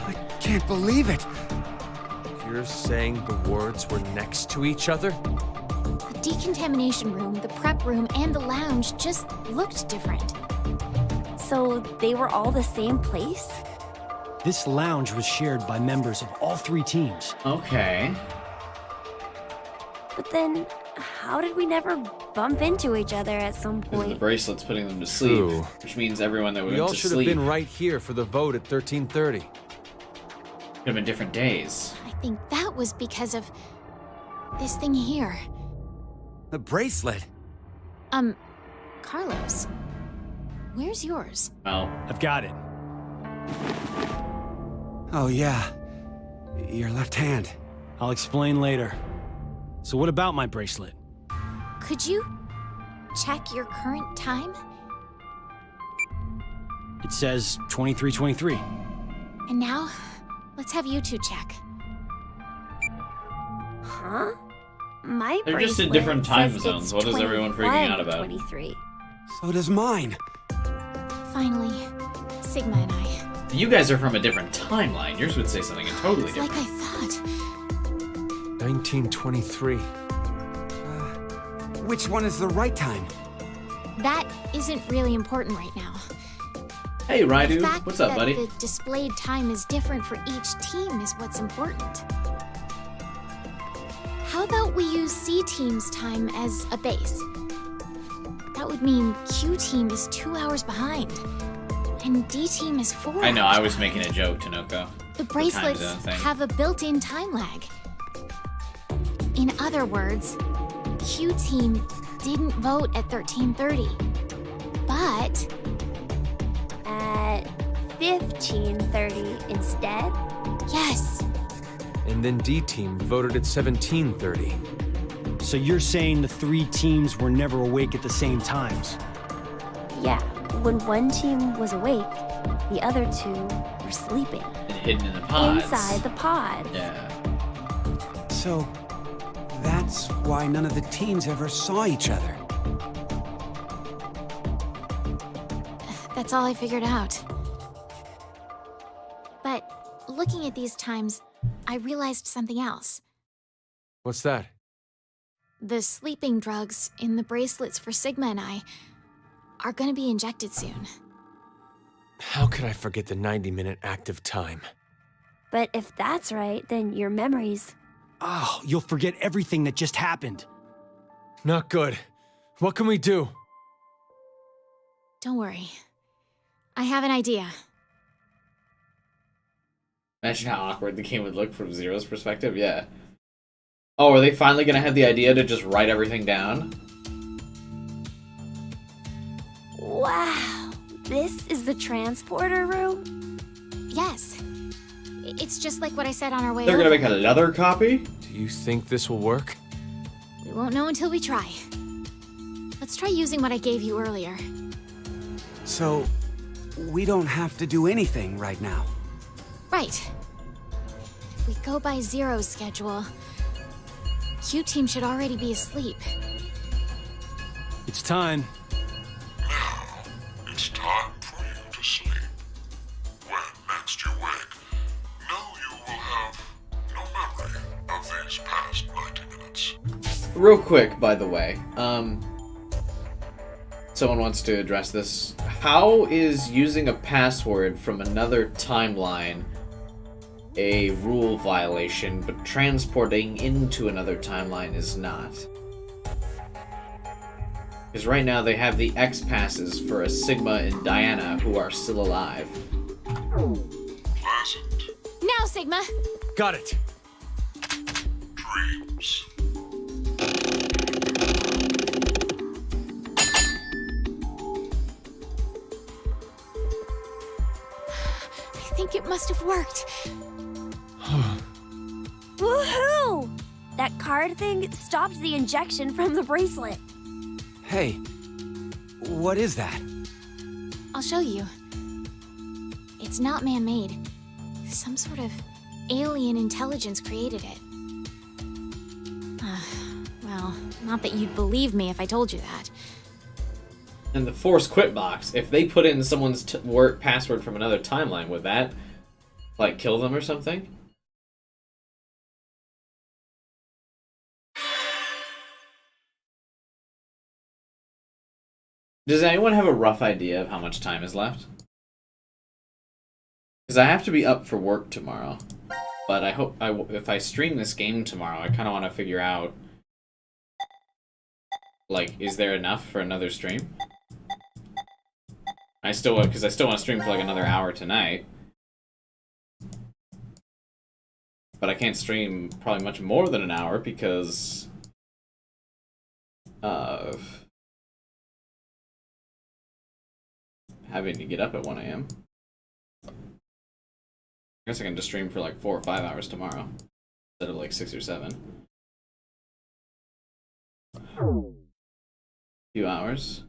I can't believe it. You're saying the wards were next to each other? The decontamination room, the prep room, and the lounge just looked different. So they were all the same place? This lounge was shared by members of all three teams. Okay. But then, how did we never bump into each other at some Because the point? bracelet's putting them to sleep, True. which means everyone that We went all to should sleep have been right here for the vote at 13:30. could have been different days. I think that was because of this thing here. The bracelet. Carlos, where's yours? Well, I've got it. Oh, yeah. Your left hand. I'll explain later. So what about my bracelet? Could you check your current time? It says 23:23. And now, let's have you two check. Huh? My They're just in bracelet different time says zones. it's What is everyone freaking out about? 21:23. So does mine. Finally, Sigma and I. you guys are from a different timeline. Yours would say something totally It's different. like I thought. 1923. Which one is the right time? That isn't really important right now. Hey, The Raidu. fact What's up, that buddy? the displayed time is different for each team is what's important. How about we use C team's time as a base? That would mean Q team is 2 hours behind, and D team is 4 I know, hours I was behind. making a joke, Tanoko. The time bracelets zone thing. have a built-in time lag. In other words, Q team didn't vote at 13:30, but At 15:30 instead? yes, And then D team voted at 17:30. So you're saying the three teams were never awake at the same times? Yeah, when one team was awake, the other two were sleeping. And hidden in the pods. Inside the pods. Yeah. So, that's why none of the teams ever saw each other. that's all I figured out. But looking at these times, I realized something else. What's that? The sleeping drugs in the bracelets for Sigma and I are gonna be injected soon. How could I forget the 90-minute active time? But if that's right, then your memories... Oh, you'll forget everything that just happened. Not good. What can we do? Don't worry. I have an idea. Imagine how awkward the game would look from Zero's perspective. Yeah. Oh, are they finally gonna have the idea to just write everything down? Wow, this is the transporter room? Yes. It's just like what I said on our way They're gonna over. make another copy? Do you think this will work? We won't know until we try. Let's try using what I gave you earlier. So, we don't have to do anything right now. Right. If we go by Zero's schedule, Q-Team should already be asleep. It's time. Now, it's time for you to sleep. When next you wake, know you will have no memory of these past 90 minutes. Real quick, by the way, someone wants to address this. How is using a password from another timeline a rule violation, but transporting into another timeline is not? Because right now they have the X passes for a Sigma and Diana who are still alive. Pleasant Now, Sigma! Got it. dreams. I think it must have worked. Woohoo! That card thing stopped the injection from the bracelet. Hey, what is that? I'll show you. It's not man-made. Some sort of alien intelligence created it. Well, not that you'd believe me if I told you that. And the force quit box, if they put in someone's password from another timeline, would that, like, kill them or something? Does anyone have a rough idea of how much time is left? Because I have to be up for work tomorrow. But I hope, if I stream this game tomorrow, I kind of want to figure out, like, is there enough for another stream? Because I still want to stream for like another hour tonight. But I can't stream probably much more than an hour because of having to get up at 1 a.m. I guess I can just stream for like 4 or 5 hours tomorrow instead of like 6 or 7. Few hours.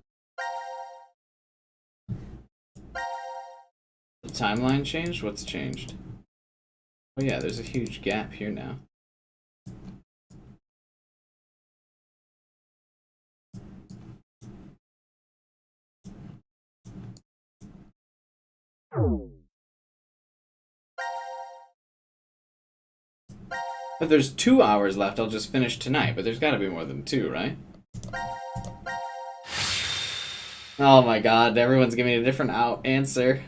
The timeline changed? What's changed? Oh yeah, there's a huge gap here now. If there's 2 hours left, I'll just finish tonight, but there's gotta be more than 2, right? Oh my god, everyone's giving me a different answer.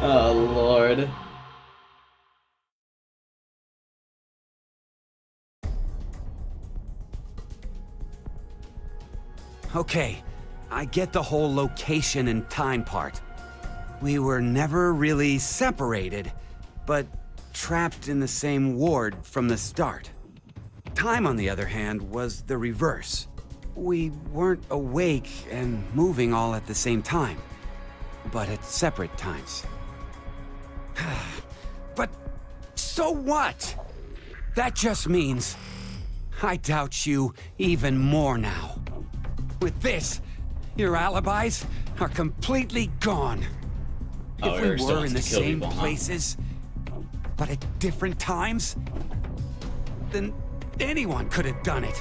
Oh lord. Okay, I get the whole location and time part. We were never really separated, but trapped in the same ward from the start. Time, on the other hand, was the reverse. We weren't awake and moving all at the same time, but at separate times. But so what? That just means I doubt you even more now. With this, your alibis are completely gone. Oh, If we Eric still were wants in the to kill same people, huh? places, but at different times, then anyone could have done it.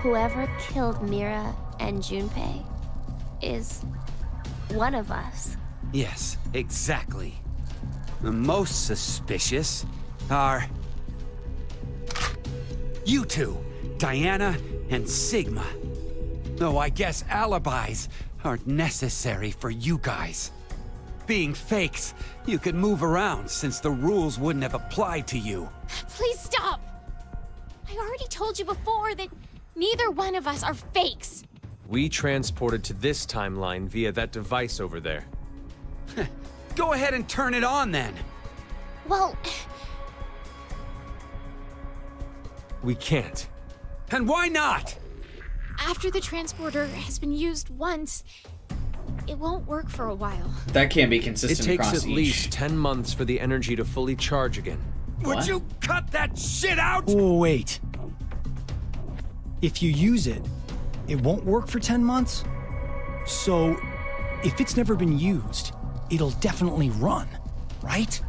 Whoever killed Mira and Junpei is one of us. Yes, exactly. The most suspicious are you two, Diana and Sigma. Though I guess alibis aren't necessary for you guys. Being fakes, you could move around since the rules wouldn't have applied to you. Please stop! I already told you before that neither one of us are fakes. We transported to this timeline via that device over there. Go ahead and turn it on then. Well, We can't. And why not? after the transporter has been used once, it won't work for a while. That can't be It consistent takes across at each. least 10 months for the energy to fully charge again. Would What? you cut that shit out? Oh, wait. If you use it, it won't work for 10 months? So, if it's never been used, it'll definitely run, right?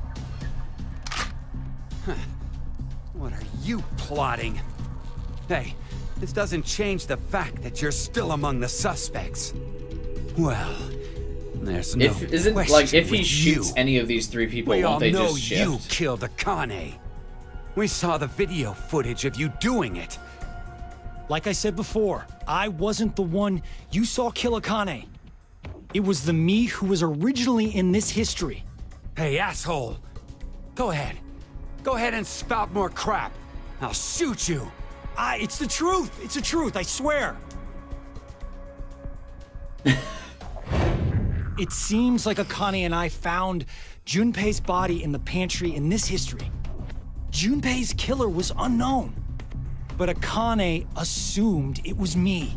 What are you plotting? Hey, this doesn't change the fact that you're still among the suspects. Well, there's no If isn't question like if he with shoots you. any of these three people, We all won't they know just shift? you killed Akane. We saw the video footage of you doing it. Like I said before, I wasn't the one you saw kill Akane. It was the me who was originally in this history. Hey, asshole. Go ahead. Go ahead and spout more crap. I'll shoot you. It's the truth. It's the truth, I swear. It seems like Akane and I found Junpei's body in the pantry in this history. Junpei's killer was unknown, but Akane assumed it was me.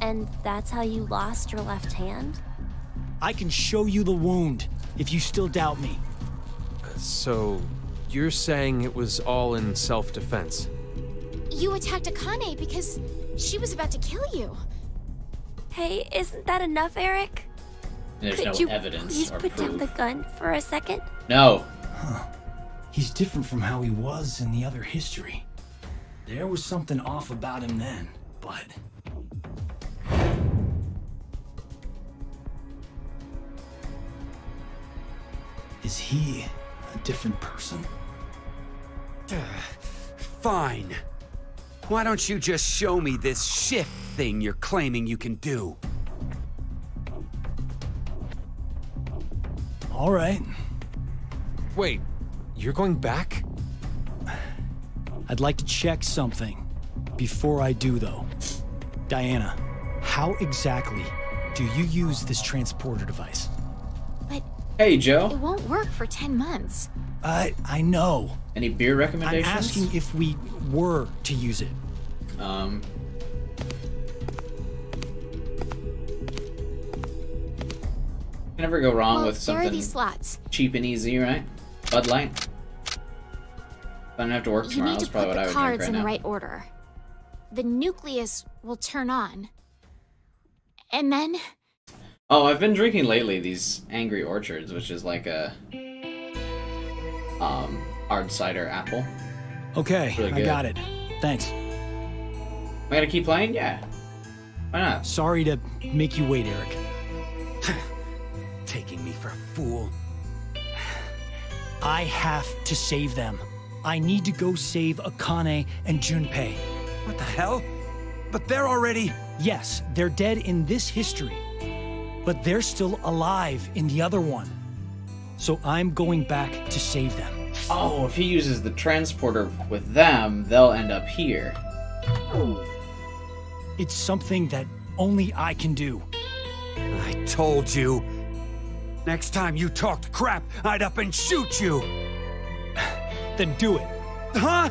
And that's how you lost your left hand? I can show you the wound if you still doubt me. So, you're saying it was all in self-defense? You attacked Akane because she was about to kill you. Hey, isn't that enough, Eric? There's Could no you evidence please or put down proof. the gun for a second? No. He's different from how he was in the other history. There was something off about him then, but... Is he a different person? Fine. Why don't you just show me this shift thing you're claiming you can do? All right. Wait, you're going back? I'd like to check something before I do, though. Diana, how exactly do you use this transporter device? But Hey, it Joe. won't work for 10 months. I know. Any beer I'm recommendations? asking if we were to use it. Can never go wrong Well, with there are something these slots. cheap and easy, right? Bud Light. If I don't have to work You tomorrow, need that's to probably put what I the would drink cards right in the now. right order. The nucleus will turn on. And then Oh, I've been drinking lately these Angry Orchards, which is like a hard cider apple. Okay, Really I good. got it. Thanks. Am I gonna keep playing? Yeah. Why not? Sorry to make you wait, Eric. Taking me for a fool. I have to save them. I need to go save Akane and Junpei. What the hell? But they're already... Yes, they're dead in this history, but they're still alive in the other one. So I'm going back to save them. Oh, if he uses the transporter with them, they'll end up here. It's something that only I can do. I told you. Next time you talked crap, I'd up and shoot you. Then do it. Huh?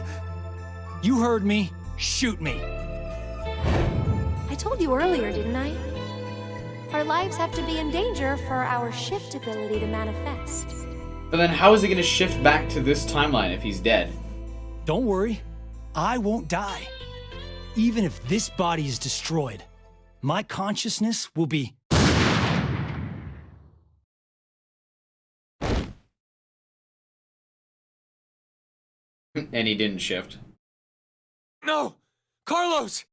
You heard me. Shoot me. I told you earlier, didn't I? Our lives have to be in danger for our shift ability to manifest. But then how is he gonna shift back to this timeline if he's dead? Don't worry. I won't die. Even if this body is destroyed, my consciousness will be... And he didn't shift. No! Carlos!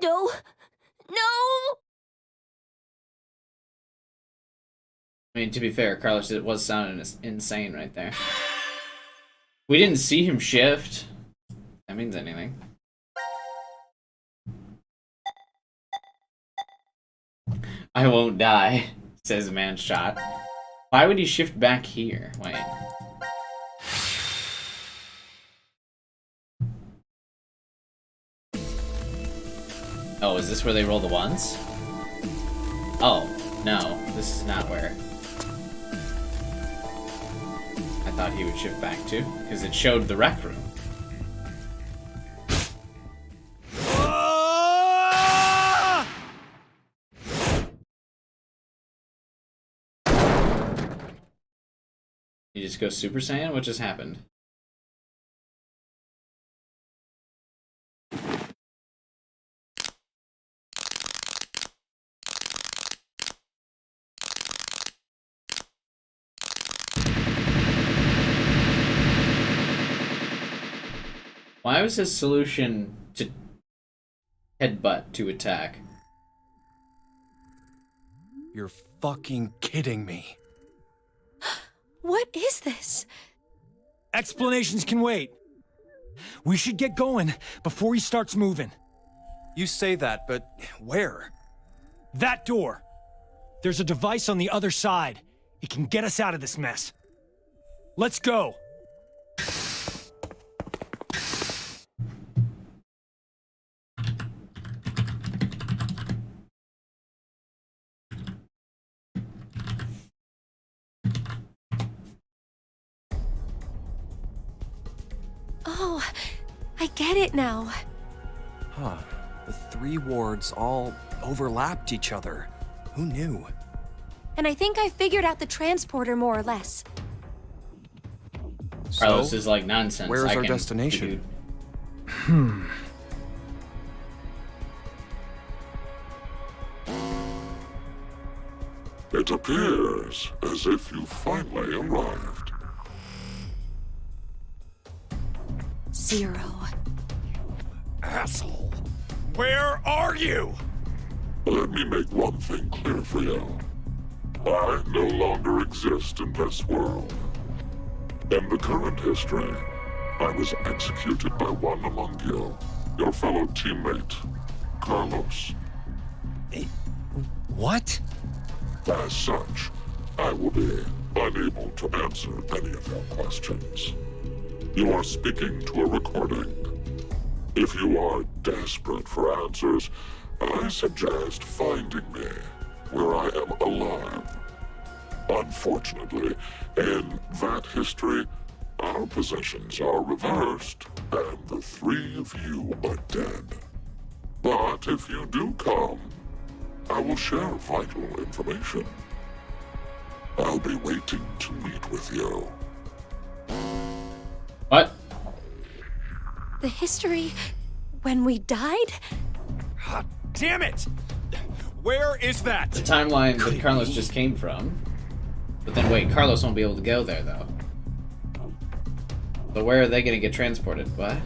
No! No! I mean, to be fair, Carlos, it was sounding insane right there. We didn't see him shift. That means anything. I won't die, says Man Shot. Why would he shift back here? Wait. Oh, is this where they roll the ones? Oh, no. This is not where I thought he would shift back to, because it showed the rec room. You just go Super Saiyan? What just happened? Why was his solution to headbutt to attack? You're fucking kidding me. What is this? Explanations can wait. We should get going before he starts moving. You say that, but where? That door. There's a device on the other side. It can get us out of this mess. Let's go. Oh, I get it now. Huh. The 3 wards all overlapped each other. Who knew? And I think I figured out the transporter more or less. Carlos is like nonsense. Where's I our can destination? It appears as if you finally arrived. 0. Asshole. Where are you? Let me make one thing clear for you. I no longer exist in this world. In the current history, I was executed by one among you, your fellow teammate, Carlos. What? As such, I will be unable to answer any of your questions. You are speaking to a recording. If you are desperate for answers, I suggest finding me where I am alive. Unfortunately, in that history, our positions are reversed, and the 3 of you are dead. But if you do come, I will share vital information. I'll be waiting to meet with you. What? The history when we died? God damn it! Where is that? The timeline that Carlos just came from. But then wait, Carlos won't be able to go there though. So where are they gonna get transported? What?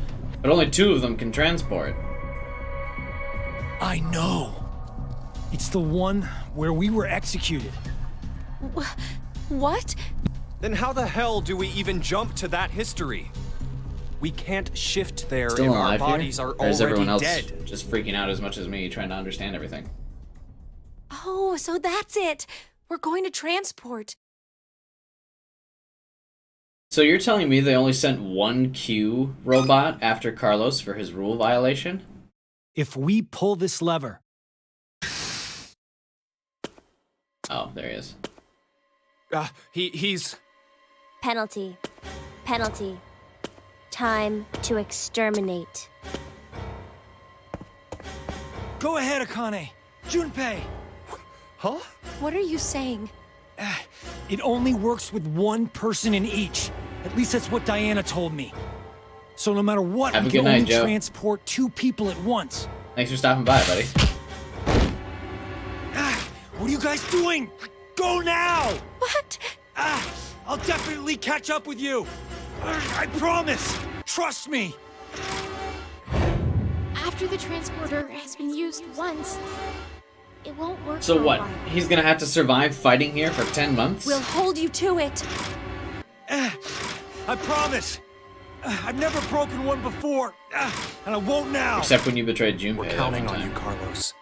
But only 2 of them can transport. I know. It's the one where we were executed. What? Then how the hell do we even jump to that history? We can't shift there Still if our alive bodies here? are Or is everyone already else dead. just freaking out as much as me, trying to understand everything? Oh, so that's it. We're going to transport. So you're telling me they only sent 1 Q robot after Carlos for his rule violation? If we pull this lever, Oh, there he is. He's... Penalty. Penalty. Time to exterminate. go ahead, Akane. Junpei. Huh? What are you saying? It only works with one person in each. At least that's what Diana told me. So no matter what, Have we a good can night, only Joe. transport 2 people at once. Thanks for stopping by, buddy. What are you guys doing? Go now! What? I'll definitely catch up with you. I promise. Trust me. After the transporter has been used once, it won't work. So for a what? while. He's gonna have to survive fighting here for 10 months? We'll hold you to it. I promise. I've never broken one before, and I won't now. Except when you betrayed Junpei. We're that counting one on time. you, Carlos.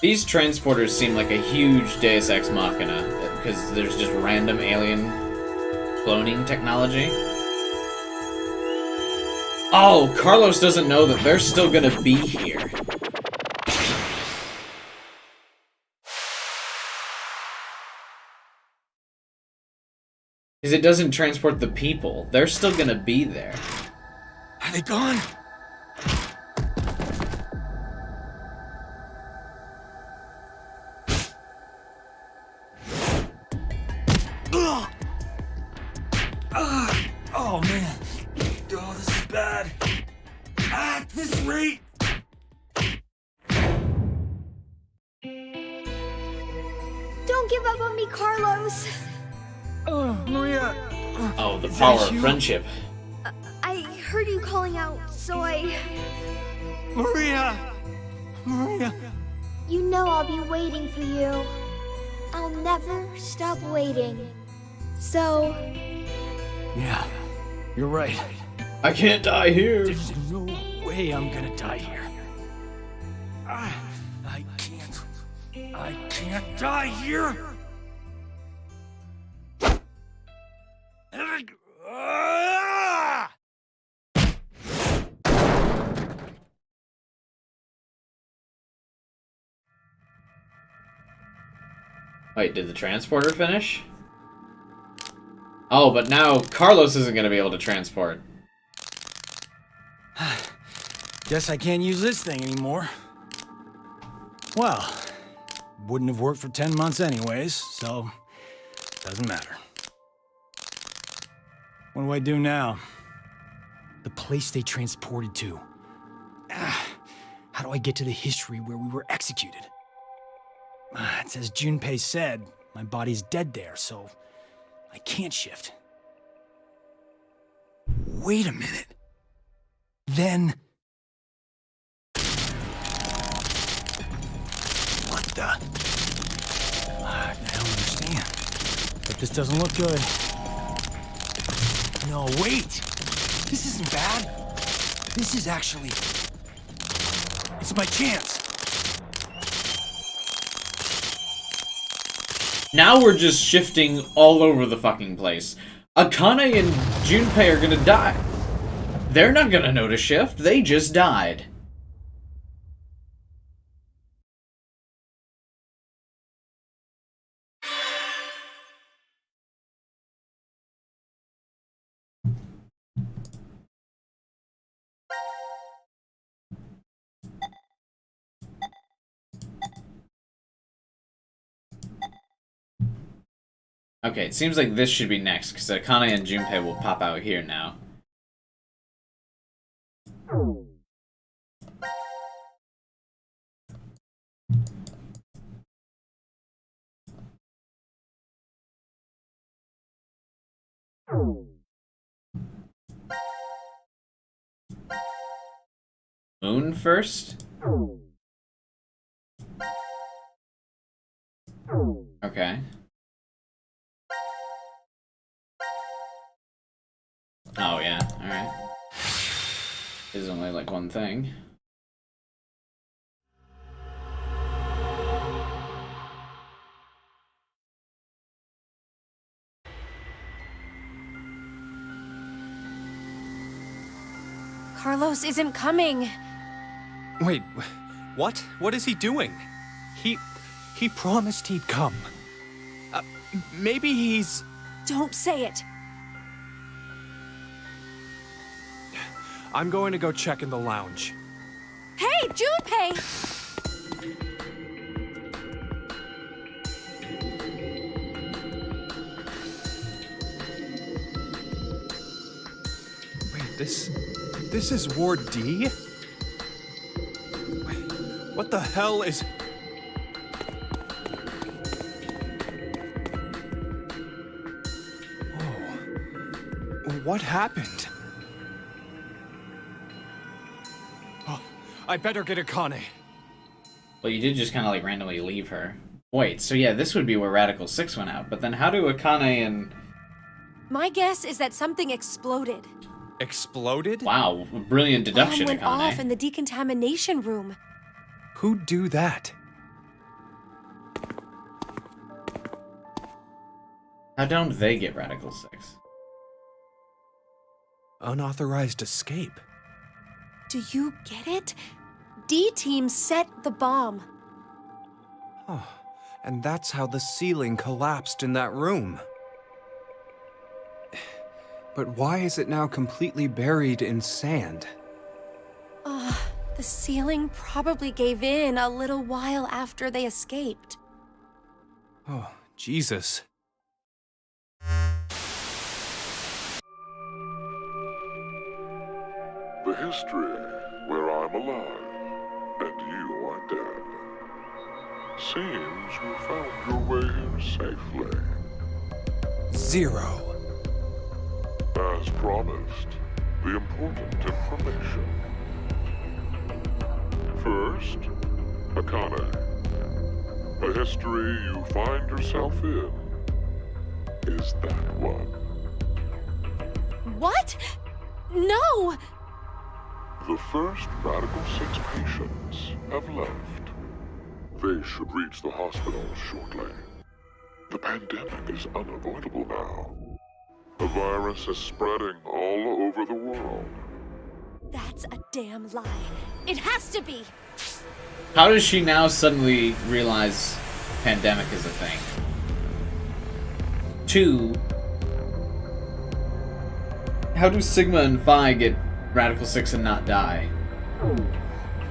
These transporters seem like a huge Deus Ex Machina, because there's just random alien cloning technology. Oh, Carlos doesn't know that they're still gonna be here. Because it doesn't transport the people. They're still gonna be there. Are they gone? Oh man. Oh, this is bad. At this rate. Don't give up on me, Carlos. Oh, Maria. Oh, the Is power that of you? friendship. I heard you calling out, so I... Maria. Maria. You know I'll be waiting for you. I'll never stop waiting. So... Yeah, you're right. I can't die here. There's no way I'm gonna die here. I can't die here. Wait, did the transporter finish? Oh, but now Carlos isn't going to be able to transport. Guess I can't use this thing anymore. Well, wouldn't have worked for 10 months anyways, so doesn't matter. What do I do now? The place they transported to. How do I get to the history where we were executed? It's as Junpei said, my body's dead there, so I can't shift. Wait a minute. Then... What the... I don't understand. But this doesn't look good. No, wait! This isn't bad. This is actually... It's my chance. Now we're just shifting all over the fucking place. Akane and Junpei are gonna die. They're not gonna know to shift. They just died. Okay, it seems like this should be next, because Akane and Junpei will pop out here now. Moon first? Okay. Oh yeah, alright. There's only like one thing. Carlos isn't coming. Wait, what? What is he doing? He promised he'd come. Maybe he's... Don't say it. I'm going to go check in the lounge. Hey, Junpei! Wait, this is Ward D? Wait, what the hell is... Whoa. What happened? Oh, I better get Akane. Well, you did just kind of like randomly leave her. Wait, so yeah, this would be where Radical 6 went out, but then how do Akane and... My guess is that something exploded. Exploded? Wow, brilliant deduction, Bomb went Akane. off in the decontamination room. Who'd do that? How don't they get Radical 6? Unauthorized escape. Do you get it? D-Team set the bomb. Oh, and that's how the ceiling collapsed in that room. But why is it now completely buried in sand? The ceiling probably gave in a little while after they escaped. Oh, Jesus. The history where I'm alive and you are dead. Seems you found your way here safely. Zero. As promised, the important information. First, Akane. The history you find yourself in is that one. What? No! The first Radical 6 patients have left. They should reach the hospital shortly. The pandemic is unavoidable now. The virus is spreading all over the world. That's a damn lie. It has to be! How does she now suddenly realize pandemic is a thing? 2. How do Sigma and Phi get Radical 6 and not die?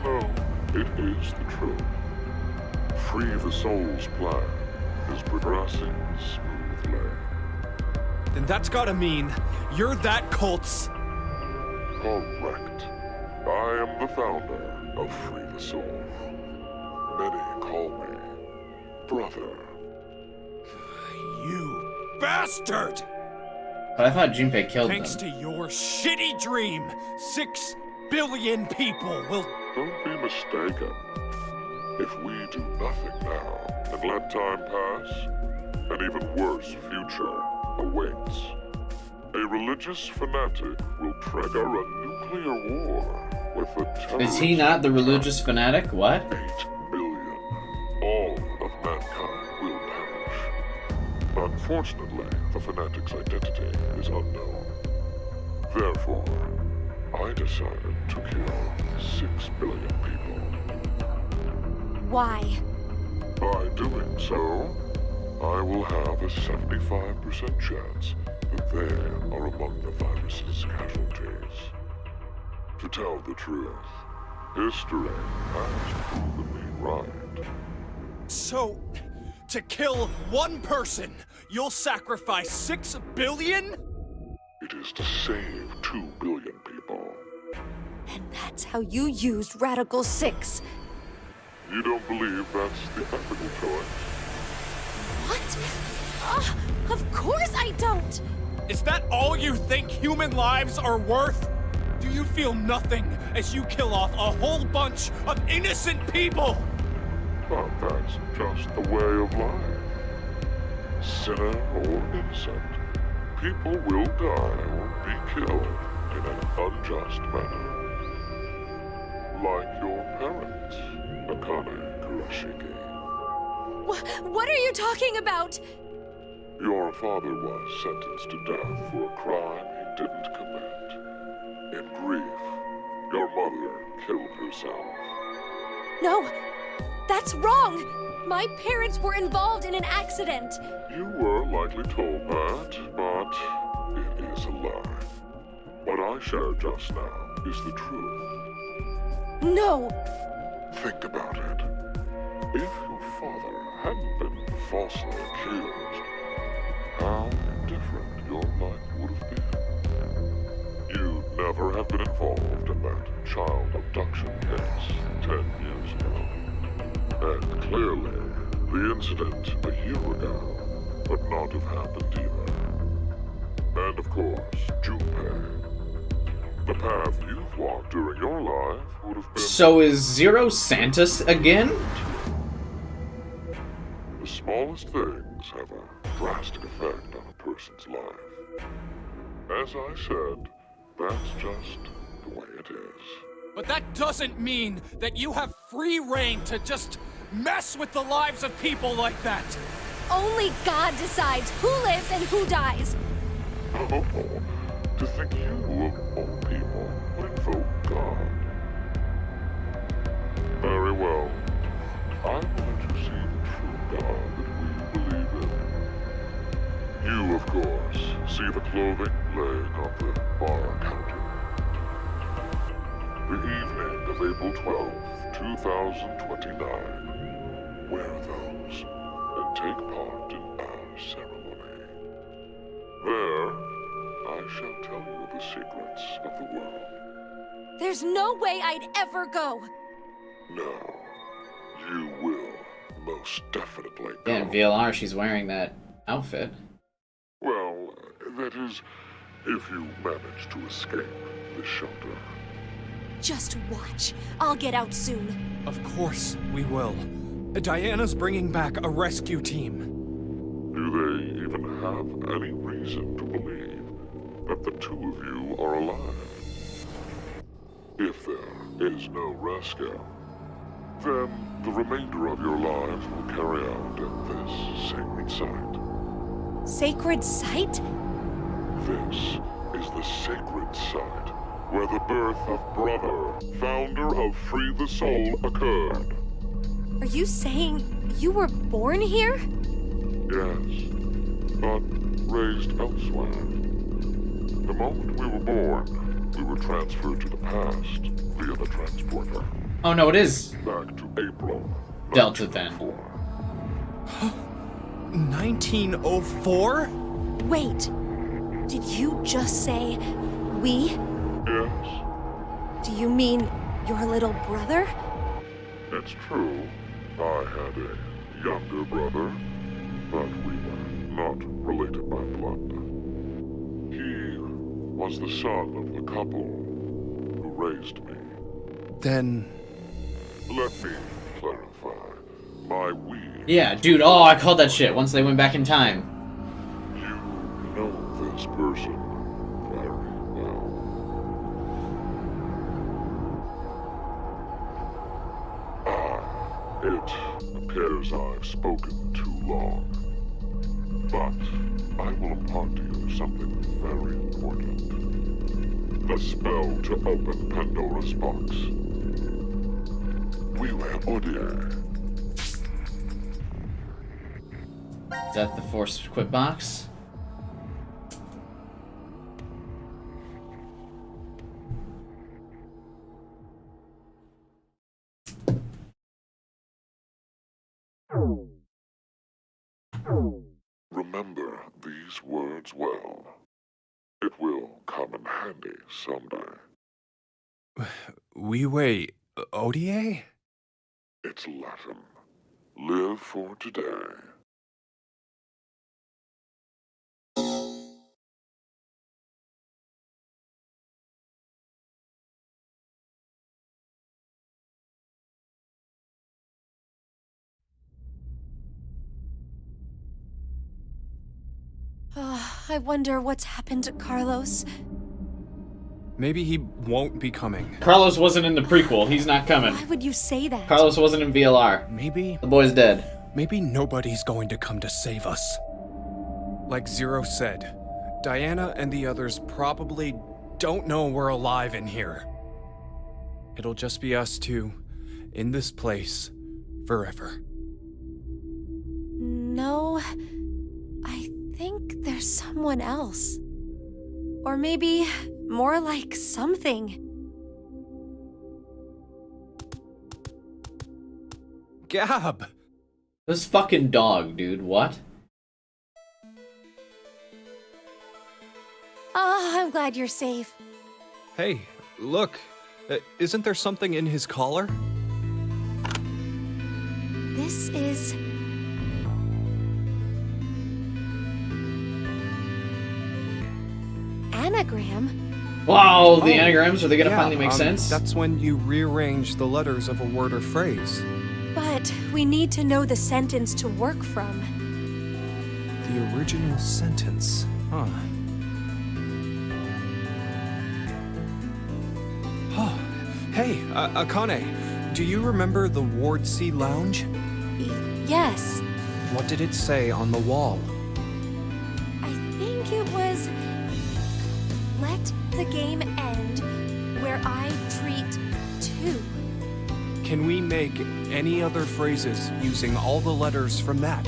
No, it is the truth. Free the Soul's plan is progressing smoothly. Then that's gotta mean you're that cult's... Correct. I am the founder of Free the Soul. Many call me brother. You bastard! But I thought Junpei killed Thanks them. to your shitty dream, 6 billion people will... Don't be mistaken. If we do nothing now and let time pass, an even worse future awaits. A religious fanatic will trigger a nuclear war with the terrorists. Is he not the religious fanatic? What? 8 billion. All of mankind will perish. Unfortunately, the fanatic's identity is unknown. Therefore, I decided to kill 6 billion people. Why? By doing so, I will have a 75% chance that they are among the virus's casualties. To tell the truth, history has proven me right. So, to kill one person, you'll sacrifice 6 billion? It is to save 2 billion people. And that's how you used Radical 6. You don't believe that's the ethical choice? What? Of course I don't! Is that all you think human lives are worth? Do you feel nothing as you kill off a whole bunch of innocent people? But that's just the way of life. Sinner or innocent, people will die or be killed in an unjust manner. Like your parents, Akane Kurashiki. What are you talking about? Your father was sentenced to death for a crime he didn't commit. In grief, your mother killed herself. No, that's wrong! My parents were involved in an accident. You were likely told that, but it is a lie. What I shared just now is the truth. No! Think about it. If your father hadn't been falsely accused, how different your life would have been. You'd never have been involved in that child abduction case 10 years ago. And clearly, the incident a year ago would not have happened either. And of course, Junpei. The path you've walked during your life would have been... So is Zero Santos again? The smallest things have a drastic effect on a person's life. As I said, that's just the way it is. But that doesn't mean that you have free reign to just mess with the lives of people like that. Only God decides who lives and who dies. Oh, to think you of all people would invoke God. Very well. I will let you see the true God that we believe in. You, of course, see the clothing laying on the bar counter. The evening of April 12th, 2029. Wear those and take part in our ceremony. There, I shall tell you the secrets of the world. There's no way I'd ever go. No, you will most definitely go. Yeah, in VLR, she's wearing that outfit. Well, that is, if you manage to escape the shelter. Just watch. I'll get out soon. Of course we will. Diana's bringing back a rescue team. Do they even have any reason to believe that the two of you are alive? If there is no rescue, then the remainder of your lives will carry out at this sacred site. Sacred site? This is the sacred site where the birth of Brother, founder of Free the Soul, occurred. Are you saying you were born here? Yes, but raised elsewhere. The moment we were born, we were transferred to the past via the transporter. Oh no, it is Back to April. Delta then. 1904? Wait. Did you just say we? Yes, Do you mean your little brother? it's true. I had a younger brother, but we were not related by blood. He was the son of the couple who raised me. Then... Let me clarify. My we. Yeah, dude, oh, I called that shit once they went back in time. You know this person very well. It appears I've spoken too long. But I will impart to you something very important. The spell to open Pandora's box. We were Odie. Is that the force quit box? Remember these words well. It will come in handy someday. We wait. ODA? It's Latin. Live for today. I wonder what's happened to Carlos. Maybe he won't be coming. Carlos wasn't in the prequel. He's not coming. Why would you say that? Carlos wasn't in VLR. Maybe... The boy's dead. Maybe nobody's going to come to save us. Like Zero said, Diana and the others probably don't know we're alive in here. It'll just be us two, in this place, forever. No, I think there's someone else. Or maybe more like something. Gab! This fucking dog, dude. What? Oh, I'm glad you're safe. Hey, look. Isn't there something in his collar? This is... anagram? Wow, the anagrams, are they gonna finally make sense? That's when you rearrange the letters of a word or phrase. But we need to know the sentence to work from. The original sentence. Huh. Oh, hey, Akane, do you remember the Ward C Lounge? Yes. What did it say on the wall? I think it was, let the game end where I treat two. Can we make any other phrases using all the letters from that?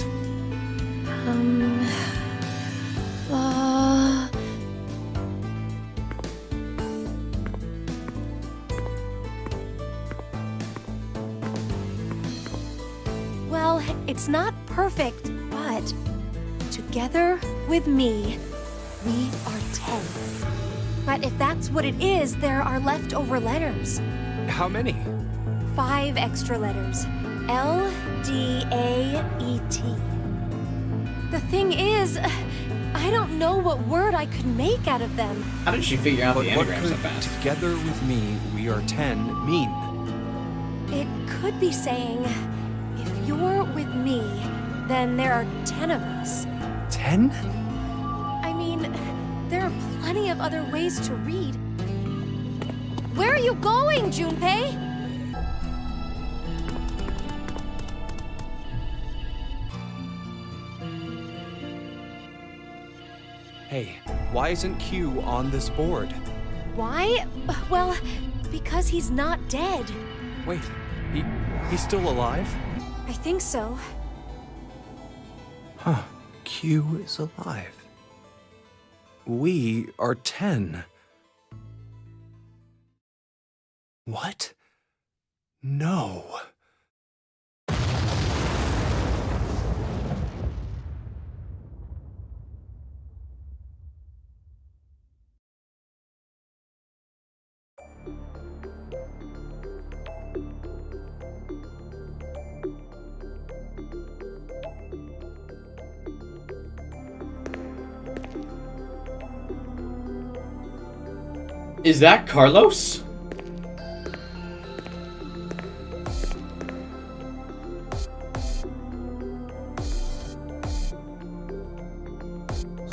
Well, it's not perfect, but together with me, we are 10. But if that's what it is, there are leftover letters. How many? 5 extra letters. L, D, A, E, T. The thing is, I don't know what word I could make out of them. How did she figure out But the what anagram so could fast? together with me, we are 10 mean? It could be saying, if you're with me, then there are 10 of us. 10? I mean, there are plenty of other ways to read. Where are you going, Junpei? Hey, why isn't Q on this board? Why? Well, because he's not dead. Wait, he's still alive? I think so. Huh, Q is alive. We are 10. What? No. Is that Carlos?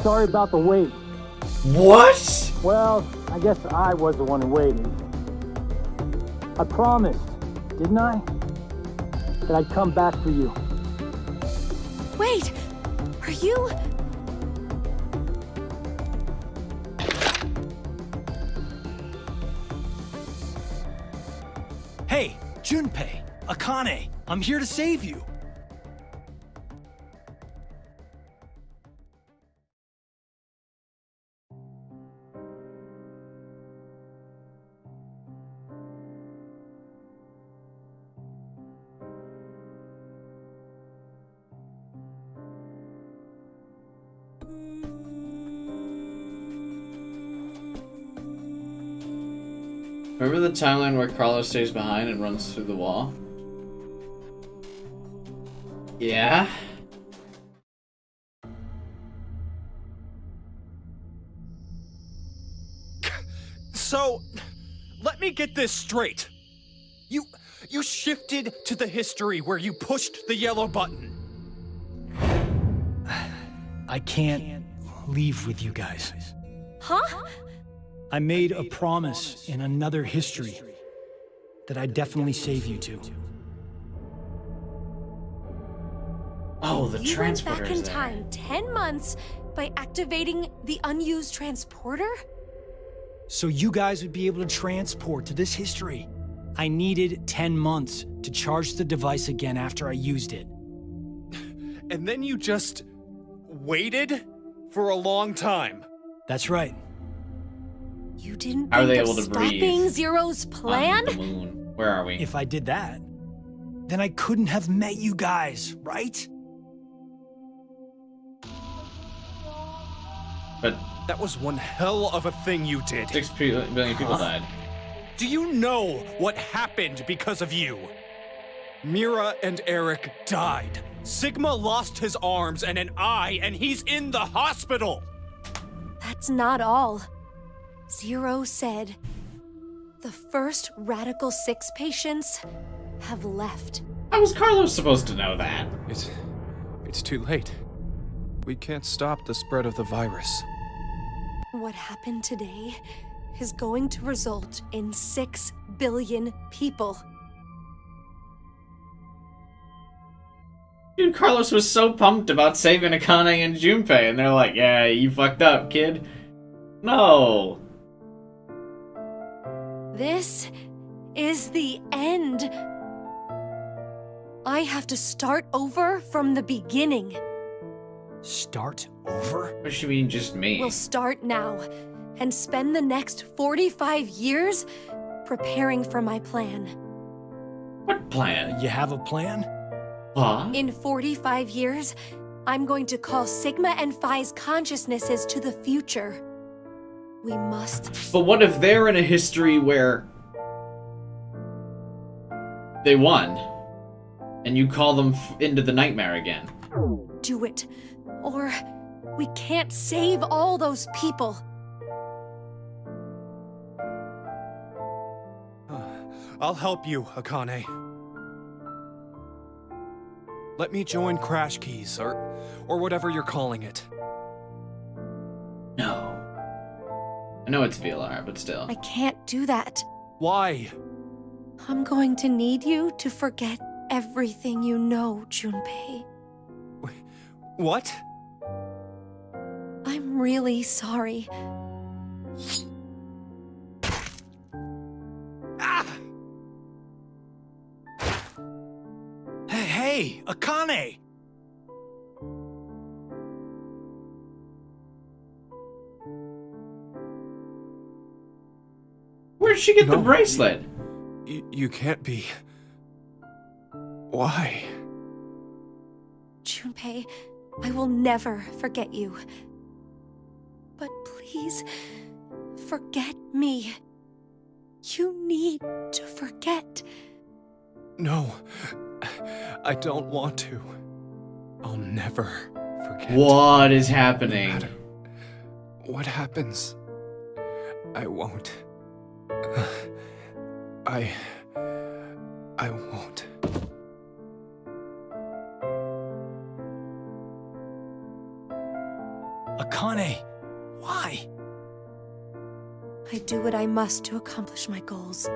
Sorry about the wait. What? Well, I guess I was the one waiting. I promised, didn't I? That I'd come back for you. Wait, are you? Hey, Junpei, Akane, I'm here to save you. Remember the timeline where Carlos stays behind and runs through the wall? Yeah? So, let me get this straight. You shifted to the history where you pushed the yellow button. I can't leave with you guys. Huh? I made a promise in another history that I'd definitely save you two. Oh, the You went transporter back in is there. time 10 months by activating the unused transporter? So you guys would be able to transport to this history. I needed 10 months to charge the device again after I used it. And then you just waited for a long time. That's right. You didn't How are think they of able to stopping breathe Zero's plan? on the moon? Where are we? If I did that, then I couldn't have met you guys, right? But That was one hell of a thing you did. 6 billion people died. Do you know what happened because of you? Mira and Eric died. Sigma lost his arms and an eye, and he's in the hospital! That's not all. Zero said, the first Radical 6 patients have left. How was Carlos supposed to know that? It's too late. We can't stop the spread of the virus. What happened today is going to result in 6 billion people. Dude, Carlos was so pumped about saving Akane and Junpei, and they're like, yeah, you fucked up, kid. No. This is the end. I have to start over from the beginning. Start over? What does she mean, just me? We'll start now and spend the next 45 years preparing for my plan. What plan? You have a plan? Huh? In 45 years, I'm going to call Sigma and Phi's consciousnesses to the future. We must. But what if they're in a history where they won, and you call them into the nightmare again? Do it, or we can't save all those people. I'll help you, Akane. Let me join Crash Keys, or whatever you're calling it. No. I know it's VLR, but still. I can't do that. Why? I'm going to need you to forget everything you know, Junpei. What? I'm really sorry. Ah! Hey, Akane! Where'd she get the bracelet? You can't be. Why? Junpei, I will never forget you. But please, forget me. You need to forget. No, I don't want to. I'll never forget. What is happening? No matter what happens, I won't. I won't. Akane, why? I do what I must to accomplish my goals.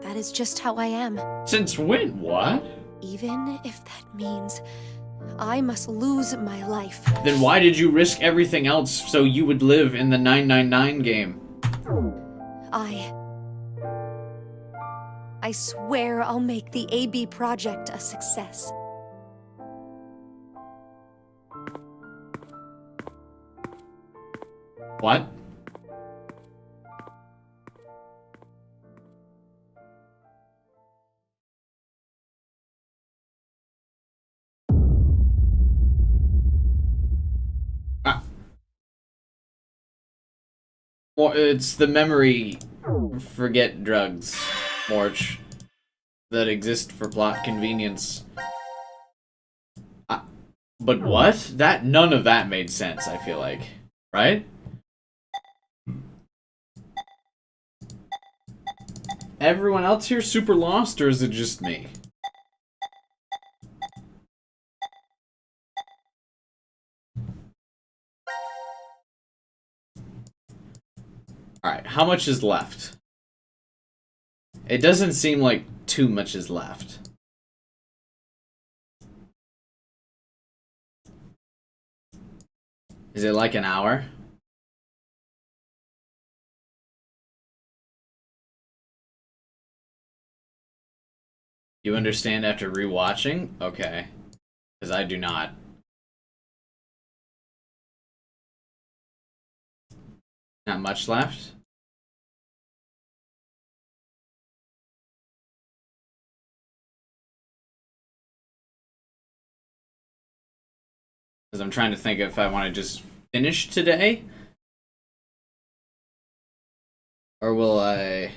That is just how I am. Since when? What? Even if that means I must lose my life. Then why did you risk everything else so you would live in the 999 game? I swear I'll make the AB project a success. What? Well, it's the memory forget drugs, Morch, that exist for plot convenience. But what? None of that made sense, I feel like. Right? Everyone else here super lost, or is it just me? Alright, how much is left? It doesn't seem like too much is left. Is it like an hour? You understand after rewatching? Okay. Because I do not. Not much left? Because I'm trying to think if I want to just finish today. Or will I...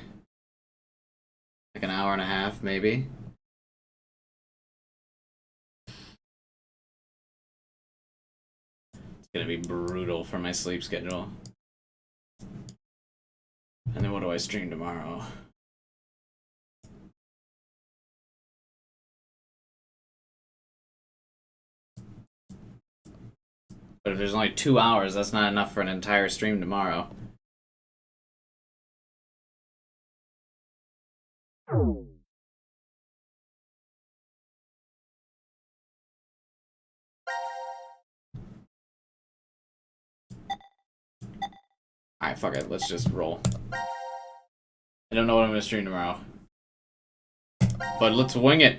like an hour and a half, maybe? It's gonna be brutal for my sleep schedule. And then what do I stream tomorrow? But if there's only 2 hours, that's not enough for an entire stream tomorrow. Alright, fuck it. Let's just roll. I don't know what I'm gonna stream tomorrow. But let's wing it.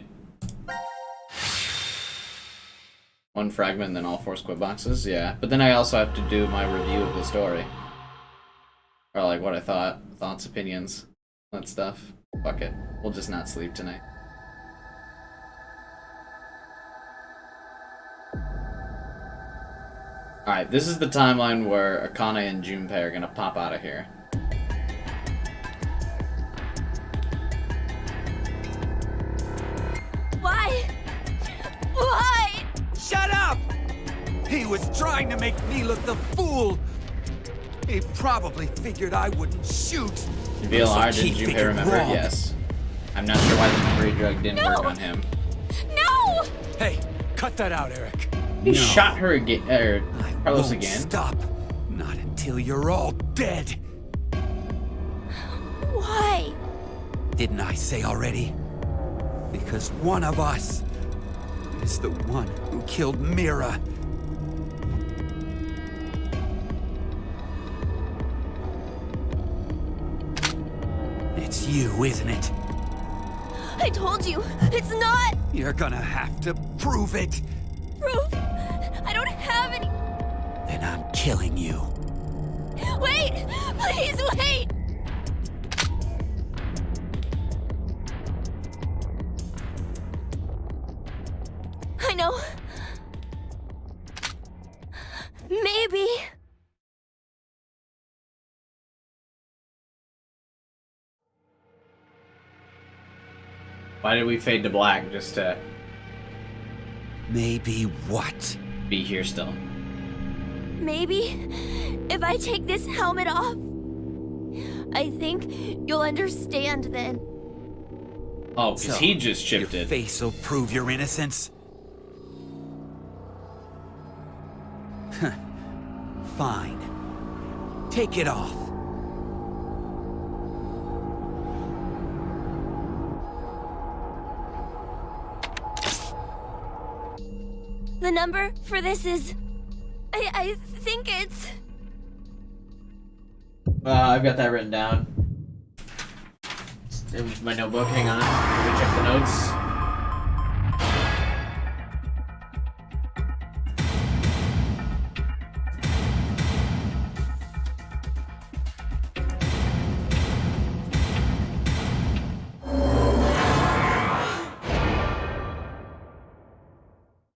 One fragment and then all 4 squid boxes? Yeah. But then I also have to do my review of the story. Or like what I thought. Thoughts, opinions. That stuff. Fuck it. We'll just not sleep tonight. Alright, this is the timeline where Akane and Junpei are gonna pop out of here. Why? Why? Shut up! He was trying to make me look the fool. He probably figured I wouldn't shoot. VLR, did Junpei remember? Wrong. Yes. I'm not sure why the memory drug didn't work on him. No! Hey, cut that out, Eric. He shot her again, Carlos Won't again. Stop. Not until you're all dead. Why? Didn't I say already? Because one of us is the one who killed Mira. It's you, isn't it? I told you, it's not You're gonna have to prove it. proof. I don't have any. Then I'm killing you. Wait! Please wait! I know. Maybe. Why did we fade to black just to Maybe what? be here still? Maybe if I take this helmet off, I think you'll understand then. Oh, because he just chipped your it. face will prove your innocence. Fine. Take it off. The number for this is... I think it's... I've got that written down. In my notebook, hang on. Let me check the notes.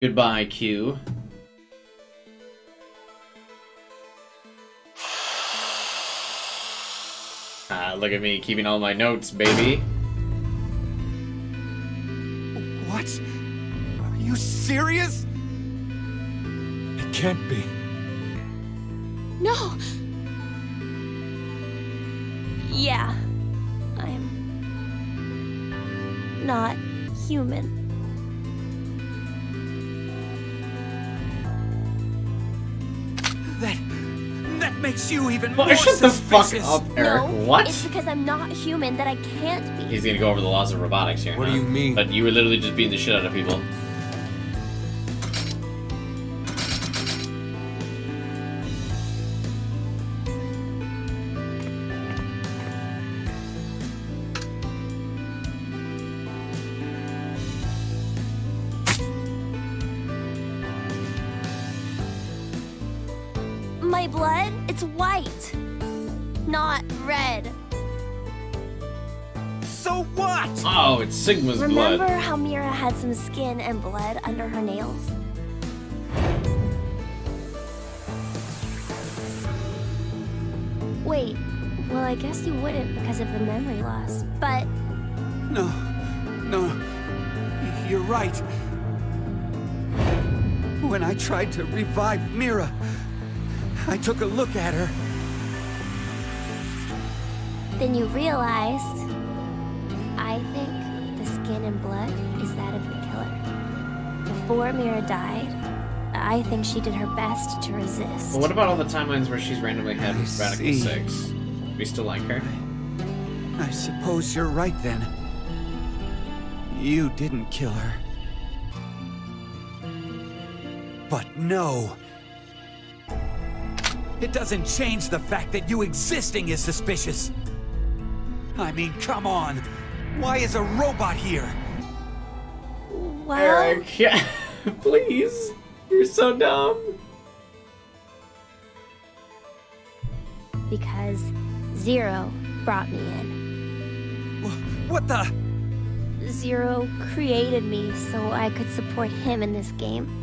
Goodbye, Q. Look at me keeping all my notes, baby. What? Are you serious? It can't be. No! Yeah. I'm... not human. That makes you even Well, more shut the fuck suspicious. up, Eric. No, What? it's because I'm not human that I can't be. He's gonna go over the laws of robotics here. What do huh? you mean? But you were literally just beating the shit out of people. My blood, it's white, not red. So what? Oh, it's Sigma's Remember blood. how Mira had some skin and blood under her nails? Wait, well, I guess you wouldn't because of the memory loss, but No. You're right. When I tried to revive Mira, I took a look at her. then you realized, I think the skin and blood is that of the killer. Before Mira died, I think she did her best to resist. Well, what about all the timelines where she's randomly had Radical see. 6? We still like her? I suppose you're right then. You didn't kill her. But no. it doesn't change the fact that you existing is suspicious. I mean, come on. Why is a robot here? Well, Eric, yeah, please. You're so dumb. Because Zero brought me in. What the? Zero created me so I could support him in this game.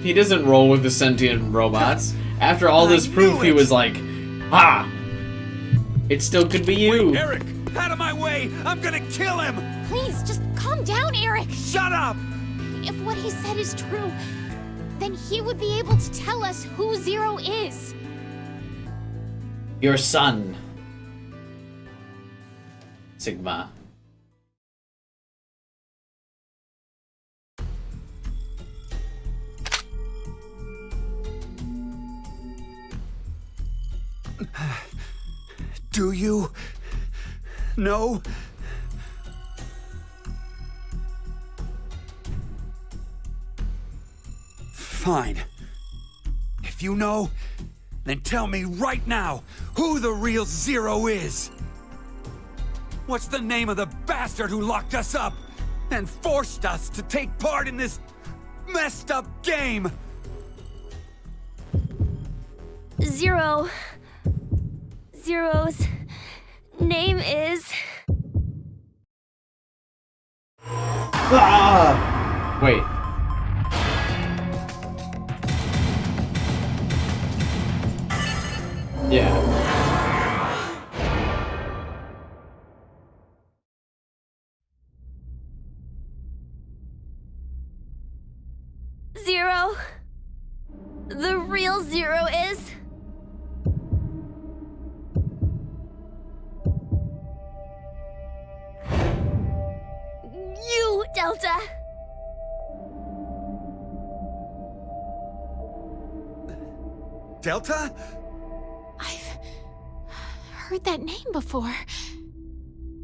He doesn't roll with the sentient robots. After all this proof, he was like, "Ah, it still could be you." Wait, Eric, out of my way! I'm gonna kill him! Please, just calm down, Eric. Shut up! If what he said is true, then he would be able to tell us who Zero is. Your son, Sigma. Do you know? Fine. If you know, then tell me right now who the real Zero is. What's the name of the bastard who locked us up and forced us to take part in this messed up game? Zero's name is... Ah! Wait. Yeah. Zero? The real Zero is... you, Delta! Delta? I've heard that name before.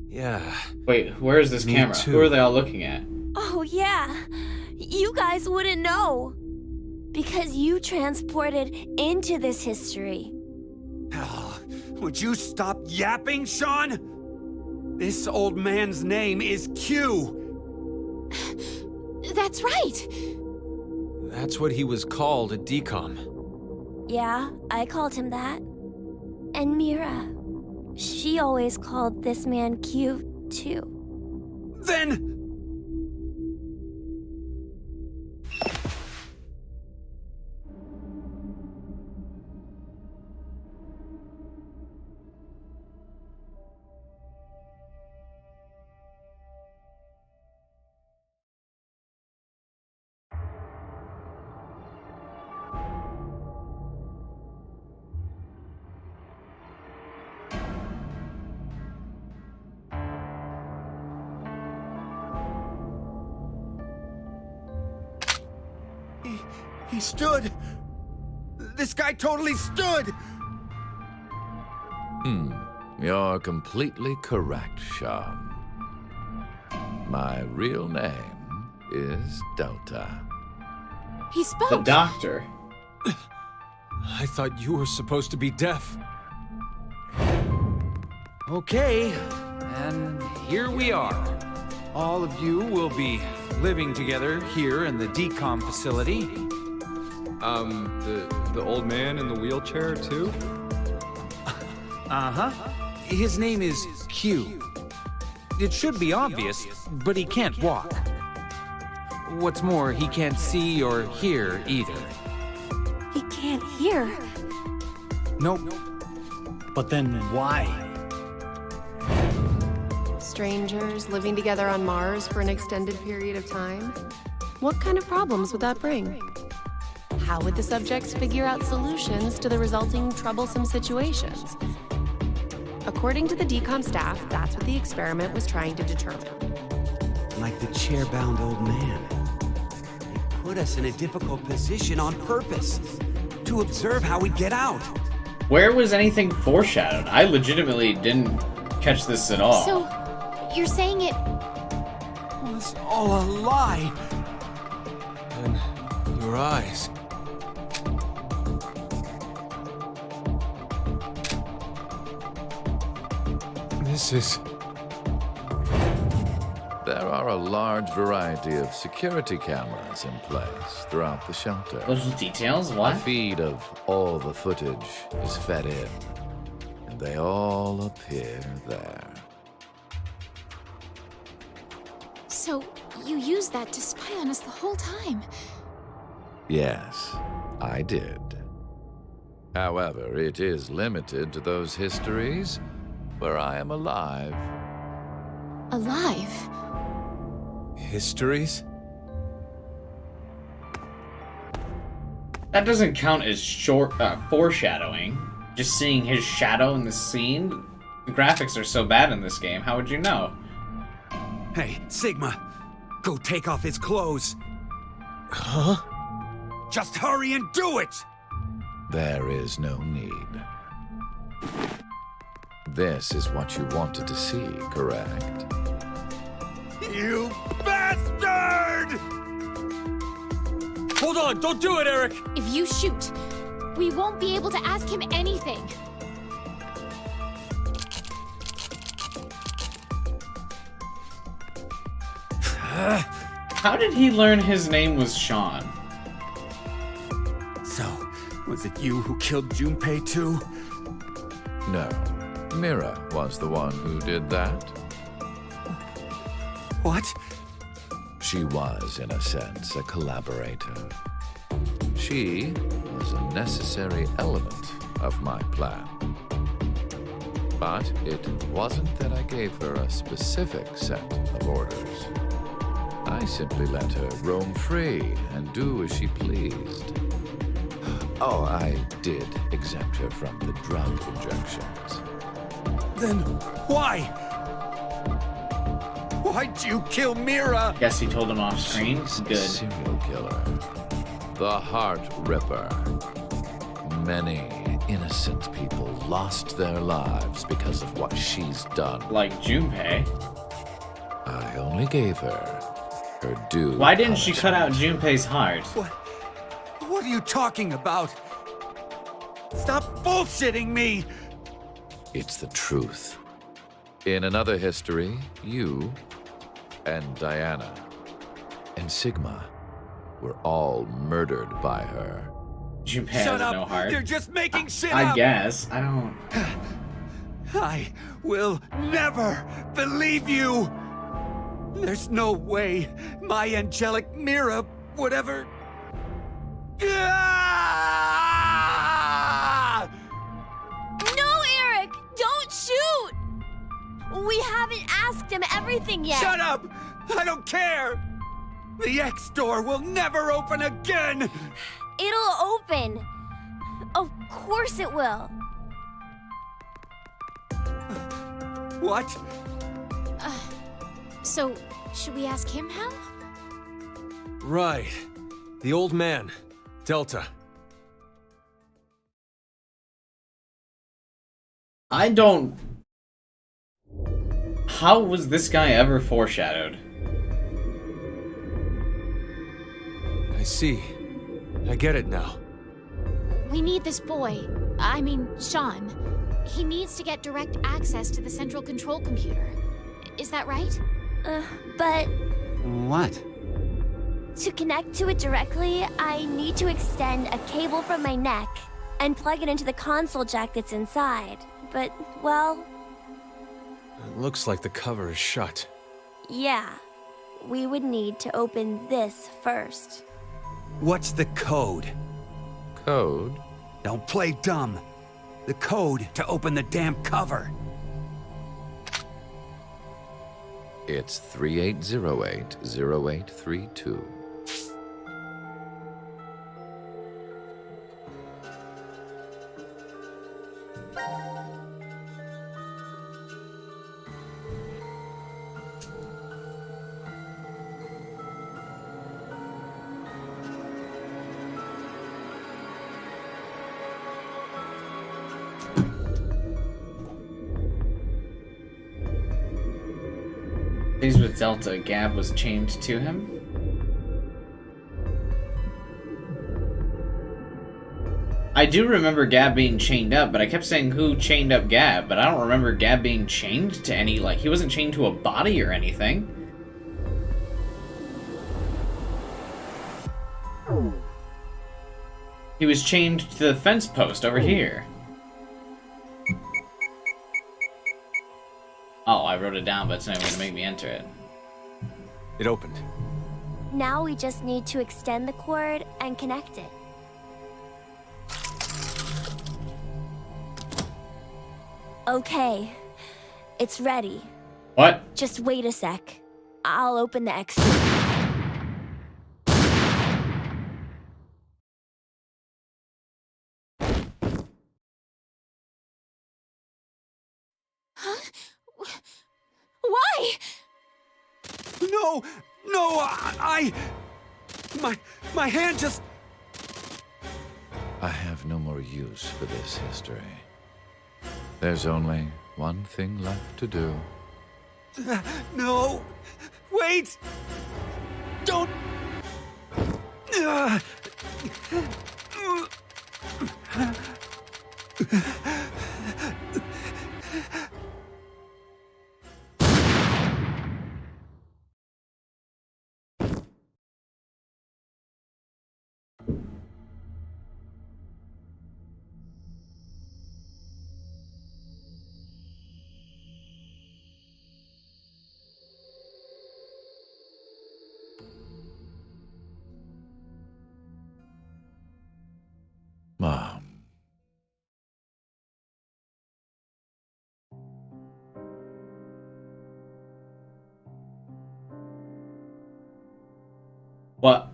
Yeah. Wait, where is this Me camera? too. Who are they all looking at? Oh yeah, you guys wouldn't know. Because you transported into this history. Oh, would you stop yapping, Sean? This old man's name is Q. That's right. That's what he was called at DCOM. Yeah, I called him that. And Mira, she always called this man Q, too. Then... He stood. This guy totally stood. You're completely correct, Sean. My real name is Delta. He spoke. The doctor. I thought you were supposed to be deaf. Okay, and here we are. All of you will be living together here in the DCOM facility. The old man in the wheelchair, too? Uh-huh. His name is Q. It should be obvious, but he can't walk. What's more, he can't see or hear either. He can't hear. Nope. But then why? Strangers living together on Mars for an extended period of time? What kind of problems would that bring? How would the subjects figure out solutions to the resulting troublesome situations? According to the DCOM staff, that's what the experiment was trying to determine. Like the chair-bound old man. They put us in a difficult position on purpose. To observe how we get out. Where was anything foreshadowed? I legitimately didn't catch this at all. So, you're saying it... It was all a lie. And your eyes. This is... There are a large variety of security cameras in place throughout the shelter. Little details, A what? feed of all the footage is fed in, and they all appear there. So, you used that to spy on us the whole time. Yes, I did. However, it is limited to those histories where I am alive. Alive? Histories? That doesn't count as foreshadowing. Just seeing his shadow in the scene. The graphics are so bad in this game. How would you know? Hey, Sigma, go take off his clothes. Huh? Just hurry and do it! There is no need. This is what you wanted to see, correct? You bastard! Hold on, don't do it, Eric! If you shoot, we won't be able to ask him anything. How did he learn his name was Sean? So, was it you who killed Junpei too? No. Mira was the one who did that. What? She was, in a sense, a collaborator. She was a necessary element of my plan. But it wasn't that I gave her a specific set of orders. I simply let her roam free and do as she pleased. Oh, I did exempt her from the drug injections. Then why? Why'd you kill Mira? Guess he told him off screen. She's a Good. serial killer. The Heart Ripper. Many innocent people lost their lives because of what she's done. Like Junpei. I only gave her her due. Why didn't she cut out Junpei's heart? What are you talking about? Stop bullshitting me! It's the truth. In another history, you and Diana and Sigma were all murdered by her. Junpei has no heart. You're just making shit I up! guess. I don't... I will never believe you! There's no way my angelic Mira would ever... Ah! No, Eric! Don't shoot! We haven't asked him everything yet. Shut up! I don't care! The X door will never open again! It'll open. Of course it will. What? So, should we ask him how? Right. The old man. Delta. I don't... How was this guy ever foreshadowed? I see. I get it now. We need this boy. I mean, Sean. He needs to get direct access to the central control computer. Is that right? But What? to connect to it directly, I need to extend a cable from my neck and plug it into the console jack that's inside. But, well, It looks like the cover is shut. yeah. We would need to open this first. What's the code? Code? Don't play dumb. The code to open the damn cover. It's 3808-0832. He's with Delta. Gab was chained to him. I do remember Gab being chained up, but I kept saying who chained up Gab, but I don't remember Gab being chained to any, like, he wasn't chained to a body or anything. He was chained to the fence post over here. Oh, I wrote it down, but it's not even gonna make me enter it. It opened. Now we just need to extend the cord and connect it. Okay, it's ready. What? Just wait a sec. I'll open the exit. Huh? Why? No! No! My hand just... I have no more use for this history. There's only one thing left to do. No! Wait! Don't... Mom. What?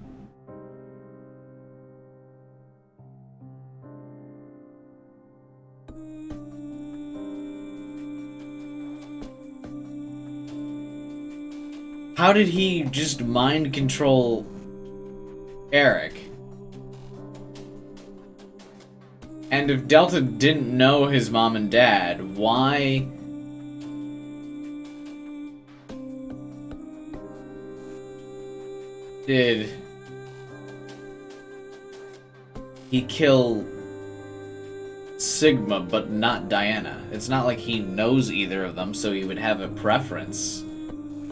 How did he just mind control Eric? And if Delta didn't know his mom and dad, why... did he kill Sigma but not Diana? It's not like he knows either of them, so he would have a preference.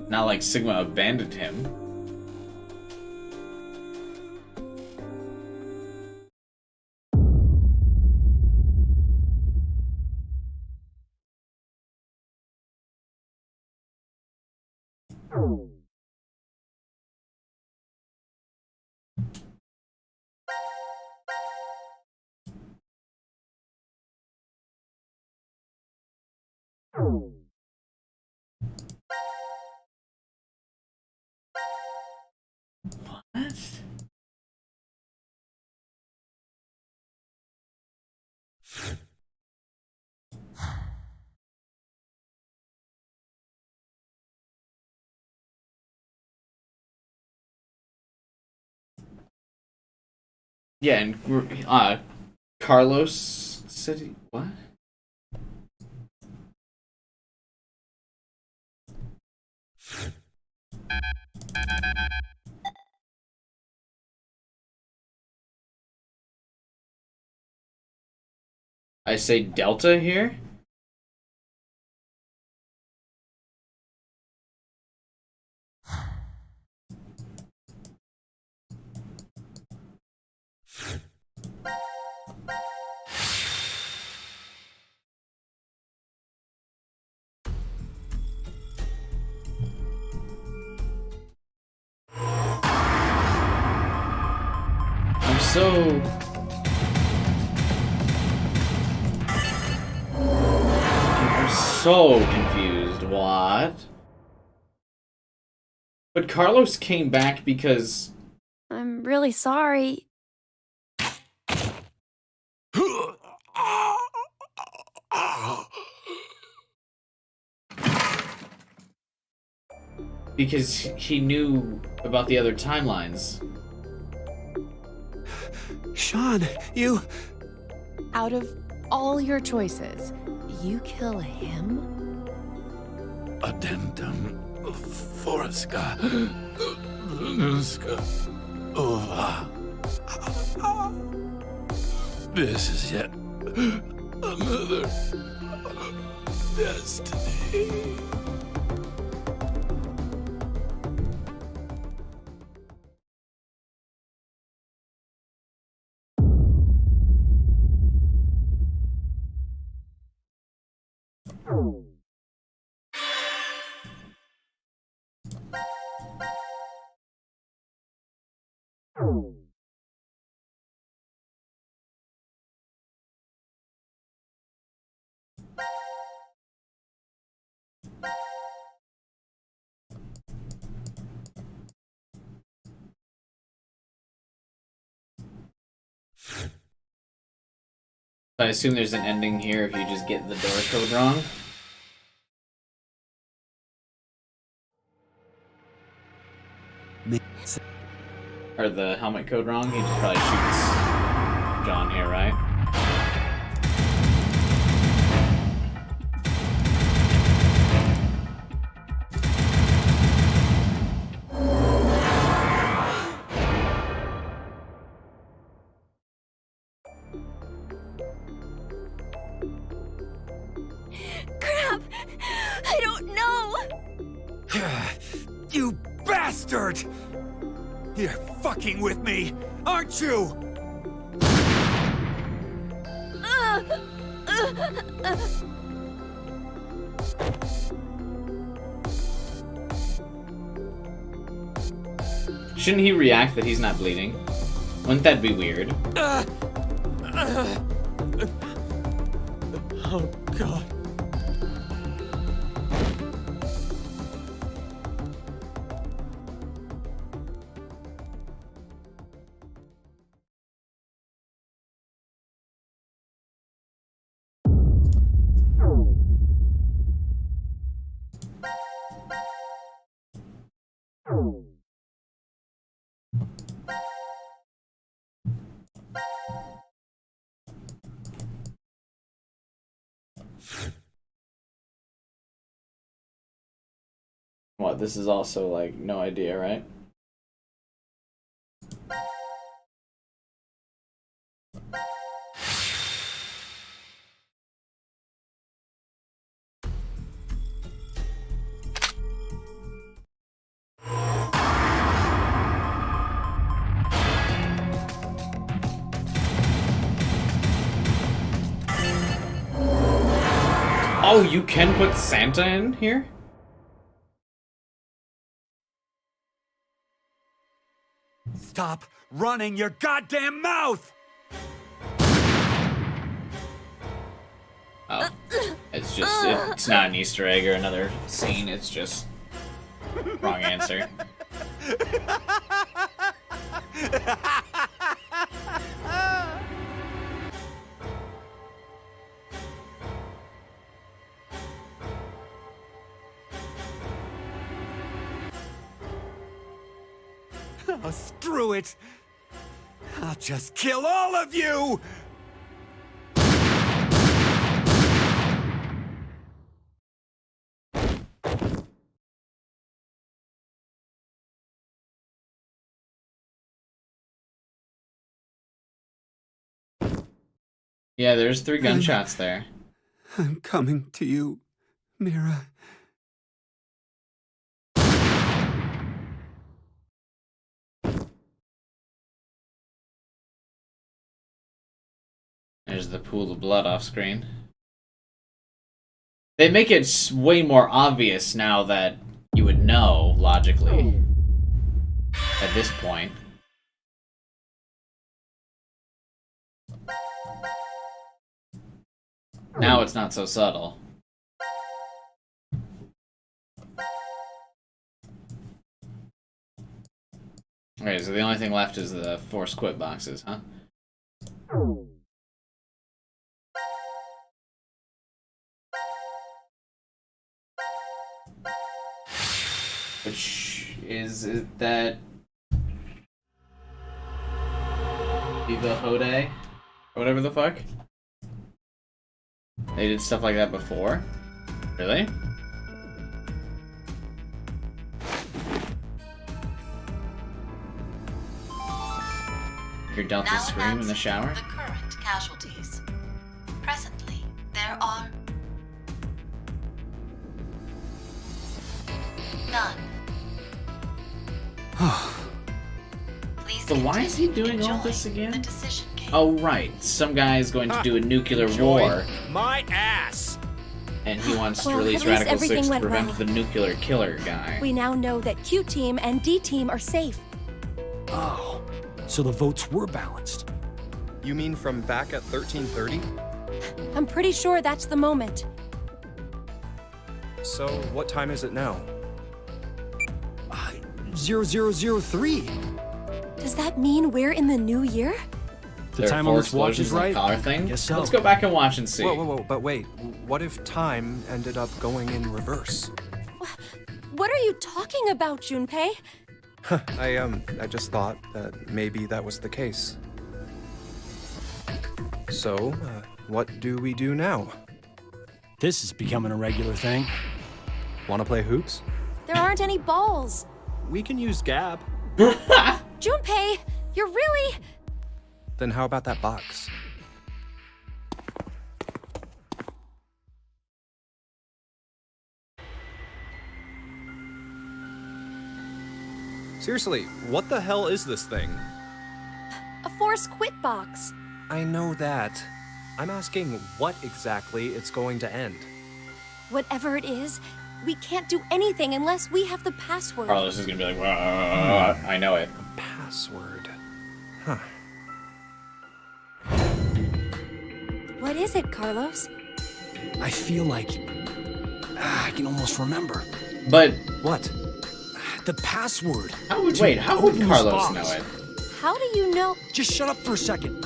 Not like Sigma abandoned him. What? Yeah, and Carlos City. What? I say Delta here? I'm so confused. What? But Carlos came back because... I'm really sorry. Because he knew about the other timelines. Sean, you... Out of all your choices, you kill him? Addendum Forska Nuska Ova. This is yet another destiny. I assume there's an ending here if you just get the door code wrong. Or the helmet code wrong. He just probably shoots John here, right? Crap! I don't know! You bastard! You're fucking with me, aren't you? Shouldn't he react that he's not bleeding? Wouldn't that be weird? Oh, God. What, this is also like no idea, right? Oh, you can put Santa in here? Stop running your goddamn mouth! Oh. It's just, it's not an Easter egg or another scene, it's just wrong answer. Oh, screw it! I'll just kill all of you! Yeah, there's 3 gunshots there. I'm coming to you, Mira. There's the pool of blood off screen. They make it way more obvious now that you would know, logically, at this point. Now it's not so subtle. Okay, so the only thing left is the force quit boxes, huh? Which is it that Viva Hode? Or whatever the fuck? They did stuff like that before? Really? Your Delta Now scream in the shower? announcing the current casualties. Presently, there are none. Please So why is he continue doing all this enjoying again? The decision game. Oh, right. Some guy is going to do a nuclear Enjoy war, my ass. and he wants to Well, release at least Radical 6 everything to went prevent well. the nuclear killer guy. We now know that Q Team and D Team are safe. Oh, so the votes were balanced. You mean from back at 1330? I'm pretty sure that's the moment. So, what time is it now? 0003. Does that mean we're in the new year? The There are time 4 on this watch explosions is in the right? car thing? Guess so. Let's go back and watch and see. Whoa, but wait. What if time ended up going in reverse? What are you talking about, Junpei? I just thought that maybe that was the case. So, what do we do now? This is becoming a regular thing. Want to play hoops? There aren't any balls. We can use Gab. Junpei, you're really... Then how about that box? Seriously, what the hell is this thing? a force quit box. I know that. I'm asking what exactly it's going to end. Whatever it is, we can't do anything unless we have the password. Carlos is gonna be like, "Wah, I know it." Password. Huh. What is it, Carlos? I feel like I can almost remember. But what? The password. How would to Carlos open this box. know it? How do you know? Just shut up for a second.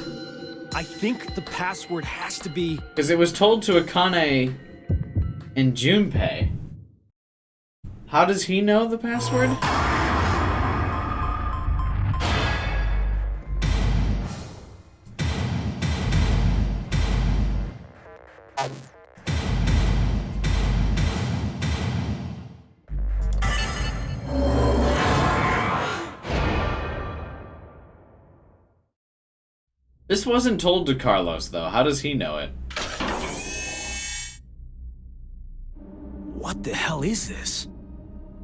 I think the password has to be... Because it was told to Akane and Junpei. How does he know the password? This wasn't told to Carlos, though. How does he know it? What the hell is this?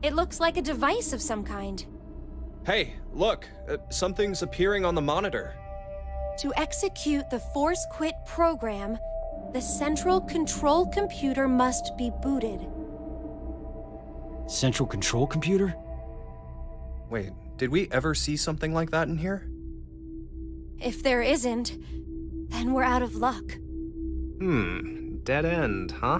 It looks like a device of some kind. Hey, look, something's appearing on the monitor. To execute the force quit program, the central control computer must be booted. Central control computer? Wait, did we ever see something like that in here? If there isn't, then we're out of luck. Dead end, huh?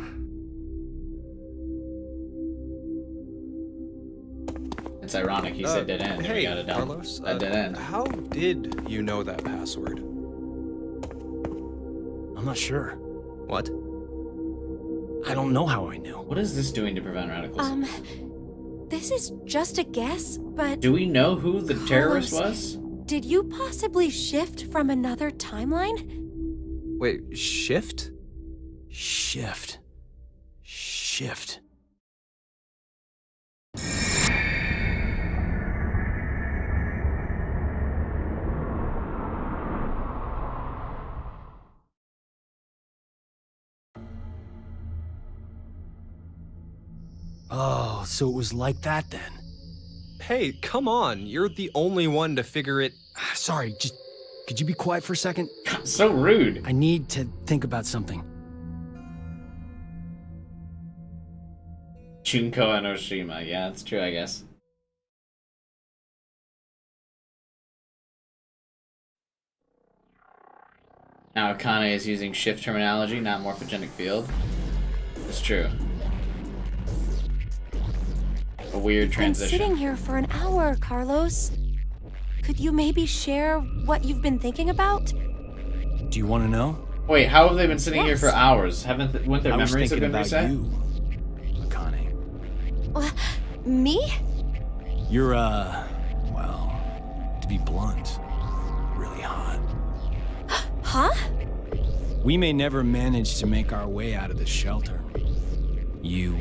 It's ironic he said dead end. and we Hey, got a dumb, Carlos, a dead end. how did you know that password? I'm not sure. What? I don't know how I knew. What is this doing to prevent radicals? This is just a guess, but Do we know who the terrorist was? did you possibly shift from another timeline? Wait, shift? Shift. Shift. Oh, so it was like that then. Hey, come on, you're the only one to figure it... Sorry, just could you be quiet for a second? So rude. I need to think about something. Junko and Oshima. Yeah, that's true, I guess. Now Akane is using shift terminology, not morphogenic field. It's true. A weird Been transition. sitting here for an hour, Carlos. Could you maybe share what you've been thinking about? Do you want to know? Wait, how have they been sitting here Yes. for hours? Wouldn't their I was memories have thinking been about reset? you, Akane. Me? You're, well, to be blunt, really hot. Huh? We may never manage to make our way out of this shelter. You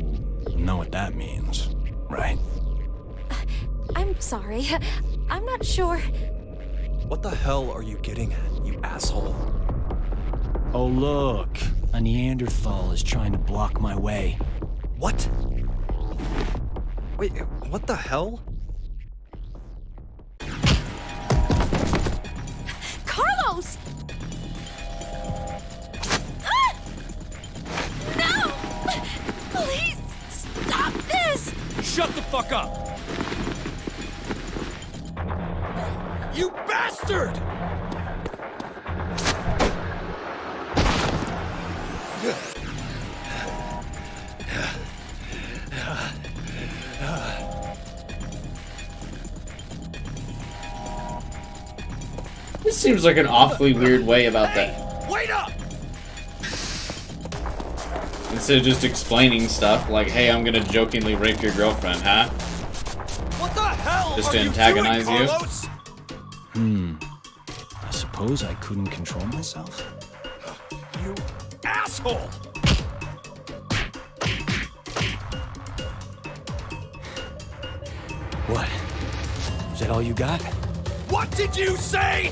know what that means, right? I'm sorry. I'm not sure. What the hell are you getting at, you asshole? Oh, look. A Neanderthal is trying to block my way. What? Wait, what the hell? Carlos! Ah! No! Please, stop this! Shut the fuck up! You bastard! This seems like an awfully weird way about that. Wait up! Instead of just explaining stuff like, hey, I'm gonna jokingly rape your girlfriend, huh? What the hell Just are to you antagonize doing, you? Carlos? I suppose I couldn't control myself. You asshole! What? Is that all you got? What did you say?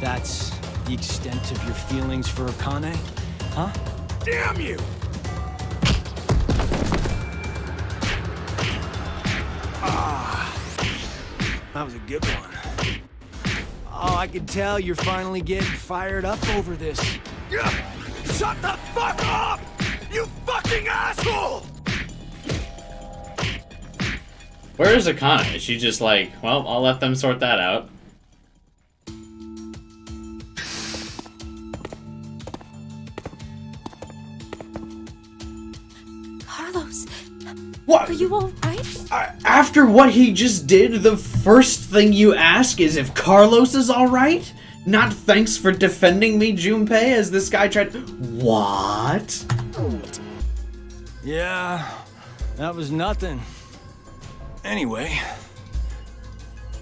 That's the extent of your feelings for Akane? Huh? Damn you! That was a good one. Oh, I can tell you're finally getting fired up over this. Shut the fuck up! You fucking asshole! Where is Akane? Is she just like, well, I'll let them sort that out? Carlos, What? are you all right? After what he just did, the first thing you ask is if Carlos is alright? Not thanks for defending me, Junpei, as this guy tried. What? Yeah, that was nothing. Anyway.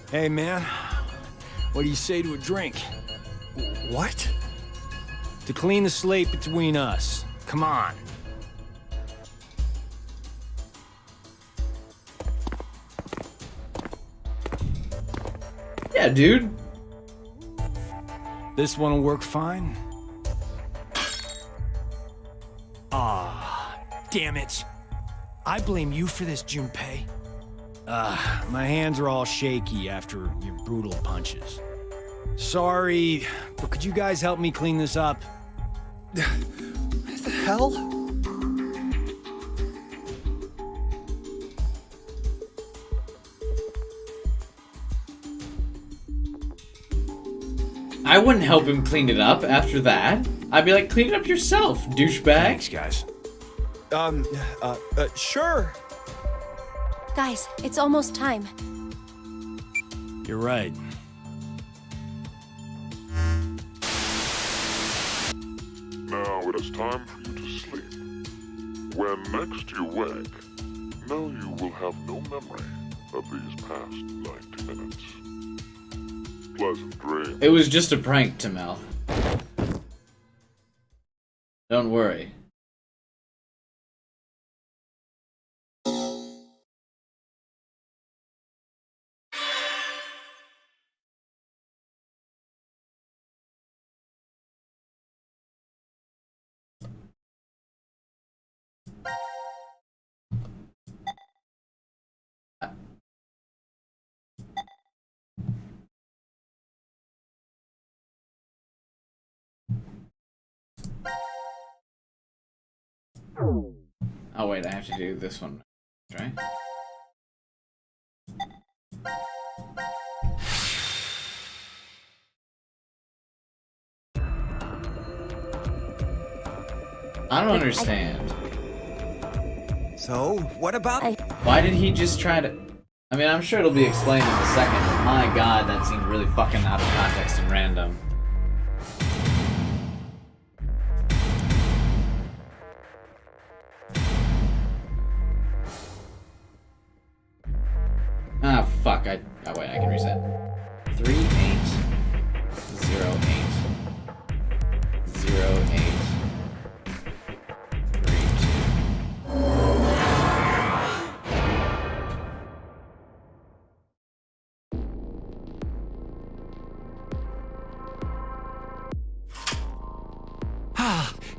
Hey, man. What do you say to a drink? What? To clean the slate between us. Come on. Yeah, dude. This one'll work fine. Ah, damn it. I blame you for this, Junpei. My hands are all shaky after your brutal punches. Sorry, but could you guys help me clean this up? What the hell? I wouldn't help him clean it up after that. I'd be like, clean it up yourself, douchebag. Thanks, guys. Sure. Guys, it's almost time. You're right. Now it is time for you to sleep. When next you wake, know you will have no memory of these past 90 minutes. Pleasant dreams. It was just a prank, Tamel. Don't worry. Oh wait, I have to do this one, right? I don't understand. So, what about... Why did he just try to... I mean, I'm sure it'll be explained in a second, but my god, that seemed really fucking out of context and random. Ah, fuck. Oh, wait, I can reset. 3, 8, 0, 8. 0, 8. 3, 2.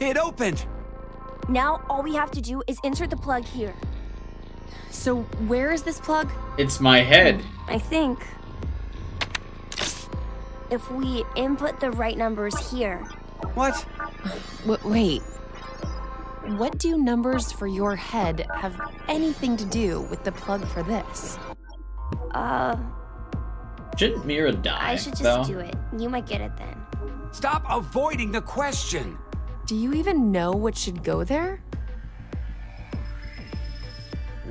It opened! Now all we have to do is insert the plug here. So where is this plug? It's my head. I think. If we input the right numbers here. What? Wait. What do numbers for your head have anything to do with the plug for this? Shouldn't Mira die? I should just though? do it. You might get it then. Stop avoiding the question! Do you even know what should go there?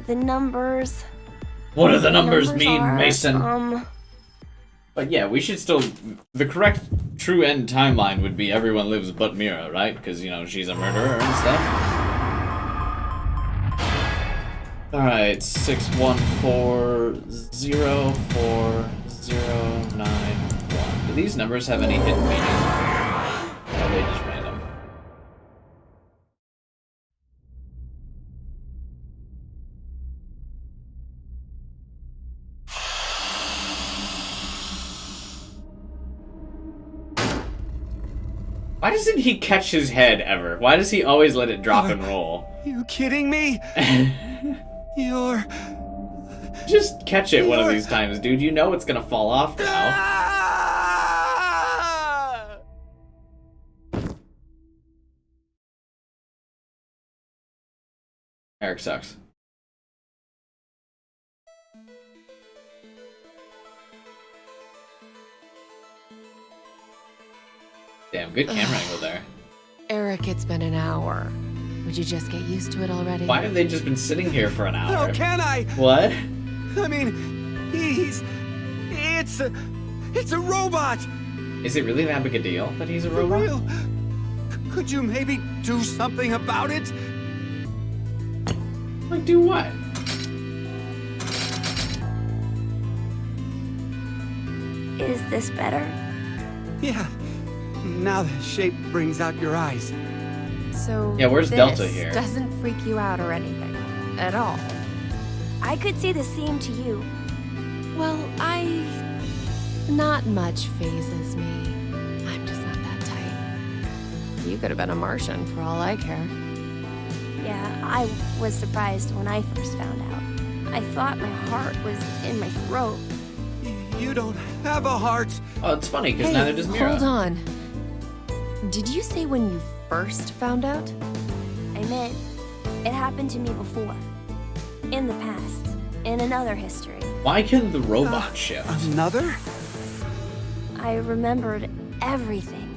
The numbers. What do the numbers mean, are, Mason? But yeah, we should still... The correct true end timeline would be everyone lives but Mira, right? Because, you know, she's a murderer and stuff. Alright, 614044091. Do these numbers have any hidden meaning? Or they just random? Why doesn't he catch his head ever? Why does he always let it drop and roll? You kidding me? You're... Just catch it one of these times, dude. You know it's gonna fall off now. Eric sucks. Damn, good camera angle there. Eric, it's been an hour. Would you just get used to it already? Why have they just been sitting here for an hour? How can I? What? I mean, it's a robot! Is it really that big a deal that he's a robot? For real? Could you maybe do something about it? Like, do what? Is this better? Yeah. Now the shape brings out your eyes. So yeah, where's this Delta here? Doesn't freak you out or anything at all. I could say the same to you. Well, not much phases me. I'm just not that type. You could have been a Martian for all I care. Yeah, I was surprised when I first found out. I thought my heart was in my throat. You don't have a heart. Oh, it's funny because Hey, neither does Mira. hold on. Did you say when you first found out? I meant it happened to me before. In the past. In another history. Why can the robot shift? Another? I remembered everything.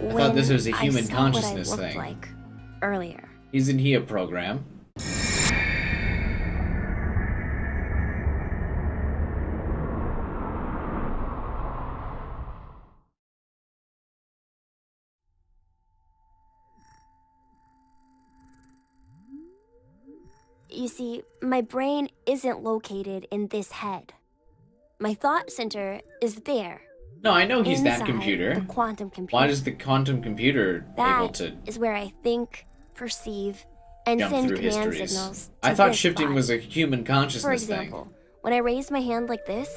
I thought this was a human consciousness what I thing. looked like earlier. Isn't he a program? You see, my brain isn't located in this head. My thought center is there. No, I know he's that inside computer. The quantum computer. Why does the quantum computer able That to is where I think, perceive, and jump send through command histories? signals. I to thought this shifting bot. was a human consciousness For example, when I raise my hand like this,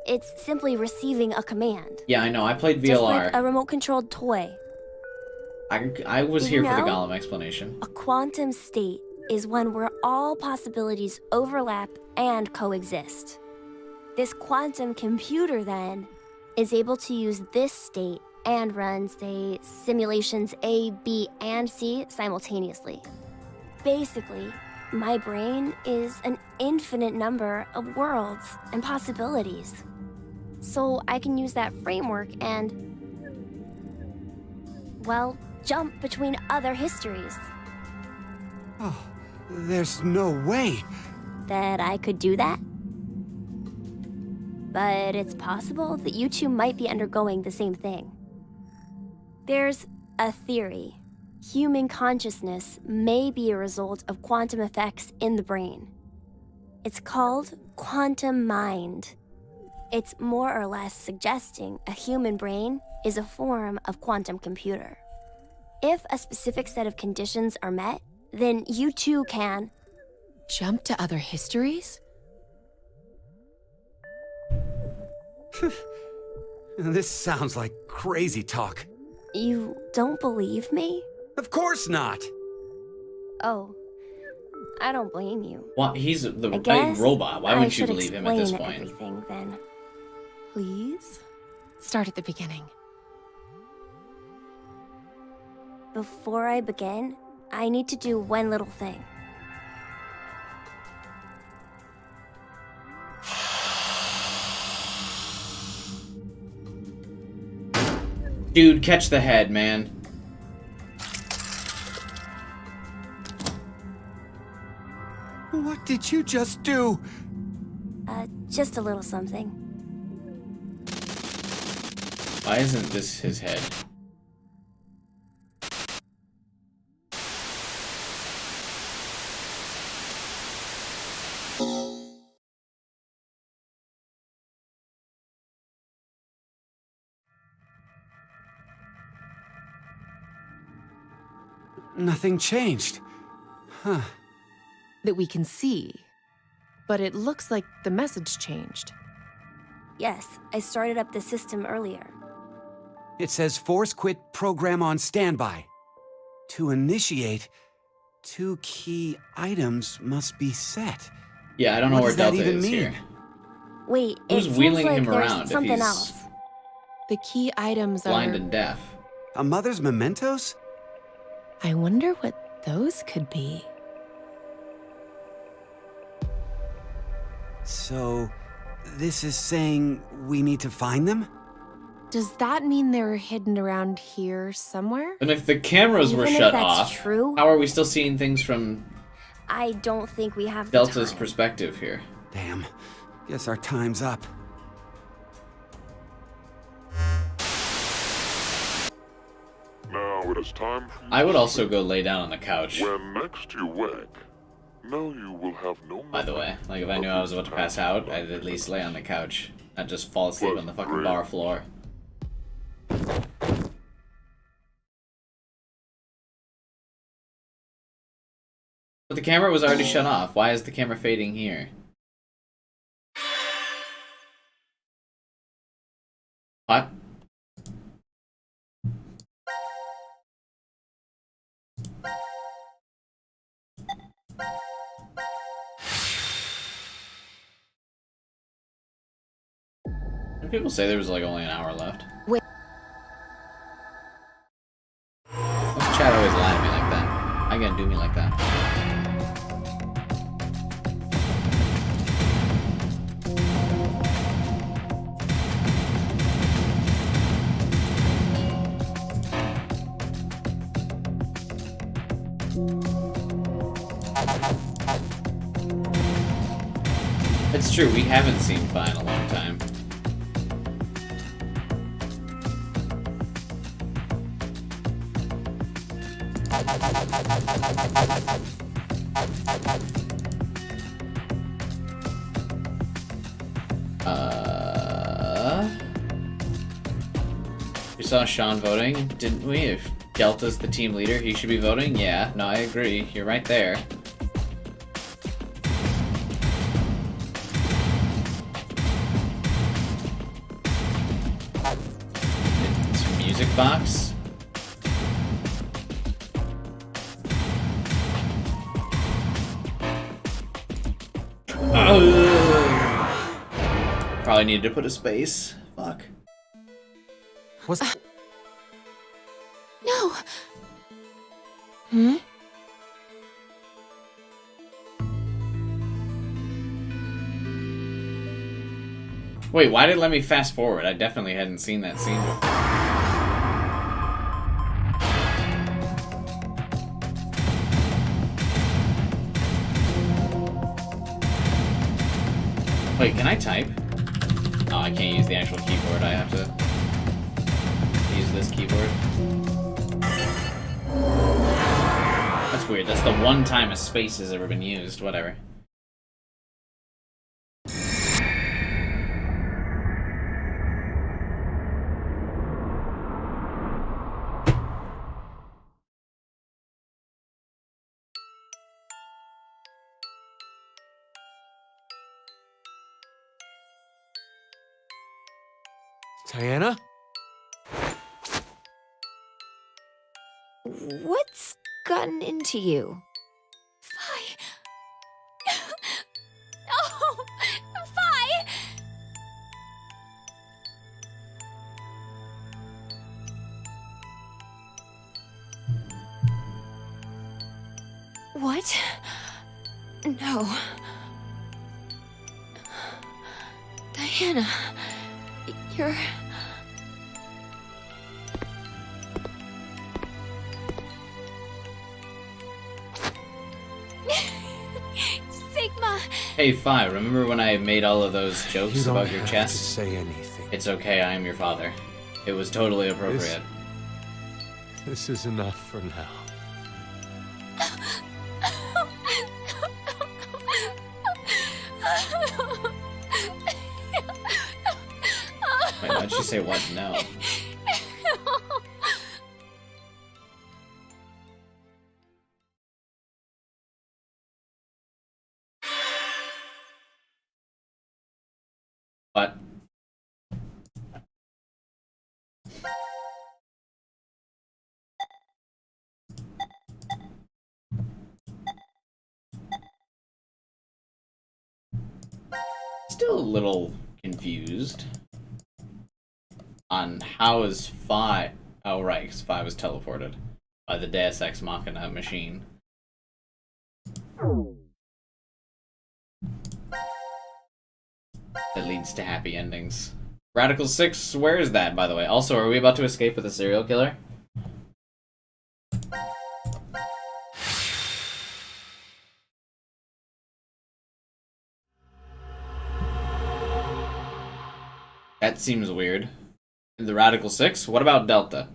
it's simply receiving a command. thing. Yeah, I know. I played Just VLR. like a remote-controlled toy. I was here for the You know? Gollum explanation. A quantum state is one where all possibilities overlap and coexist. This quantum computer, then, is able to use this state and run, say, simulations A, B, and C simultaneously. Basically, my brain is an infinite number of worlds and possibilities. So I can use that framework and, well, jump between other histories. Oh, there's no way. That I could do that? But it's possible that you two might be undergoing the same thing. There's a theory. Human consciousness may be a result of quantum effects in the brain. It's called quantum mind. It's more or less suggesting a human brain is a form of quantum computer. If a specific set of conditions are met, then you too can jump to other histories? This sounds like crazy talk. You don't believe me? Of course not. Oh, I don't blame you. What? He's the I guess robot. Why I wouldn't you should believe him at this explain point? everything then. Please? Start at the beginning. Before I begin, I need to do one little thing. Dude, catch the head, man. What did you just do? Just a little something. Why isn't this his head? Nothing changed. Huh. That we can see. But it looks like the message changed. Yes, I started up the system earlier. It says force quit program on standby. To initiate, 2 key items must be set. Yeah, I don't know What where does that Delta even is mean? here. Wait, Who's it seems wheeling like him there's around if something he's else. The key items blind are... and deaf? A mother's mementos? I wonder what those could be. So, this is saying we need to find them? Does that mean they're hidden around here somewhere? And if the cameras were Even if shut that's off, true, how are we still seeing things from I don't think we have the Delta's time. perspective here? Damn. Guess our time's up. Now it is time for you I would to also sleep. go lay down on the couch. When next you wake, know you will have no By the way, like if I knew I was about to pass out, I'd at least lay on the couch, not just fall asleep on the fucking bar floor. But the camera was already shut off. Why is the camera fading here? What? Didn't people say there was like only an hour left? Wait. Why's Chad always lie to me like that? How you gonna do me like that? It's true, we haven't seen Fi in a long time. We saw Sean voting, didn't we? If Delta's the team leader, he should be voting? Yeah, no, I agree. You're right there. It's a music box. Probably needed to put a space. Fuck. Was... No! Hmm? Wait, why did it let me fast forward? I definitely hadn't seen that scene before. Wait, can I type? Oh, I can't use the actual keyboard. I have to use this keyboard. That's weird. That's the one time a space has ever been used. Whatever. Diana? What's gotten into you? Fi. Oh, Fi! What? No. Diana, you're... Sigma! Hey, Fi, remember when I made all of those jokes You don't about your have chest? to say anything. It's okay, I am your father. It was totally appropriate. This is enough for now. Wait, why'd she say what? No. What? Still a little confused on how is Fi... Oh, right, because Fi was teleported by the Deus Ex Machina machine. That leads to happy endings. Radical 6, where is that, by the way? Also, are we about to escape with a serial killer? That seems weird. The Radical 6? What about Delta?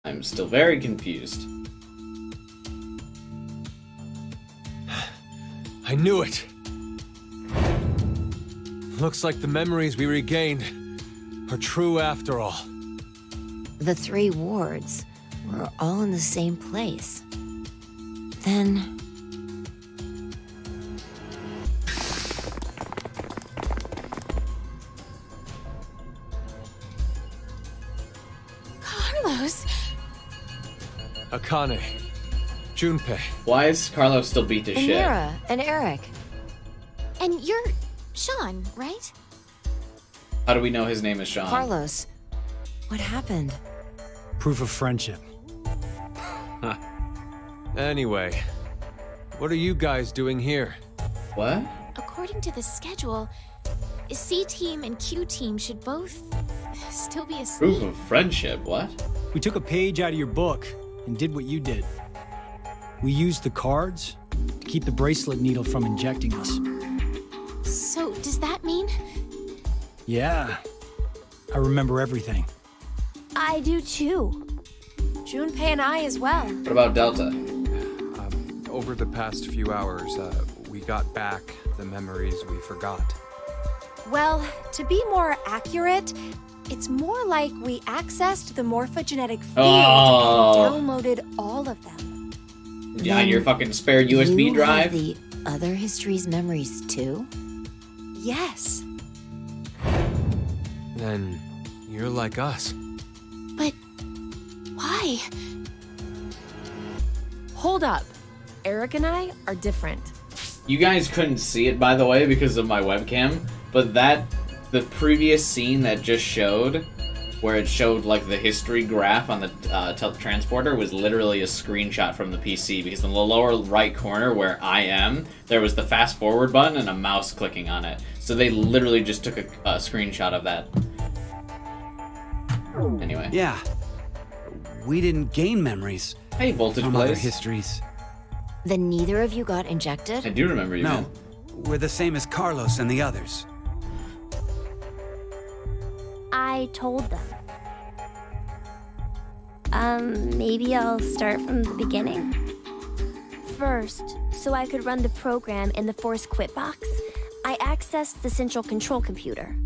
I'm still very confused. I knew it! Looks like the memories we regained are true after all. The 3 wards were all in the same place. Then... Carlos! Akane. Junpei. Why is Carlos still beat to and shit? Mira and Eric. And you're Sean, right? How do we know his name is Sean? Carlos, what happened? Proof of friendship. Anyway, what are you guys doing here? What? According to the schedule, C team and Q team should both still be asleep. Proof of friendship, what? We took a page out of your book and did what you did. We used the cards to keep the bracelet needle from injecting us. So, does that mean? Yeah, I remember everything. I do too. Junpei and I as well. What about Delta? Over the past few hours, we got back the memories we forgot. Well, to be more accurate, it's more like we accessed the morphogenetic field and downloaded all of them. Yeah, on your fucking spare USB you drive? Have the other history's memories too? Yes. Then you're like us. But why? Hold up. Eric and I are different. You guys couldn't see it, by the way, because of my webcam, but the previous scene that just showed, where it showed like the history graph on the transporter, was literally a screenshot from the PC, because in the lower right corner where I am, there was the fast forward button and a mouse clicking on it. So they literally just took a screenshot of that. Anyway. Yeah. We didn't gain memories. Hey, Voltage from other Blaze. histories. Then neither of you got injected? I do remember you, No. man. We're the same as Carlos and the others. I told them. Maybe I'll start from the beginning. First, so I could run the program in the Force Quit box, I accessed the central control computer.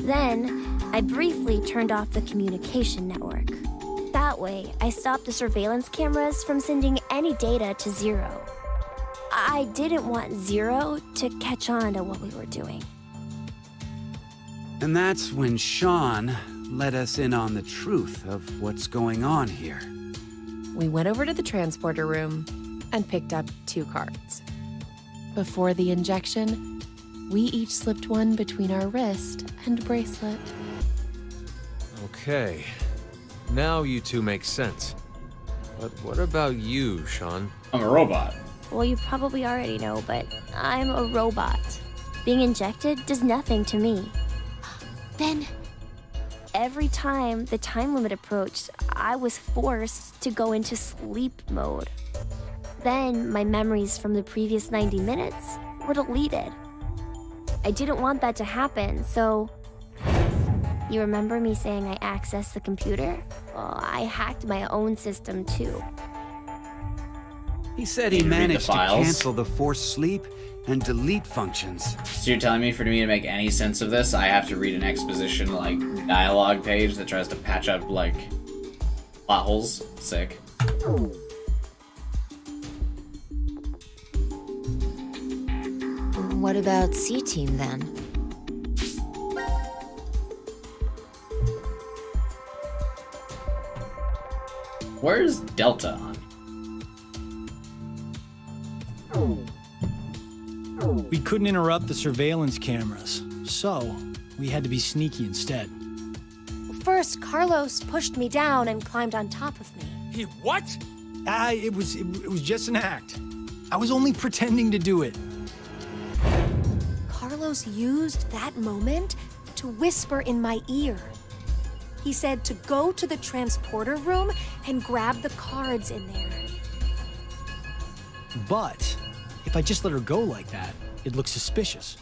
Then, I briefly turned off the communication network. That way, I stopped the surveillance cameras from sending any data to zero. I didn't want Zero to catch on to what we were doing. And that's when Sean let us in on the truth of what's going on here. We went over to the transporter room and picked up 2 cards. Before the injection, we each slipped one between our wrist and bracelet. Okay. Now you two make sense. But what about you, Sean? I'm a robot. Well, you probably already know, but I'm a robot. Being injected does nothing to me. Then Every time the time limit approached, I was forced to go into sleep mode. Then my memories from the previous 90 minutes were deleted. I didn't want that to happen, so... You remember me saying I accessed the computer? Well, I hacked my own system too. He said he managed to cancel the forced sleep and delete functions. So you're telling me for me to make any sense of this, I have to read an exposition, like, dialogue page that tries to patch up, like, plot holes? Sick. What about C-Team then? Where's Delta on? We couldn't interrupt the surveillance cameras, so we had to be sneaky instead. First, Carlos pushed me down and climbed on top of me. He what? It was just an act. I was only pretending to do it. Carlos used that moment to whisper in my ear. He said to go to the transporter room and grab the cards in there. But if I just let her go like that, it looks suspicious.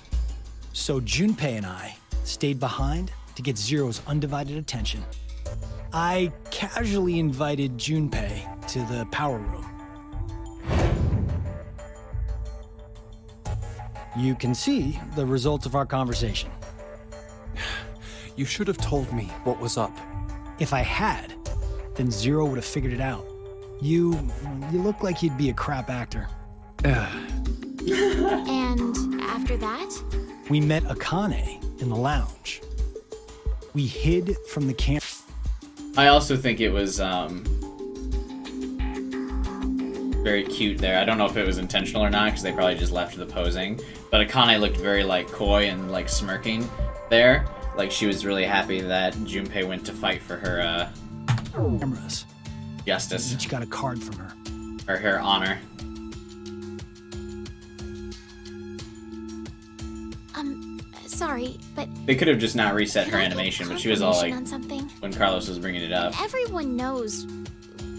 So Junpei and I stayed behind to get Zero's undivided attention. I casually invited Junpei to the power room. You can see the results of our conversation. You should have told me what was up. If I had, then Zero would have figured it out. You look like you'd be a crap actor. And after that? We met Akane in the lounge. We hid from the camp. I also think it was very cute there. I don't know if it was intentional or not, because they probably just left the posing. But Akane looked very like coy and like smirking there. Like she was really happy that Junpei went to fight for her cameras. Justice. Each got a card from her. Or her honor. Sorry, but They could have just not reset her animation, but she was all like, on something? when Carlos was bringing it up. Everyone knows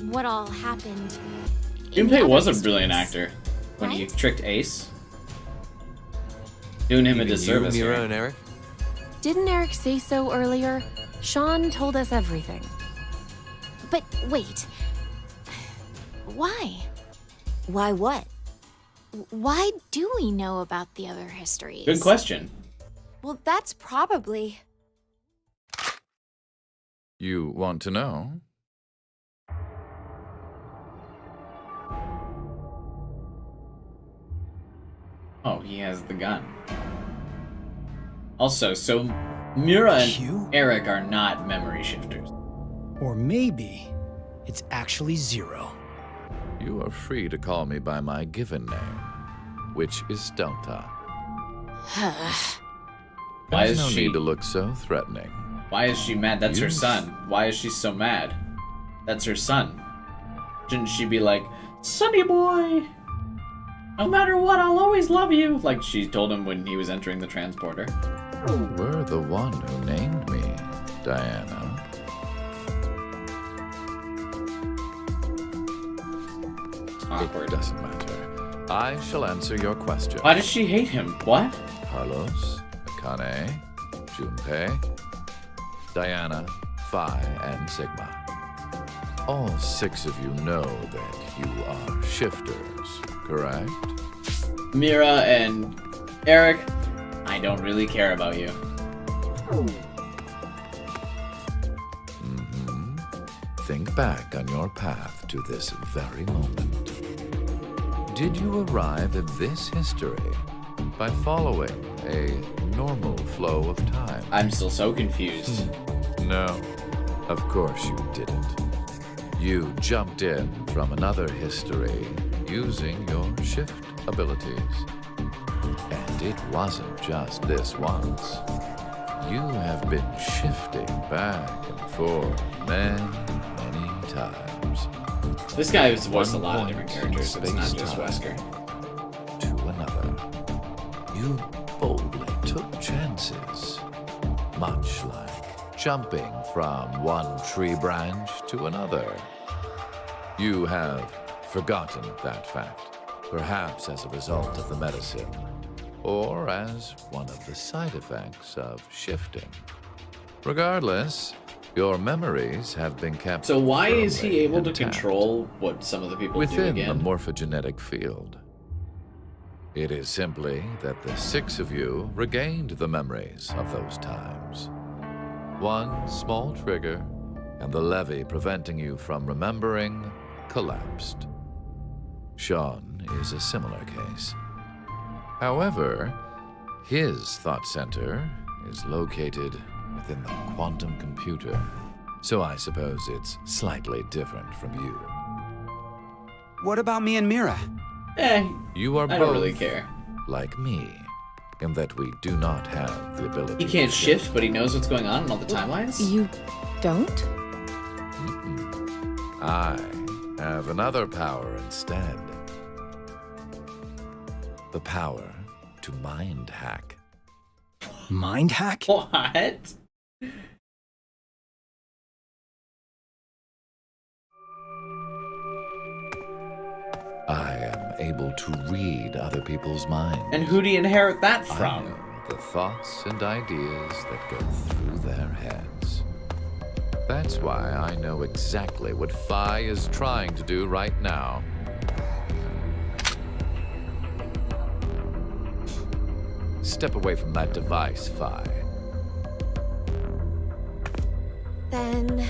what all happened. Junpei was a brilliant actor when he tricked Ace. Doing him a disservice. You, Mira, here. and Eric? Didn't Eric say so earlier? Sean told us everything. But wait. Why? Why what? Why do we know about the other histories? Good question. Well, that's probably... You want to know? Oh, he has the gun. Also, so Mira and Eric are not memory shifters. Or maybe it's actually Zero. You are free to call me by my given name, which is Delta. Why There's is no she... need to look so threatening. Why is she mad? That's her son. Why is she so mad? That's her son. Shouldn't she be like, Sonny boy! No matter what, I'll always love you! Like she told him when he was entering the transporter. You were the one who named me, Diana. Awkward. It doesn't matter. I shall answer your question. Why does she hate him? What? Carlos, Akane, Junpei, Diana, Phi, and Sigma. All 6 of you know that you are shifters, correct? Mira and Eric, I don't really care about you. Think back on your path to this very moment. Did you arrive at this history by following a normal flow of time? I'm still so confused. No, of course you didn't. You jumped in from another history using your shift abilities. And it wasn't just this once. You have been shifting back and forth many times. This guy has voiced a lot of different characters, it's not just Wesker. To another. You boldly took chances. Much like jumping from one tree branch to another. You have forgotten that fact, perhaps as a result of the medicine, or as one of the side effects of shifting. Regardless, your memories have been kept. So why is he firmly able to intact control what some of the people do within the again? morphogenetic field? It is simply that the 6 of you regained the memories of those times. One small trigger, and the levee preventing you from remembering collapsed. Sean is a similar case. However, his thought center is located within the quantum computer, so I suppose it's slightly different from you. What about me and Mira? You are I both don't really care. like me, in that we do not have the ability. He can't to shift, but he knows what's going on in all the timelines? You don't? I have another power instead. The power to mind hack. Mind hack? What? I am able to read other people's minds. And who do you inherit that I from? know the thoughts and ideas that go through their heads. That's why I know exactly what Phi is trying to do right now. Step away from that device, Phi. Then,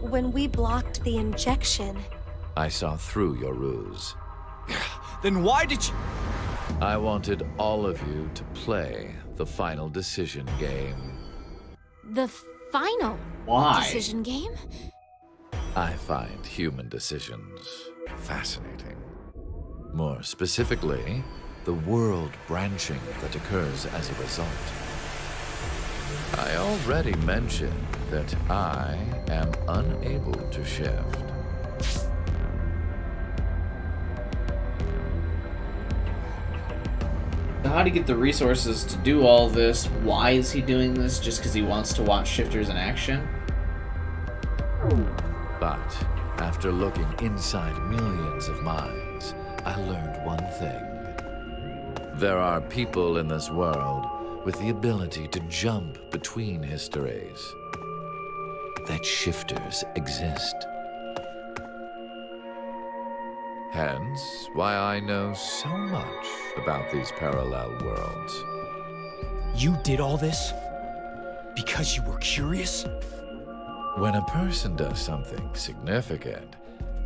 when we blocked the injection, I saw through your ruse. Then why did you... I wanted all of you to play the final decision game. The final Why? decision game? I find human decisions fascinating. More specifically, the world branching that occurs as a result. I already mentioned that I am unable to shift. So how do you get the resources to do all this? Why is he doing this? Just because he wants to watch shifters in action? But after looking inside millions of minds, I learned one thing. There are people in this world with the ability to jump between histories. That shifters exist. Hence, why I know so much about these parallel worlds. You did all this? Because you were curious? When a person does something significant,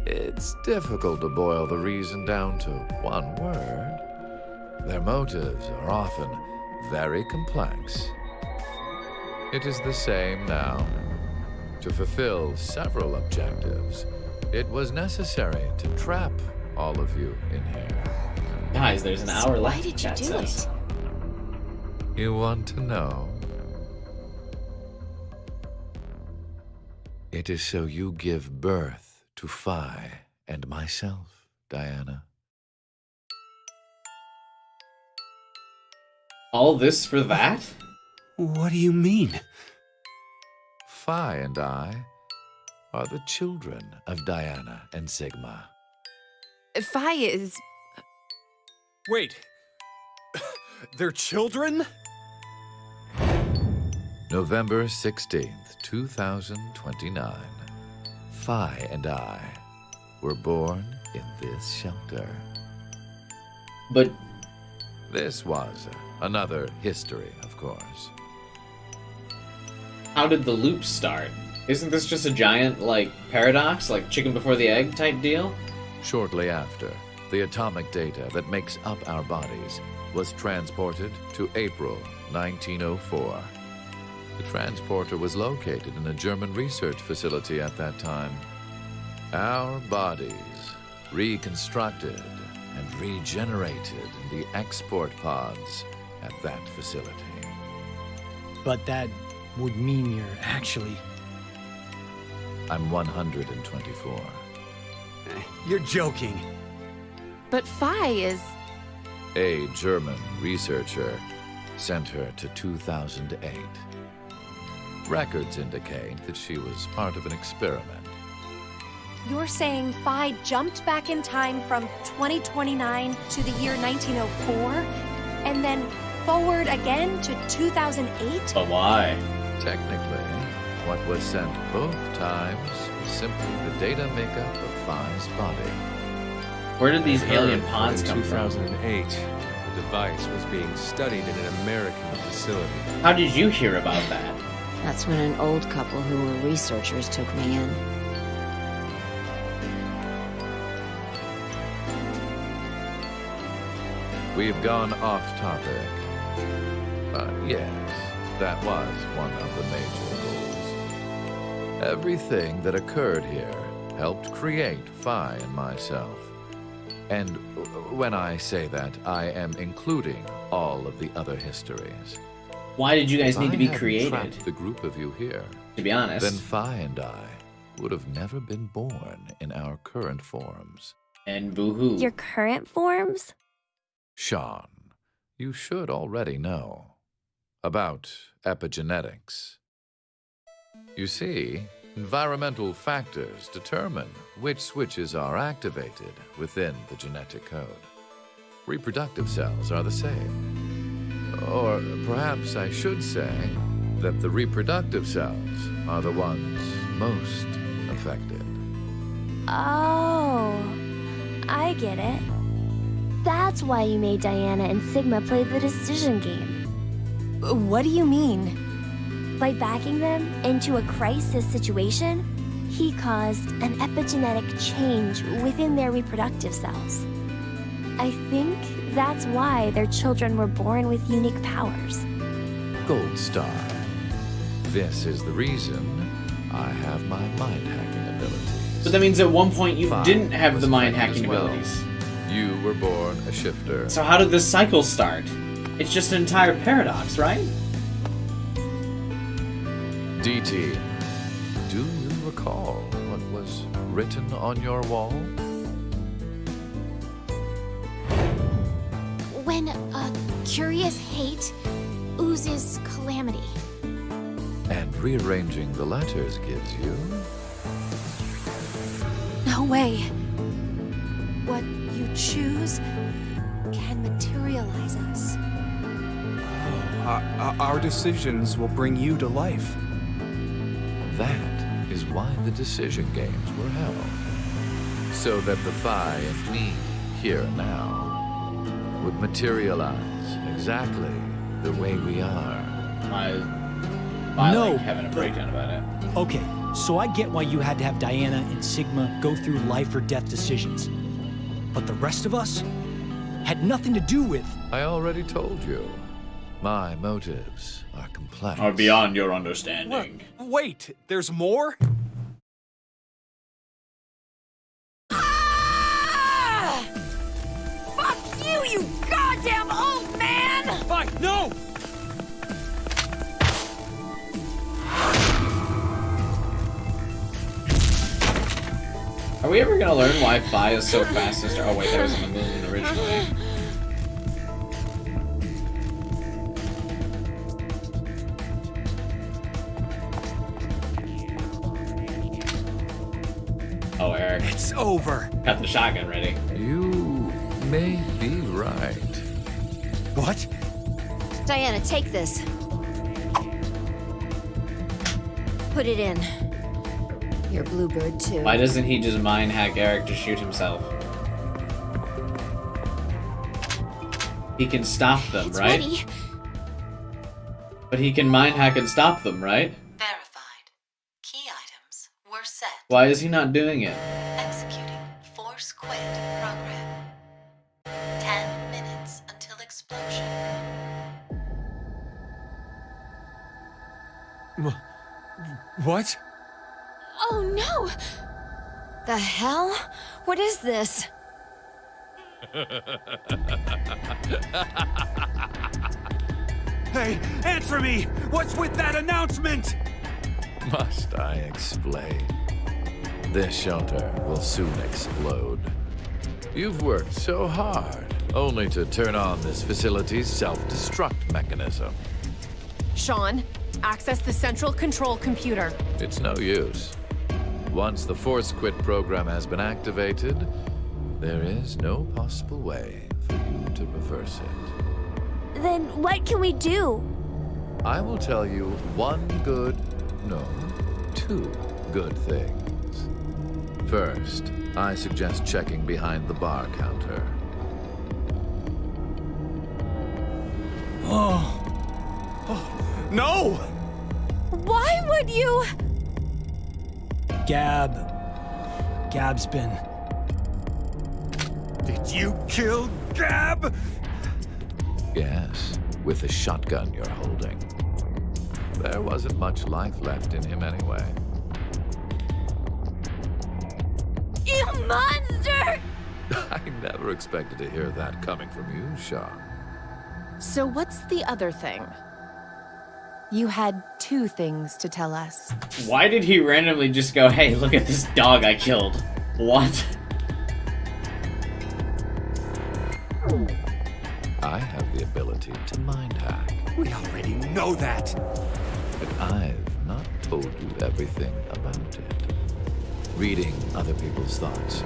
it's difficult to boil the reason down to one word. Their motives are often very complex. It is the same now. To fulfill several objectives, it was necessary to trap all of you in here. Guys, there's an hour left. Why did you chat do says. it? You want to know? It is so you give birth to Phi and myself, Diana. All this for that? What do you mean? Phi and I are the children of Diana and Sigma. Phi is... Wait. They're children? November 16th, 2029. Phi and I were born in this shelter. But this was another history, of course. how did the loop start? Isn't this just a giant, like, paradox? Like chicken before the egg type deal? Shortly after, The atomic data that makes up our bodies was transported to April 1904. The transporter was located in a German research facility at that time. Our bodies reconstructed and regenerated in the export pods at that facility. But that would mean you're actually... I'm 124. You're joking. But Phi is... A German researcher sent her to 2008. Records indicate that she was part of an experiment. You're saying Phi jumped back in time from 2029 to the year 1904, and then forward again to 2008? But why? Technically, what was sent both times was simply the data makeup of Phi's body. Where did these alien Heard pods in come from? 2008, the device was being studied in an American facility. How did you hear about that? That's when an old couple who were researchers took me in. We've gone off topic. But yes, that was one of the major goals. Everything that occurred here helped create Phi and myself. And when I say that, I am including all of the other histories. Why did you guys If need I to be hadn't created? trapped the group of you here, To be honest. then Phi and I would have never been born in our current forms. And boo-hoo. Your current forms? Sean, you should already know about epigenetics. You see, environmental factors determine which switches are activated within the genetic code. Reproductive cells are the same. Or perhaps I should say that the reproductive cells are the ones most affected. Oh, I get it. That's why you made Diana and Sigma play the decision game. What do you mean? By backing them into a crisis situation, he caused an epigenetic change within their reproductive cells. I think that's why their children were born with unique powers. Gold Star. This is the reason I have my mind hacking abilities. But that means at one point you Phi didn't have was the mind affected hacking as well. abilities. You were born a shifter. So how did this cycle start? It's just an entire paradox, right? DT, do you recall what was written on your wall? When a curious hate oozes calamity. And rearranging the letters gives you... No way. What you choose can materialize us. Our decisions will bring you to life. That is why the decision games were held. So that the Phi and me, here and now, would materialize exactly the way we are. No. Like having a breakdown about it. Okay, so I get why you had to have Diana and Sigma go through life or death decisions. But the rest of us had nothing to do with... I already told you. My motives are complex. Are beyond your understanding. What? Wait, there's more? Fuck you, you goddamn old man! Fine, no! Are we ever gonna learn why Phi is so fast to start? Oh wait, that was in the moon originally. Oh, Eric. It's over. Got the shotgun ready. You may be right. What? Diana, take this. Put it in. Your bluebird, too. Why doesn't he just mind hack Eric to shoot himself? He can stop them, It's right? ready. But he can mind hack and stop them, right? Verified. Key items were set. Why is he not doing it? Executing Force Quit program. What? Oh no! The hell? What is this? Hey, answer me! What's with that announcement? Must I explain? This shelter will soon explode. You've worked so hard, only to turn on this facility's self-destruct mechanism. Sean, access the central control computer. It's no use. Once the Force Quit program has been activated, there is no possible way for you to reverse it. Then what can we do? I will tell you two good things. First, I suggest checking behind the bar counter. No! Why would you? Gab's been... Did you kill Gab? Yes, with the shotgun you're holding. There wasn't much life left in him anyway. You monster! I never expected to hear that coming from you, Sean. So what's the other thing? You had 2 things to tell us. Why did he randomly just go, hey, look at this dog I killed? What? I have the ability to mind hack. We already know that. But I've not told you everything about it. Reading other people's thoughts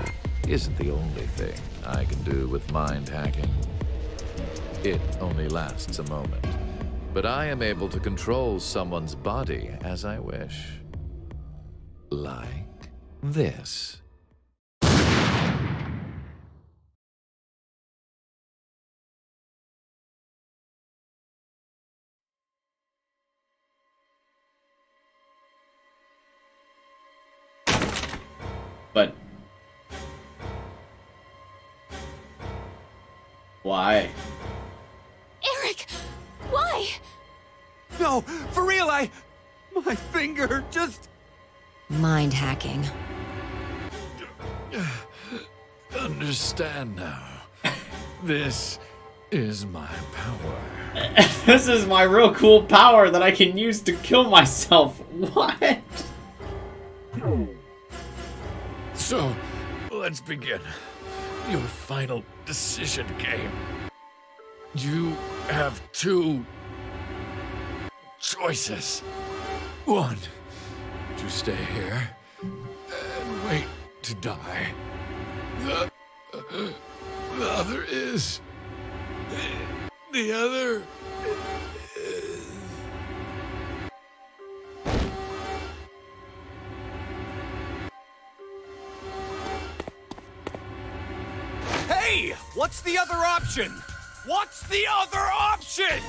isn't the only thing I can do with mind hacking. It only lasts a moment, but I am able to control someone's body as I wish. Like this. But why? Eric, why? No, for real, my finger just... Mind hacking. Understand now. This is my power. This is my real cool power that I can use to kill myself. What? So, let's begin. Your final decision game. You have 2 choices. One, to stay here and wait to die. The other is... The other is... Hey! What's the other option? What's the other option?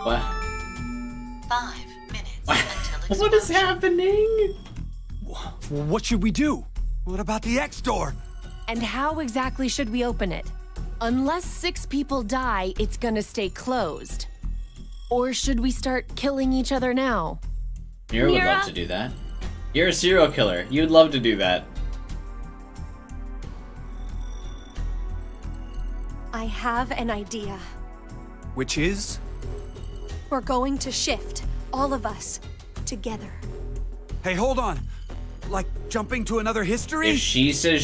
What? 5 minutes until What is happening? What should we do? What about the X door? And how exactly should we open it? Unless 6 people die, it's gonna stay closed. Or should we start killing each other now? Mira would love to do that. You're a serial killer. You'd love to do that. I have an idea. Which is? We're going to shift, all of us, together. Hey, hold on. Like jumping to another history? If she says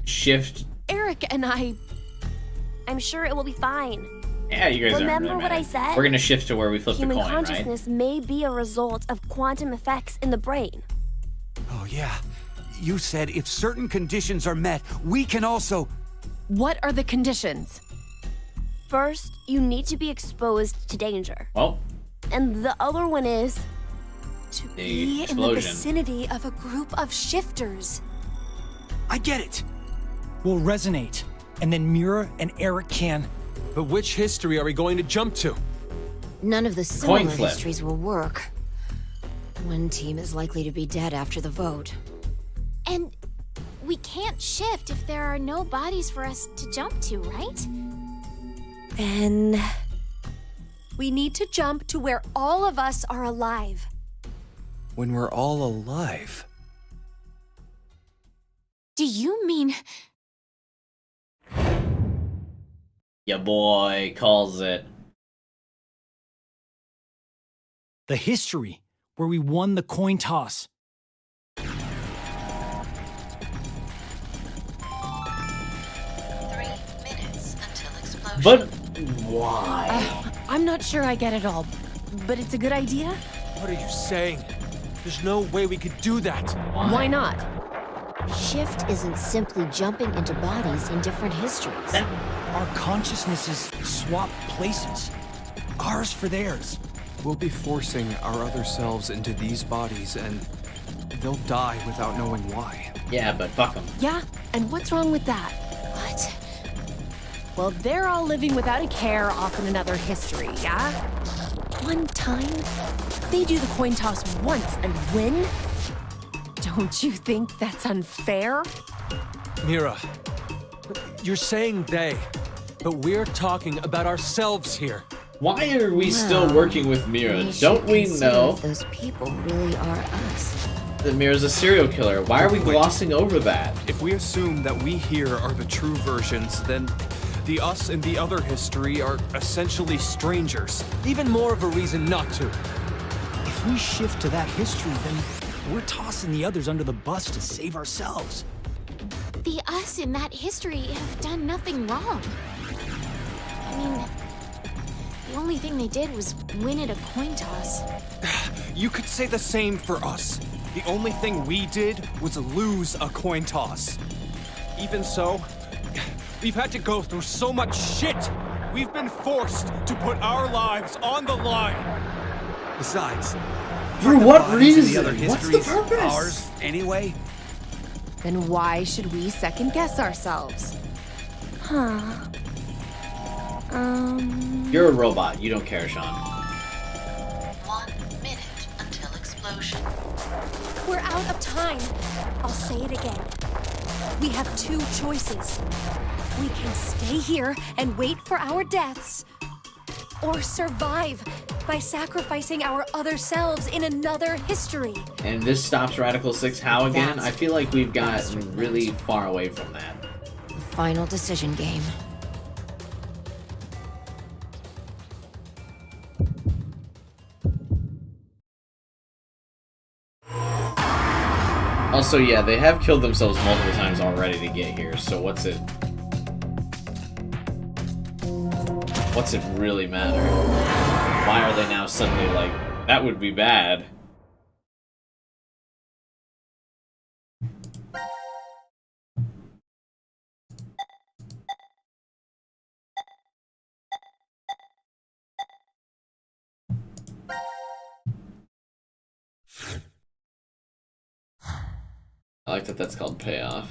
shift... Eric and I'm sure it will be fine. Yeah, you guys aren't Remember really what mad. I said? We're gonna shift to where we flip the Human coin, right? consciousness may be a result of quantum effects in the brain. Oh, yeah. You said if certain conditions are met, we can also... What are the conditions? First, you need to be exposed to danger. Well, And the other one is... To the be in the explosion. vicinity of a group of shifters. I get it. We'll resonate, and then Mira and Eric can... But which history are we going to jump to? None of the similar flip. histories will work. One team is likely to be dead after the vote. And we can't shift if there are no bodies for us to jump to, right? Then we need to jump to where all of us are alive. When we're all alive. Do you mean... Ya boy calls it. The history where we won the coin toss. 3 minutes until explosion. But why? I'm not sure I get it all, but it's a good idea. What are you saying? There's no way we could do that. Why not? Shift isn't simply jumping into bodies in different histories. Our consciousnesses swap places. Ours for theirs. We'll be forcing our other selves into these bodies, and they'll die without knowing why. Yeah, but fuck them. Yeah, and what's wrong with that? What? Well, they're all living without a care off in another history, yeah? One time, they do the coin toss once and win? Don't you think that's unfair? Mira, you're saying they, but we're talking about ourselves here. Why are we still working with Mira? We should Don't we consider know if those people really are us? that Mira's a serial killer? Why are we glossing over that? If we assume that we here are the true versions, then the us in the other history are essentially strangers. Even more of a reason not to. If we shift to that history, then we're tossing the others under the bus to save ourselves. The us in that history have done nothing wrong. I mean, the only thing they did was win at a coin toss. You could say the same for us. The only thing we did was lose a coin toss. Even so, we've had to go through so much shit. We've been forced to put our lives on the line. Besides, For aren't the what bodies in the reason? other What's the histories purpose? ours anyway? Then why should we second guess ourselves? Huh. You're a robot. You don't care, Sean. 1 minute until explosion. We're out of time. I'll say it again. We have two choices. We can stay here and wait for our deaths, or survive by sacrificing our other selves in another history. And this stops Radical 6 how again? I feel like we've gotten really far away from that. The final decision game. Also, yeah, they have killed themselves multiple times already to get here, so what's it really matter? Why are they now suddenly like, that would be bad? I like that that's called payoff.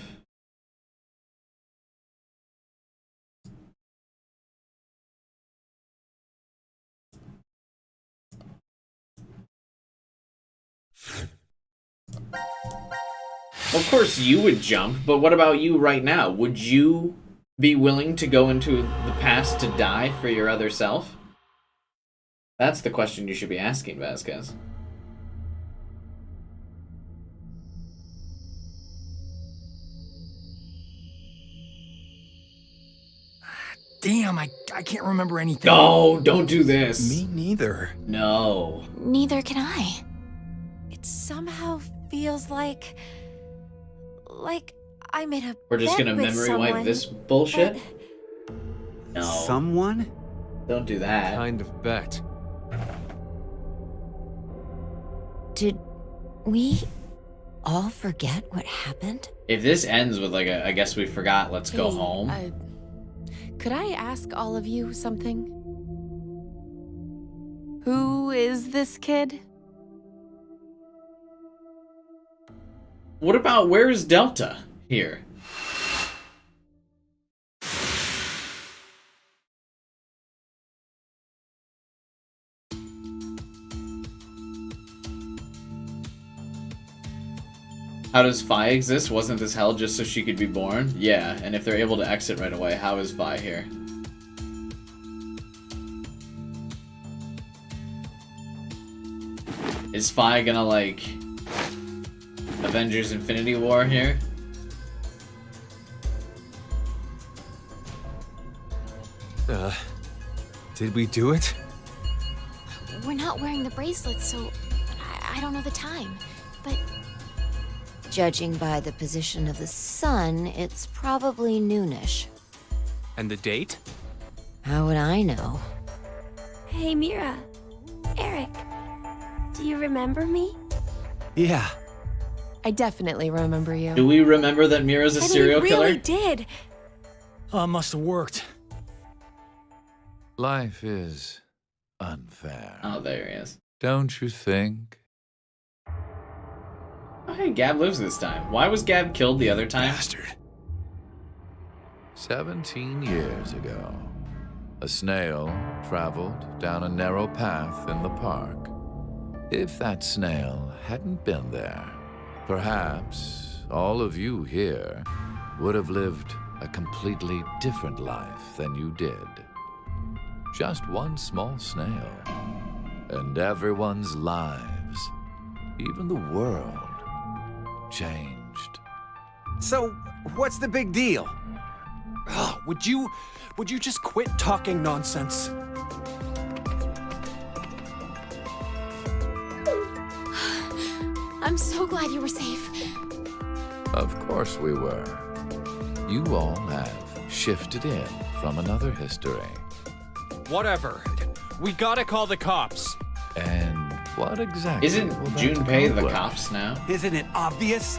Of course you would jump, but what about you right now? Would you be willing to go into the past to die for your other self? That's the question you should be asking, Vasquez. Damn, I can't remember anything. No, don't do this. Me neither. No. Neither can I. It somehow feels like I'm in a We're just bed gonna with memory someone, wipe this bullshit? No. Someone? Don't do that. Kind of bet. Did we all forget what happened? If this ends with like a, I guess we forgot, let's go Hey, home. Could I ask all of you something? Who is this kid? What about where's Delta here? How does Phi exist? Wasn't this hell just so she could be born? Yeah, and if they're able to exit right away, how is Phi here? Is Phi gonna, like, Avengers Infinity War here? Did we do it? We're not wearing the bracelets, so I don't know the time. But Judging by the position of the sun, it's probably noonish. And the date? How would I know? Hey, Mira. Eric. Do you remember me? Yeah. I definitely remember you. Do we remember that Mira's a serial we killer? really did. Must have worked. Life is unfair. Oh, there he is. Don't you think? Oh, hey, Gab lives this time. Why was Gab killed the other time? Bastard. 17 years ago, a snail traveled down a narrow path in the park. If that snail hadn't been there, perhaps all of you here would have lived a completely different life than you did. Just one small snail, and everyone's lives, even the world, changed. So, what's the big deal? Would you just quit talking nonsense? I'm so glad you were safe. Of course we were. You all have shifted in from another history. Whatever. We gotta call the cops. And what exactly Isn't will that Junpei the look like? cops now? Isn't it obvious?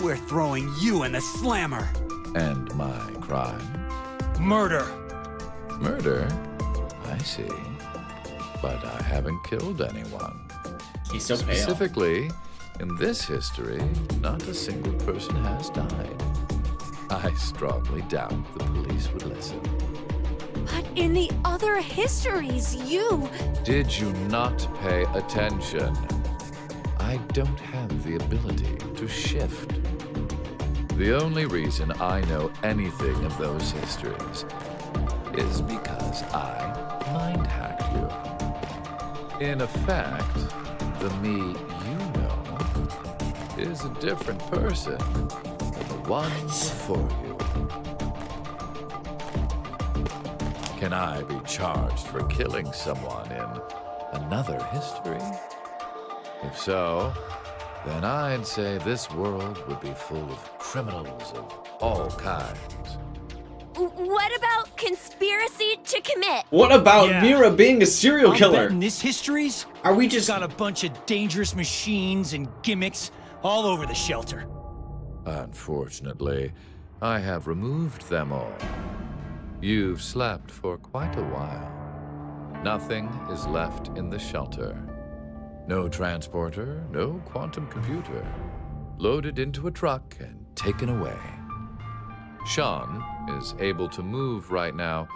We're throwing you in the slammer. And my crime? Murder. Murder? I see. But I haven't killed anyone. He's so pale. Specifically, in this history, not a single person has died. I strongly doubt the police would listen. But in the other histories, you... Did you not pay attention? I don't have the ability to shift. The only reason I know anything of those histories is because I mind-hacked you. In effect, the me you know is a different person than the one before you. Can I be charged for killing someone in another history? If so, then I'd say this world would be full of criminals of all kinds. What about conspiracy to commit? What about Yeah. Mira being a serial I'm killer? betting this history's Are we just... got a bunch of dangerous machines and gimmicks all over the shelter. Unfortunately, I have removed them all. You've slept for quite a while. Nothing is left in the shelter. No transporter, no quantum computer. Loaded into a truck and taken away. Sean is able to move right now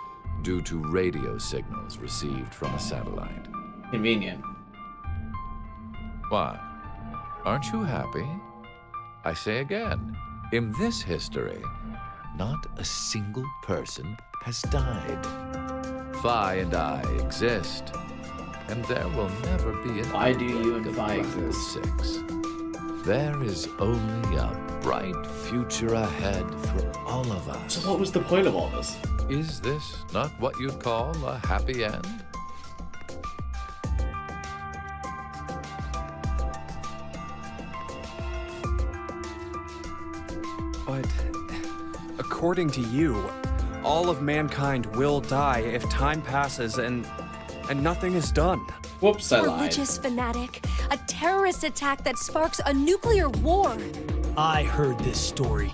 due to radio signals received from a satellite. Convenient. Why? Aren't you happy? I say again, in this history, not a single person has died. Phi and I exist, and there will never be an Why do you and outbreak Phi of Level exist? 6. There is only a bright future ahead for all of us. So what was the point of all this? Is this not what you'd call a happy end? But according to you, all of mankind will die if time passes and nothing is done. Whoops, I lied. Religious fanatic. A terrorist attack that sparks a nuclear war. I heard this story.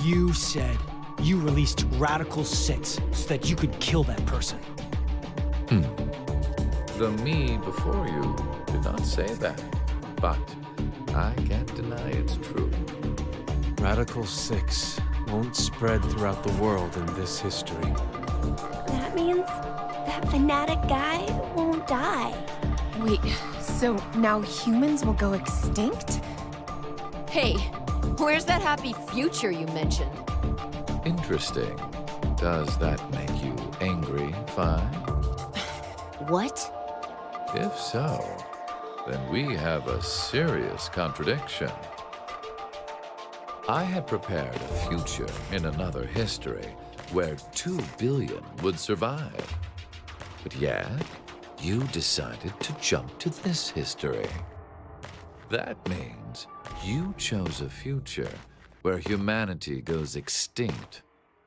You said you released Radical 6 so that you could kill that person. The me before you did not say that, but I can't deny it's true. Radical 6 won't spread throughout the world in this history. That means that fanatic guy won't die. Wait, so now humans will go extinct? Hey, Where's that happy future you mentioned? Interesting. Does that make you angry, Fi? What? If so, then we have a serious contradiction. I had prepared a future in another history where 2 billion would survive. But yet, you decided to jump to this history. That means you chose a future where humanity goes extinct,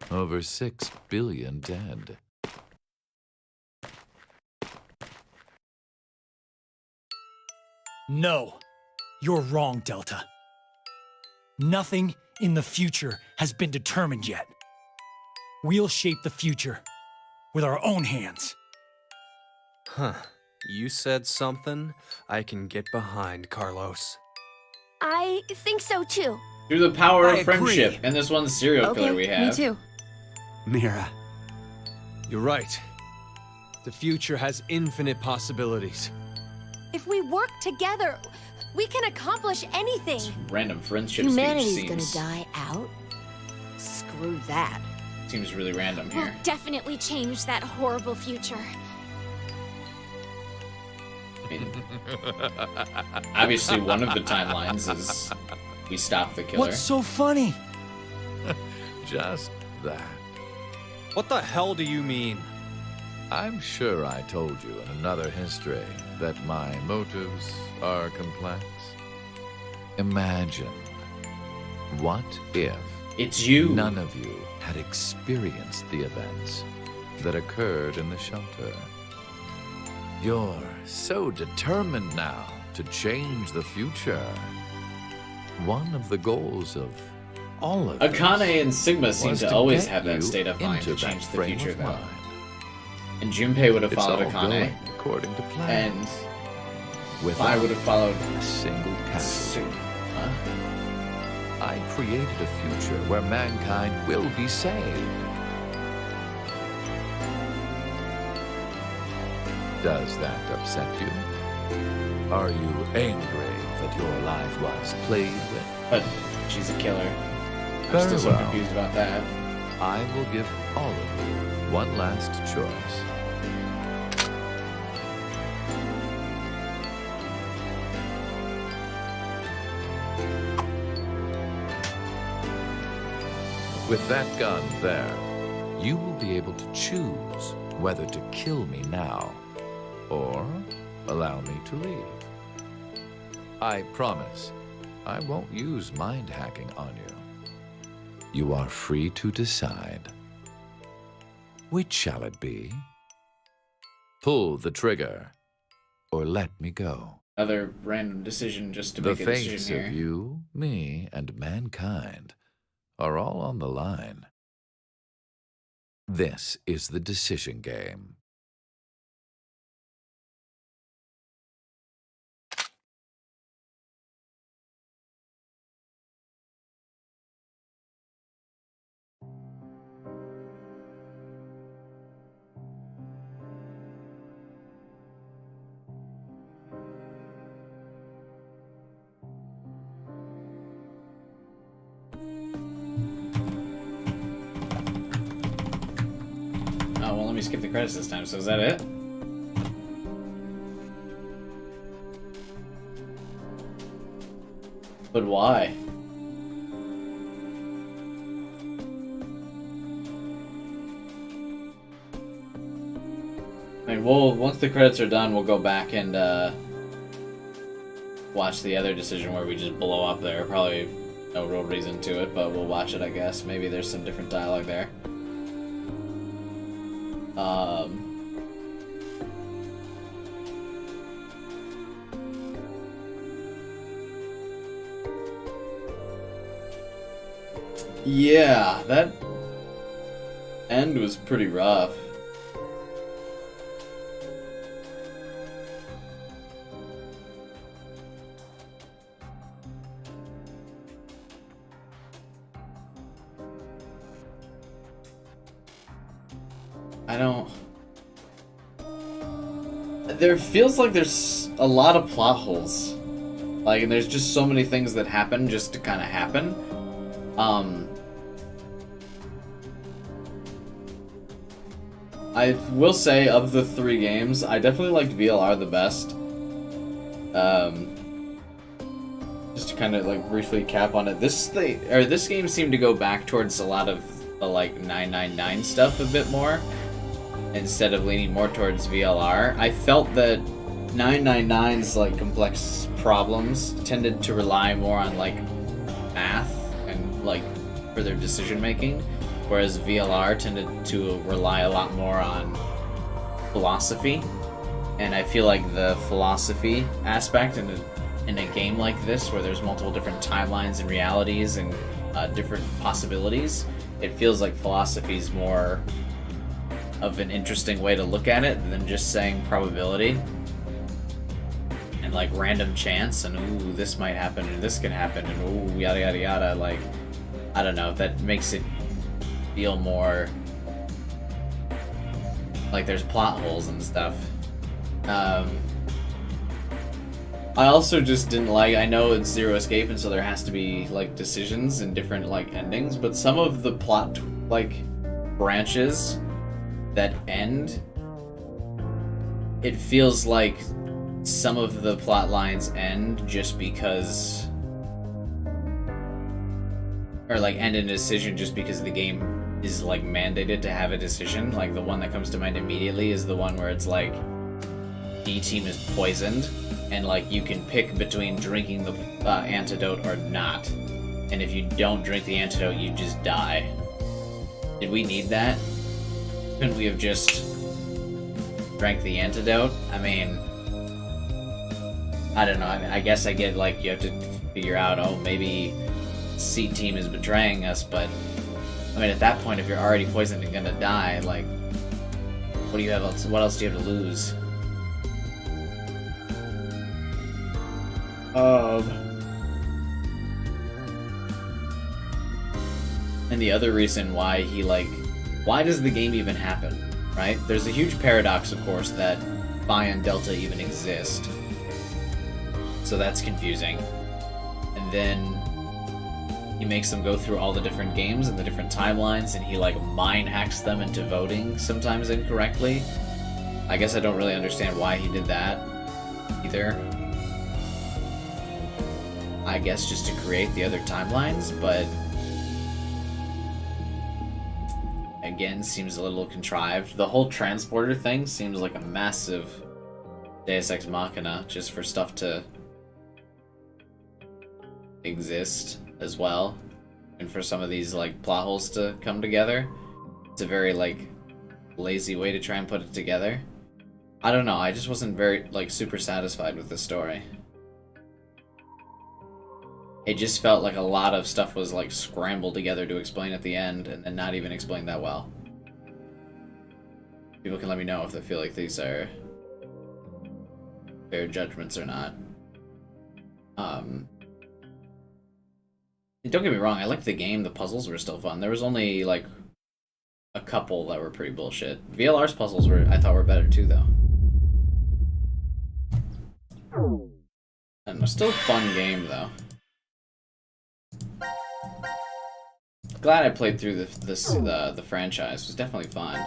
over 6 billion dead. No, you're wrong, Delta. Nothing in the future has been determined yet. We'll shape the future with our own hands. Huh. You said something I can get behind, Carlos. I think so too. Through the power I of friendship, agree. and this one serial killer we have. Me too. Mira, You're right. The future has infinite possibilities. If we work together, we can accomplish anything. Random friendship Humanity's speech gonna seems, die out? Screw that. seems really random We'll here. definitely change that horrible future. I mean, obviously, one of the timelines is we stop the killer. What's so funny? Just that. What the hell do you mean? I'm sure I told you in another history that my motives are complex. Imagine, what if It's you. none of you had experienced the events that occurred in the shelter? You're so determined now to change the future. One of the goals of all of Akane and Sigma seem was to to always get have that you state of mind to into that change the frame future, of though. mind. And Junpei would have It's followed all Akane, going according to plan. and Without I would have followed a single casualty. Huh? I created a future where mankind will be saved. Does that upset you? Are you angry that your life was played with? But she's a killer. I'm Very still so well. confused about that. I will give all of you one last choice. With that gun there, you will be able to choose whether to kill me now or allow me to leave. I promise I won't use mind hacking on you. You are free to decide. Which shall it be? Pull the trigger or let me go. Another random decision just to The make a fates decision here. of you, me, and mankind are all on the line. This is the decision game. Oh, well, let me skip the credits this time. So is that it? But why? I mean, once the credits are done, we'll go back and watch the other decision where we just blow up there. Probably no real reason to it, but we'll watch it, I guess. Maybe there's some different dialogue there. Yeah, that end was pretty rough. I don't... There feels like there's a lot of plot holes Like, and there's just so many things that happen just to kind of happen. I will say, of the 3 games, I definitely liked VLR the best. Just to kind of like briefly cap on it, this game seemed to go back towards a lot of the like 999 stuff a bit more, instead of leaning more towards VLR. I felt that 999's like complex problems tended to rely more on like math and like for their decision making, whereas VLR tended to rely a lot more on philosophy. And I feel like the philosophy aspect in a game like this, where there's multiple different timelines and realities and different possibilities, it feels like philosophy is more of an interesting way to look at it than just saying probability and like random chance and ooh, this might happen and this can happen and ooh, yada yada yada. Like, I don't know, that makes it feel more like there's plot holes and stuff. I also just didn't like, I know it's Zero Escape and so there has to be like decisions and different like endings, but some of the plot like branches that end, it feels like some of the plot lines end just because, or like end in a decision just because the game is like mandated to have a decision. Like the one that comes to mind immediately is the one where it's like D team is poisoned and like you can pick between drinking the antidote or not, and if you don't drink the antidote you just die. Did we need that? Couldn't we have just drank the antidote? I mean, I don't know. I mean, I guess I get like you have to figure out, oh, maybe C team is betraying us, but I mean, at that point, if you're already poisoned and gonna die, like, what do you have else? What else do you have to lose? And the other reason why he like, why does the game even happen? Right? There's a huge paradox, of course, that Phi and Delta even exist. So that's confusing. And then he makes them go through all the different games and the different timelines, and he like mind hacks them into voting, sometimes incorrectly. I guess I don't really understand why he did that either. I guess just to create the other timelines, but again, seems a little contrived. The whole transporter thing seems like a massive Deus Ex Machina just for stuff to exist as well, and for some of these like plot holes to come together. It's a very like lazy way to try and put it together. I don't know, I just wasn't very like super satisfied with the story. It just felt like a lot of stuff was like scrambled together to explain at the end and then not even explained that well. People can let me know if they feel like these are fair judgments or not. Don't get me wrong, I liked the game, the puzzles were still fun. There was only like a couple that were pretty bullshit. VLR's puzzles were, I thought, were better too though. And it was still a fun game though. Glad I played through the franchise. It was definitely fun.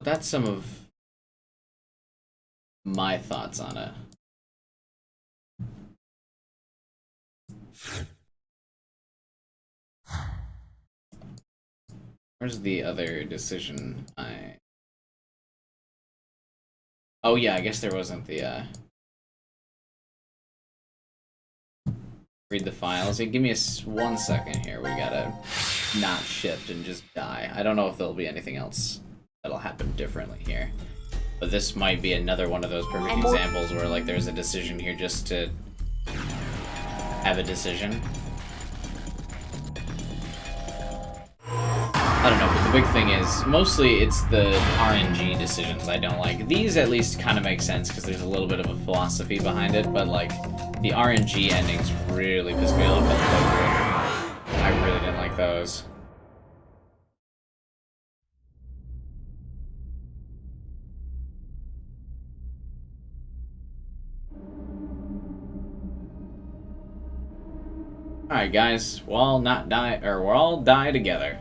That's some of my thoughts on it. Where's the other decision? Oh yeah, I guess there wasn't the read the files. Give me 1 second here. We gotta not shift and just die. I don't know if there'll be anything else that'll happen differently here. But this might be another one of those perfect examples where like there's a decision here just to have a decision. I don't know, but the big thing is, mostly it's the RNG decisions I don't like. These at least kind of make sense because there's a little bit of a philosophy behind it, but like, the RNG endings really pissed me off. I really didn't like those. Alright guys, we'll all die together.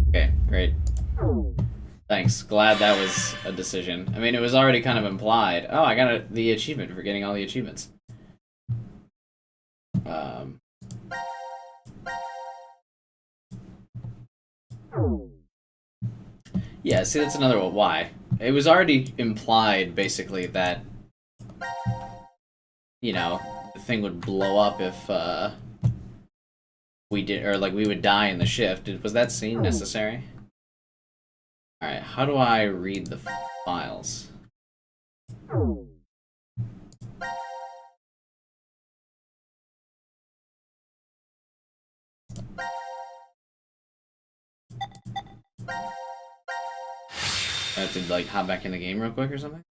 Okay, great. Thanks. Glad that was a decision. I mean, it was already kind of implied. Oh, I got the achievement for getting all the achievements. Yeah, see, that's another one. Why? It was already implied, basically, that, you know, the thing would blow up if, we did, or, like, we would die in the shift. Was that scene necessary? Alright, how do I read the files? I have to, like, hop back in the game real quick or something?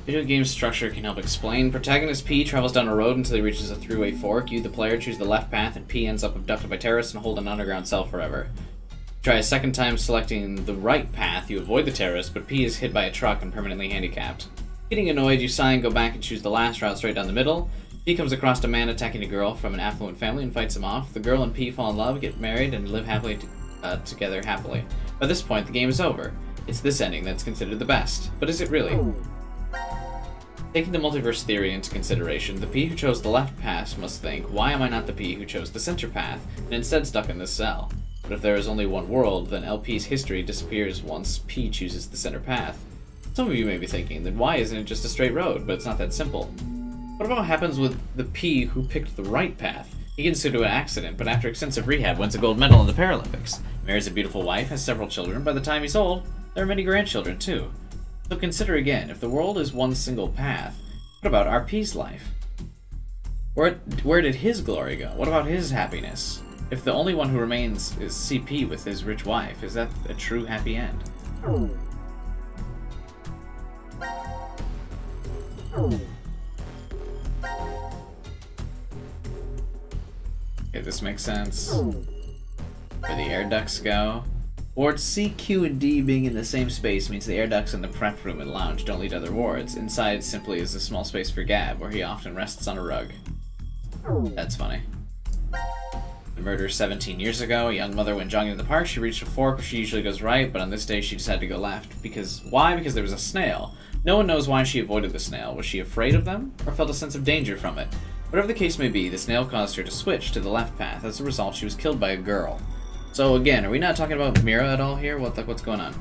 Video game structure can help explain. Protagonist P travels down a road until he reaches a three-way fork. You, the player, choose the left path, and P ends up abducted by terrorists and hold an underground cell forever. Try a second time selecting the right path. You avoid the terrorists, but P is hit by a truck and permanently handicapped. Getting annoyed, you sigh and go back and choose the last route straight down the middle. P comes across a man attacking a girl from an affluent family and fights him off. The girl and P fall in love, get married, and live together happily. By this point, the game is over. It's this ending that's considered the best. But is it really? Taking the multiverse theory into consideration, the P who chose the left path must think, why am I not the P who chose the center path, and instead stuck in this cell? But if there is only one world, then LP's history disappears once P chooses the center path. Some of you may be thinking, then why isn't it just a straight road? But it's not that simple. What about what happens with the P who picked the right path? He gets into an accident, but after extensive rehab wins a gold medal in the Paralympics. Marries a beautiful wife, has several children. By the time he's old, there are many grandchildren too. So consider again, if the world is one single path, what about RP's life? Where did his glory go? What about his happiness? If the only one who remains is CP with his rich wife, is that a true happy end? Okay, this makes sense. Where the air ducts go. Wards C, Q, and D being in the same space means the air ducts in the prep room and lounge don't lead to other wards. Inside simply is a small space for Gab, where he often rests on a rug. That's funny. The murder 17 years ago, a young mother went jogging in the park. She reached a fork where she usually goes right, but on this day she decided to go left. Why? Because there was a snail. No one knows why she avoided the snail. Was she afraid of them, or felt a sense of danger from it? Whatever the case may be, the snail caused her to switch to the left path. As a result, she was killed by a girl. So again, are we not talking about Mira at all here? What's going on?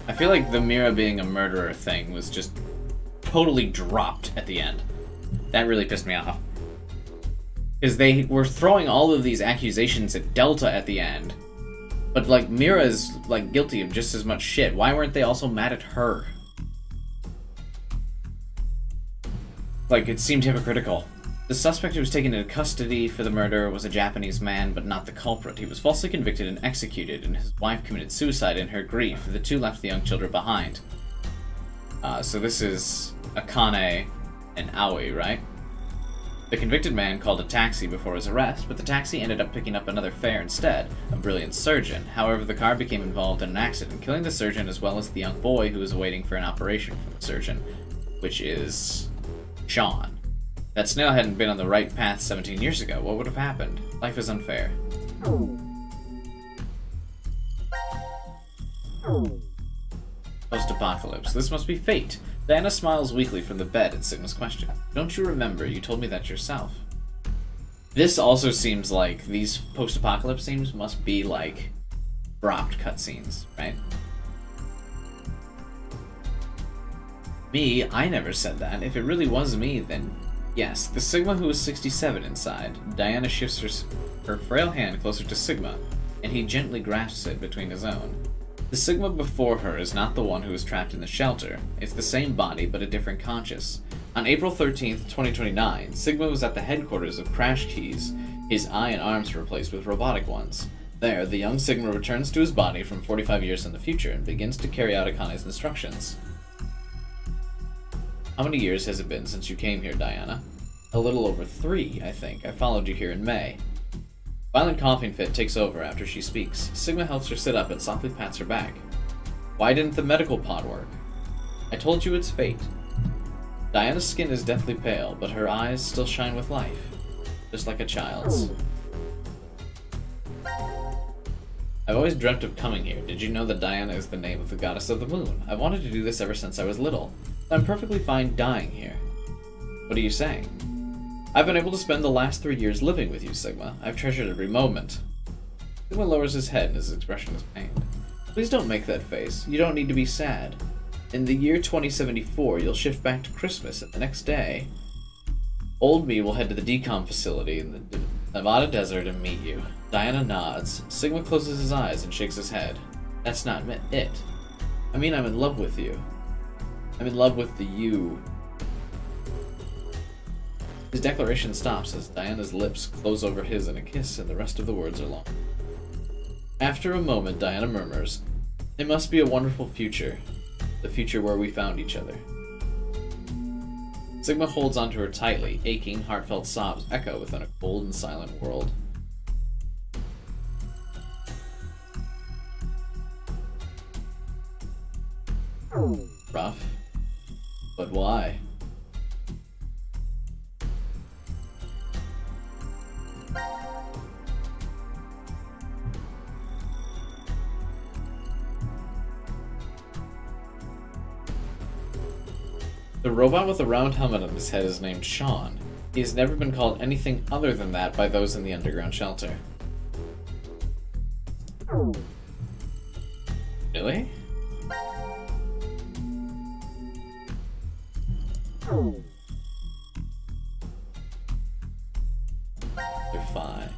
I feel like the Mira being a murderer thing was just totally dropped at the end. That really pissed me off. Because they were throwing all of these accusations at Delta at the end. But, like, Mira is, like, guilty of just as much shit. Why weren't they also mad at her? Like, it seemed hypocritical. The suspect who was taken into custody for the murder was a Japanese man, but not the culprit. He was falsely convicted and executed, and his wife committed suicide in her grief. The two left the young children behind. So this is Akane and Aoi, right? The convicted man called a taxi before his arrest, but the taxi ended up picking up another fare instead, a brilliant surgeon. However, the car became involved in an accident, killing the surgeon as well as the young boy who was waiting for an operation from the surgeon, which is Sean. That snail hadn't been on the right path 17 years ago. What would have happened? Life is unfair. Post-apocalypse. This must be fate. Diana smiles weakly from the bed at Sigma's question. Don't you remember? You told me that yourself. This also seems like these post-apocalypse scenes must be like dropped cutscenes, right? Me, I never said that. If it really was me, then yes. The Sigma who is 67 inside. Diana shifts her frail hand closer to Sigma, and he gently grasps it between his own. The Sigma before her is not the one who is trapped in the shelter. It's the same body, but a different conscious. On April 13th, 2029, Sigma was at the headquarters of Crash Keys. His eye and arms were replaced with robotic ones. There, the young Sigma returns to his body from 45 years in the future and begins to carry out Akane's instructions. How many years has it been since you came here, Diana? A little over 3, I think. I followed you here in May. Violent coughing fit takes over after she speaks. Sigma helps her sit up and softly pats her back. Why didn't the medical pod work? I told you it's fate. Diana's skin is deathly pale, but her eyes still shine with life, just like a child's. I've always dreamt of coming here. Did you know that Diana is the name of the goddess of the moon? I've wanted to do this ever since I was little. I'm perfectly fine dying here. What are you saying? I've been able to spend the last 3 years living with you, Sigma. I've treasured every moment. Sigma lowers his head and his expression is pained. Please don't make that face. You don't need to be sad. In the year 2074, you'll shift back to Christmas, and the next day, old me will head to the decom facility in the Nevada desert and meet you. Diana nods. Sigma closes his eyes and shakes his head. That's not it. I mean, I'm in love with you. I'm in love with the you. His declaration stops as Diana's lips close over his in a kiss, and the rest of the words are long. After a moment, Diana murmurs, "It must be a wonderful future. The future where we found each other." Sigma holds onto her tightly. Aching, heartfelt sobs echo within a cold and silent world. Rough. But why? The robot with the round helmet on his head is named Sean. He has never been called anything other than that by those in the underground shelter. Really? Phi.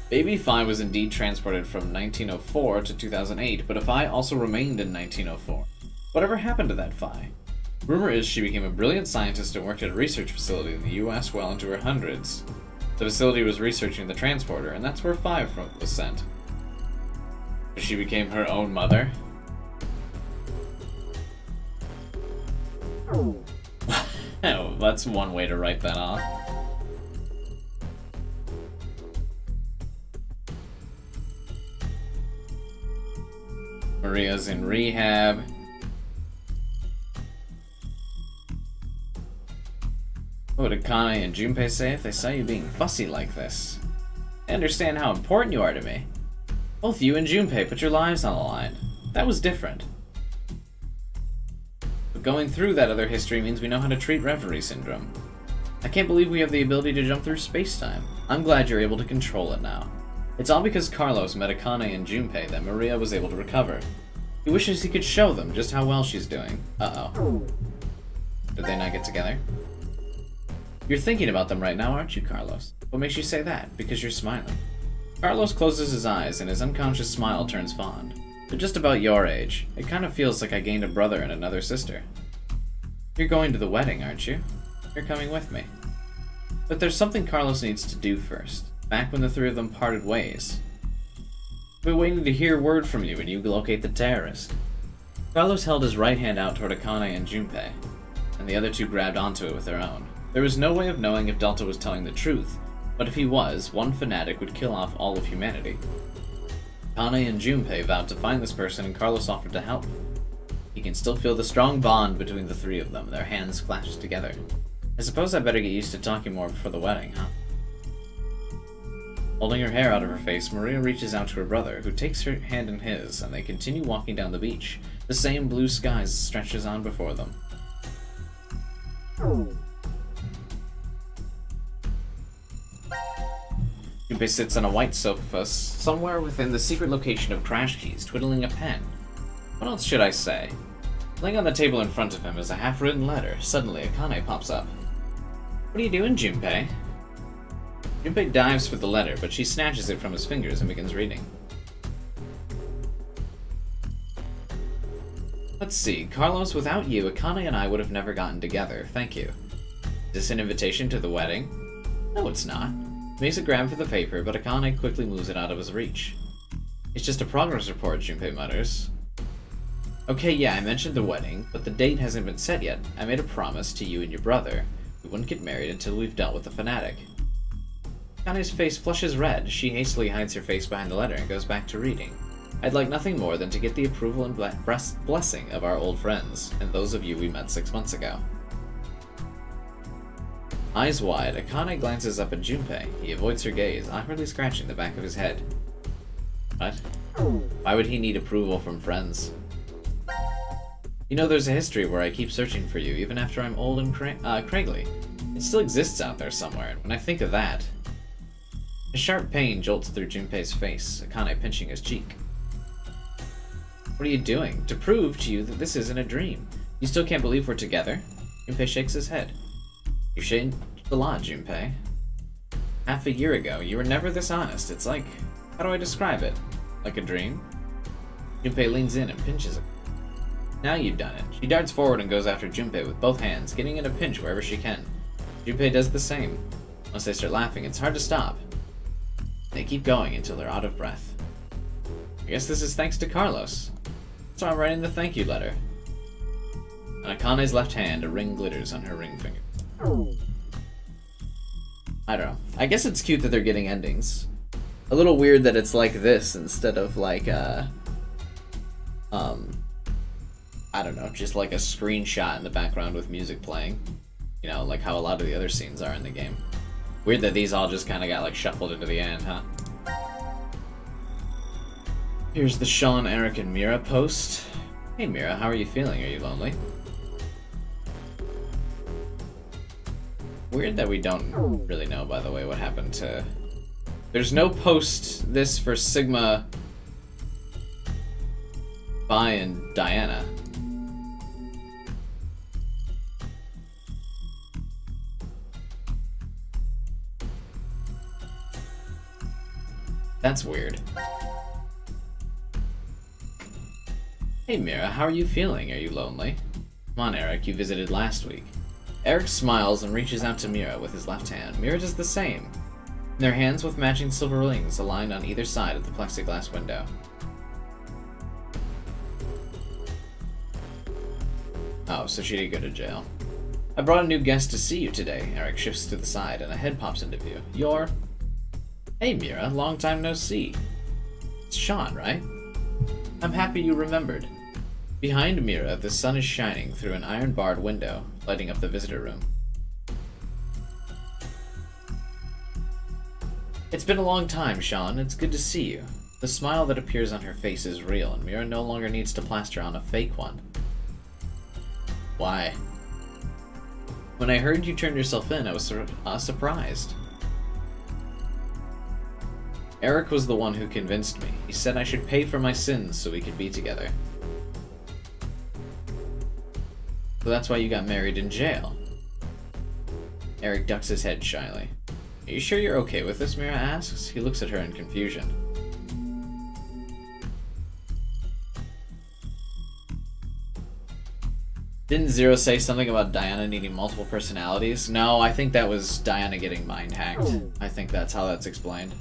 Baby Phi was indeed transported from 1904 to 2008, but a Phi also remained in 1904. Whatever happened to that Phi? Rumor is she became a brilliant scientist and worked at a research facility in the US well into her hundreds. The facility was researching the transporter, and that's where Phi was sent. She became her own mother? Oh, that's one way to write that off. Maria's in rehab. What would Akane and Junpei say if they saw you being fussy like this? I understand how important you are to me. Both you and Junpei put your lives on the line. That was different. But going through that other history means we know how to treat Reverie Syndrome. I can't believe we have the ability to jump through space-time. I'm glad you're able to control it now. It's all because Carlos met Akane and Junpei that Maria was able to recover. He wishes he could show them just how well she's doing. Uh-oh. Did they not get together? You're thinking about them right now, aren't you, Carlos? What makes you say that? Because you're smiling. Carlos closes his eyes and his unconscious smile turns fond. They're just about your age. It kind of feels like I gained a brother and another sister. You're going to the wedding, aren't you? You're coming with me. But there's something Carlos needs to do first. Back when the three of them parted ways. I've been waiting to hear word from you when you locate the terrorist. Carlos held his right hand out toward Akane and Junpei, and the other two grabbed onto it with their own. There was no way of knowing if Delta was telling the truth, but if he was, one fanatic would kill off all of humanity. Akane and Junpei vowed to find this person, and Carlos offered to help. He can still feel the strong bond between the three of them, their hands clasped together. I suppose I better get used to talking more before the wedding, huh? Holding her hair out of her face, Maria reaches out to her brother, who takes her hand in his, and they continue walking down the beach. The same blue sky stretches on before them. Junpei sits on a white sofa somewhere within the secret location of Crash Keys, twiddling a pen. What else should I say? Laying on the table in front of him is a half-written letter. Suddenly, Akane pops up. What are you doing, Junpei? Junpei dives for the letter, but she snatches it from his fingers and begins reading. Let's see. Carlos, without you, Akane and I would have never gotten together. Thank you. Is this an invitation to the wedding? No, it's not. He makes a grab for the paper, but Akane quickly moves it out of his reach. It's just a progress report, Junpei mutters. Okay, yeah, I mentioned the wedding, but the date hasn't been set yet. I made a promise to you and your brother. We wouldn't get married until we've dealt with the fanatic. Akane's face flushes red. She hastily hides her face behind the letter and goes back to reading. I'd like nothing more than to get the approval and blessing of our old friends, and those of you we met 6 months ago. Eyes wide, Akane glances up at Junpei. He avoids her gaze, awkwardly scratching the back of his head. What? Why would he need approval from friends? You know, there's a history where I keep searching for you, even after I'm old and craggly. It still exists out there somewhere, and when I think of that... A sharp pain jolts through Junpei's face, Akane pinching his cheek. What are you doing? To prove to you that this isn't a dream. You still can't believe we're together? Junpei shakes his head. You've changed a lot, Junpei. Half a year ago, you were never this honest. It's like... How do I describe it? Like a dream? Junpei leans in and pinches him. Now you've done it. She darts forward and goes after Junpei with both hands, getting in a pinch wherever she can. Junpei does the same. Once they start laughing, it's hard to stop. They keep going until they're out of breath. I guess this is thanks to Carlos. So I'm writing the thank you letter. On Akane's left hand, a ring glitters on her ring finger. I don't know. I guess it's cute that they're getting endings. A little weird that it's like this instead of like I don't know, just like a screenshot in the background with music playing. You know, like how a lot of the other scenes are in the game. Weird that these all just kind of got like shuffled into the end, huh? Here's the Sean, Eric, and Mira post. Hey Mira, how are you feeling? Are you lonely? Weird that we don't really know, by the way, what happened to... There's no post this for Sigma, Vi, and Diana. That's weird. Hey Mira, how are you feeling? Are you lonely? Come on Eric, you visited last week. Eric smiles and reaches out to Mira with his left hand. Mira does the same. Their hands with matching silver rings aligned on either side of the plexiglass window. Oh, so she did go to jail. I brought a new guest to see you today. Eric shifts to the side and a head pops into view. You're... Hey Mira, long time no see. It's Sean, right? I'm happy you remembered. Behind Mira, the sun is shining through an iron-barred window, lighting up the visitor room. It's been a long time, Sean. It's good to see you. The smile that appears on her face is real, and Mira no longer needs to plaster on a fake one. Why? When I heard you turned yourself in, I was surprised. Eric was the one who convinced me. He said I should pay for my sins so we could be together. So that's why you got married in jail. Eric ducks his head shyly. Are you sure you're okay with this? Mira asks. He looks at her in confusion. Didn't Zero say something about Diana needing multiple personalities? No, I think that was Diana getting mind hacked. I think that's how that's explained.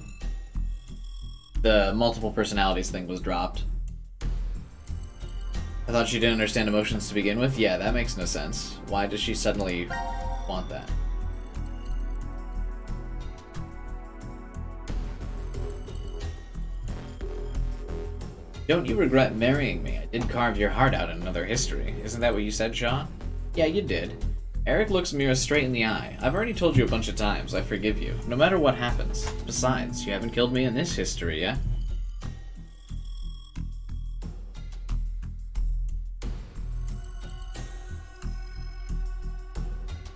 The multiple personalities thing was dropped. I thought she didn't understand emotions to begin with? Yeah, that makes no sense. Why does she suddenly want that? Don't you regret marrying me? I did carve your heart out in another history. Isn't that what you said, Sean? Yeah, you did. Eric looks Mira straight in the eye. I've already told you a bunch of times, I forgive you, no matter what happens. Besides, you haven't killed me in this history yet.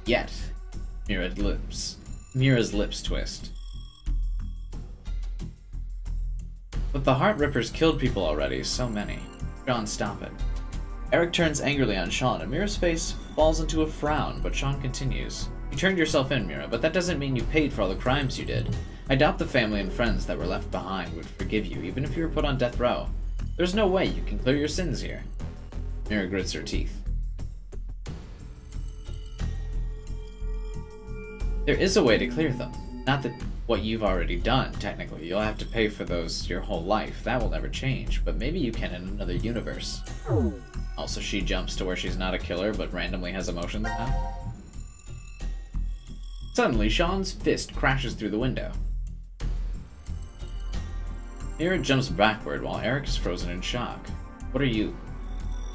Yet. Mira's lips twist. But the Heart Rippers killed people already, so many. Sean, stop it. Eric turns angrily on Sean, and Mira's face falls into a frown, but Sean continues. You turned yourself in, Mira, but that doesn't mean you paid for all the crimes you did. I doubt the family and friends that were left behind would forgive you, even if you were put on death row. There's no way you can clear your sins here. Mira grits her teeth. There is a way to clear them. Not that what you've already done, technically. You'll have to pay for those your whole life. That will never change, but maybe you can in another universe. Also, she jumps to where she's not a killer, but randomly has emotions now. Suddenly, Sean's fist crashes through the window. Mira jumps backward while Eric is frozen in shock. What are you?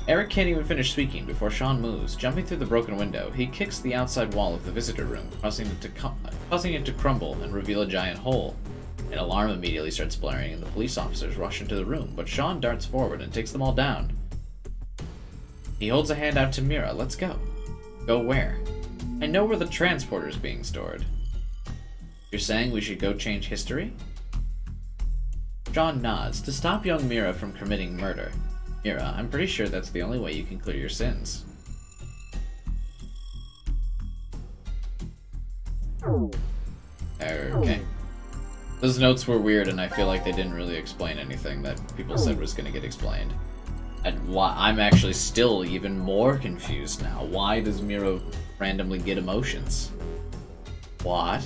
Eric can't even finish speaking before Sean moves. Jumping through the broken window, he kicks the outside wall of the visitor room, causing it to crumble and reveal a giant hole. An alarm immediately starts blaring and the police officers rush into the room, but Sean darts forward and takes them all down. He holds a hand out to Mira. Let's go. Go where? I know where the transporter's being stored. You're saying we should go change history? Sean nods. To stop young Mira from committing murder. Mira, I'm pretty sure that's the only way you can clear your sins. Okay. Those notes were weird, and I feel like they didn't really explain anything that people said was going to get explained. And why I'm actually still even more confused now. Why does Mira randomly get emotions? What?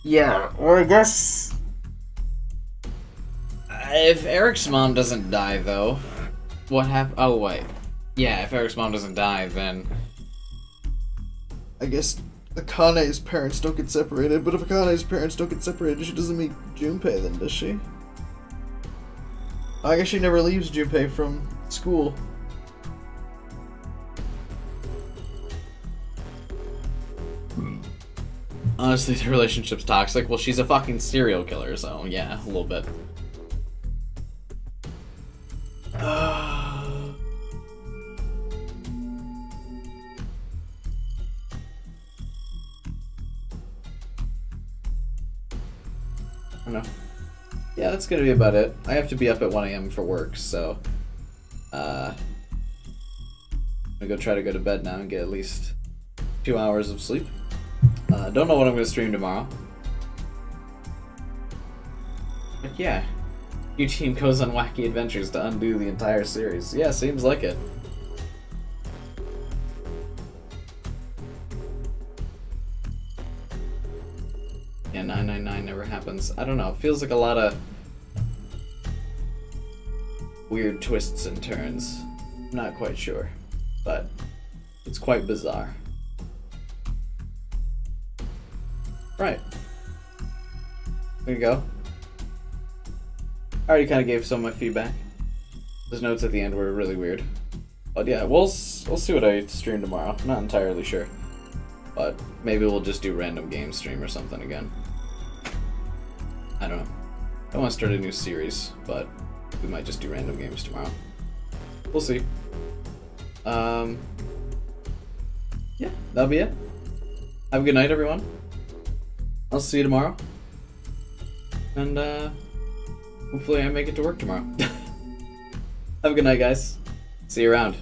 Yeah, or I guess... If Eric's mom doesn't die, though, what happened? Oh, wait. Yeah, if Eric's mom doesn't die, then... I guess Akane's parents don't get separated, but if Akane's parents don't get separated, she doesn't meet Junpei then, does she? I guess she never leaves Junpei from school. Honestly, the relationship's toxic. Well, she's a fucking serial killer, so yeah, a little bit. I don't know. Yeah, that's gonna be about it. I have to be up at 1 AM for work, so I'm gonna try to go to bed now and get at least 2 hours of sleep. Don't know what I'm gonna stream tomorrow. But yeah, your team goes on wacky adventures to undo the entire series. Yeah, seems like it. Yeah, 999 never happens. I don't know, it feels like a lot of weird twists and turns. I'm not quite sure, but it's quite bizarre. Right. There you go. I already kind of gave some of my feedback. Those notes at the end were really weird. But yeah, we'll see what I stream tomorrow. I'm not entirely sure. But maybe we'll just do random game stream or something again. I don't know. I want to start a new series, but we might just do random games tomorrow. We'll see. Yeah, that'll be it. Have a good night, everyone. I'll see you tomorrow. And, hopefully I make it to work tomorrow. Have a good night, guys. See you around.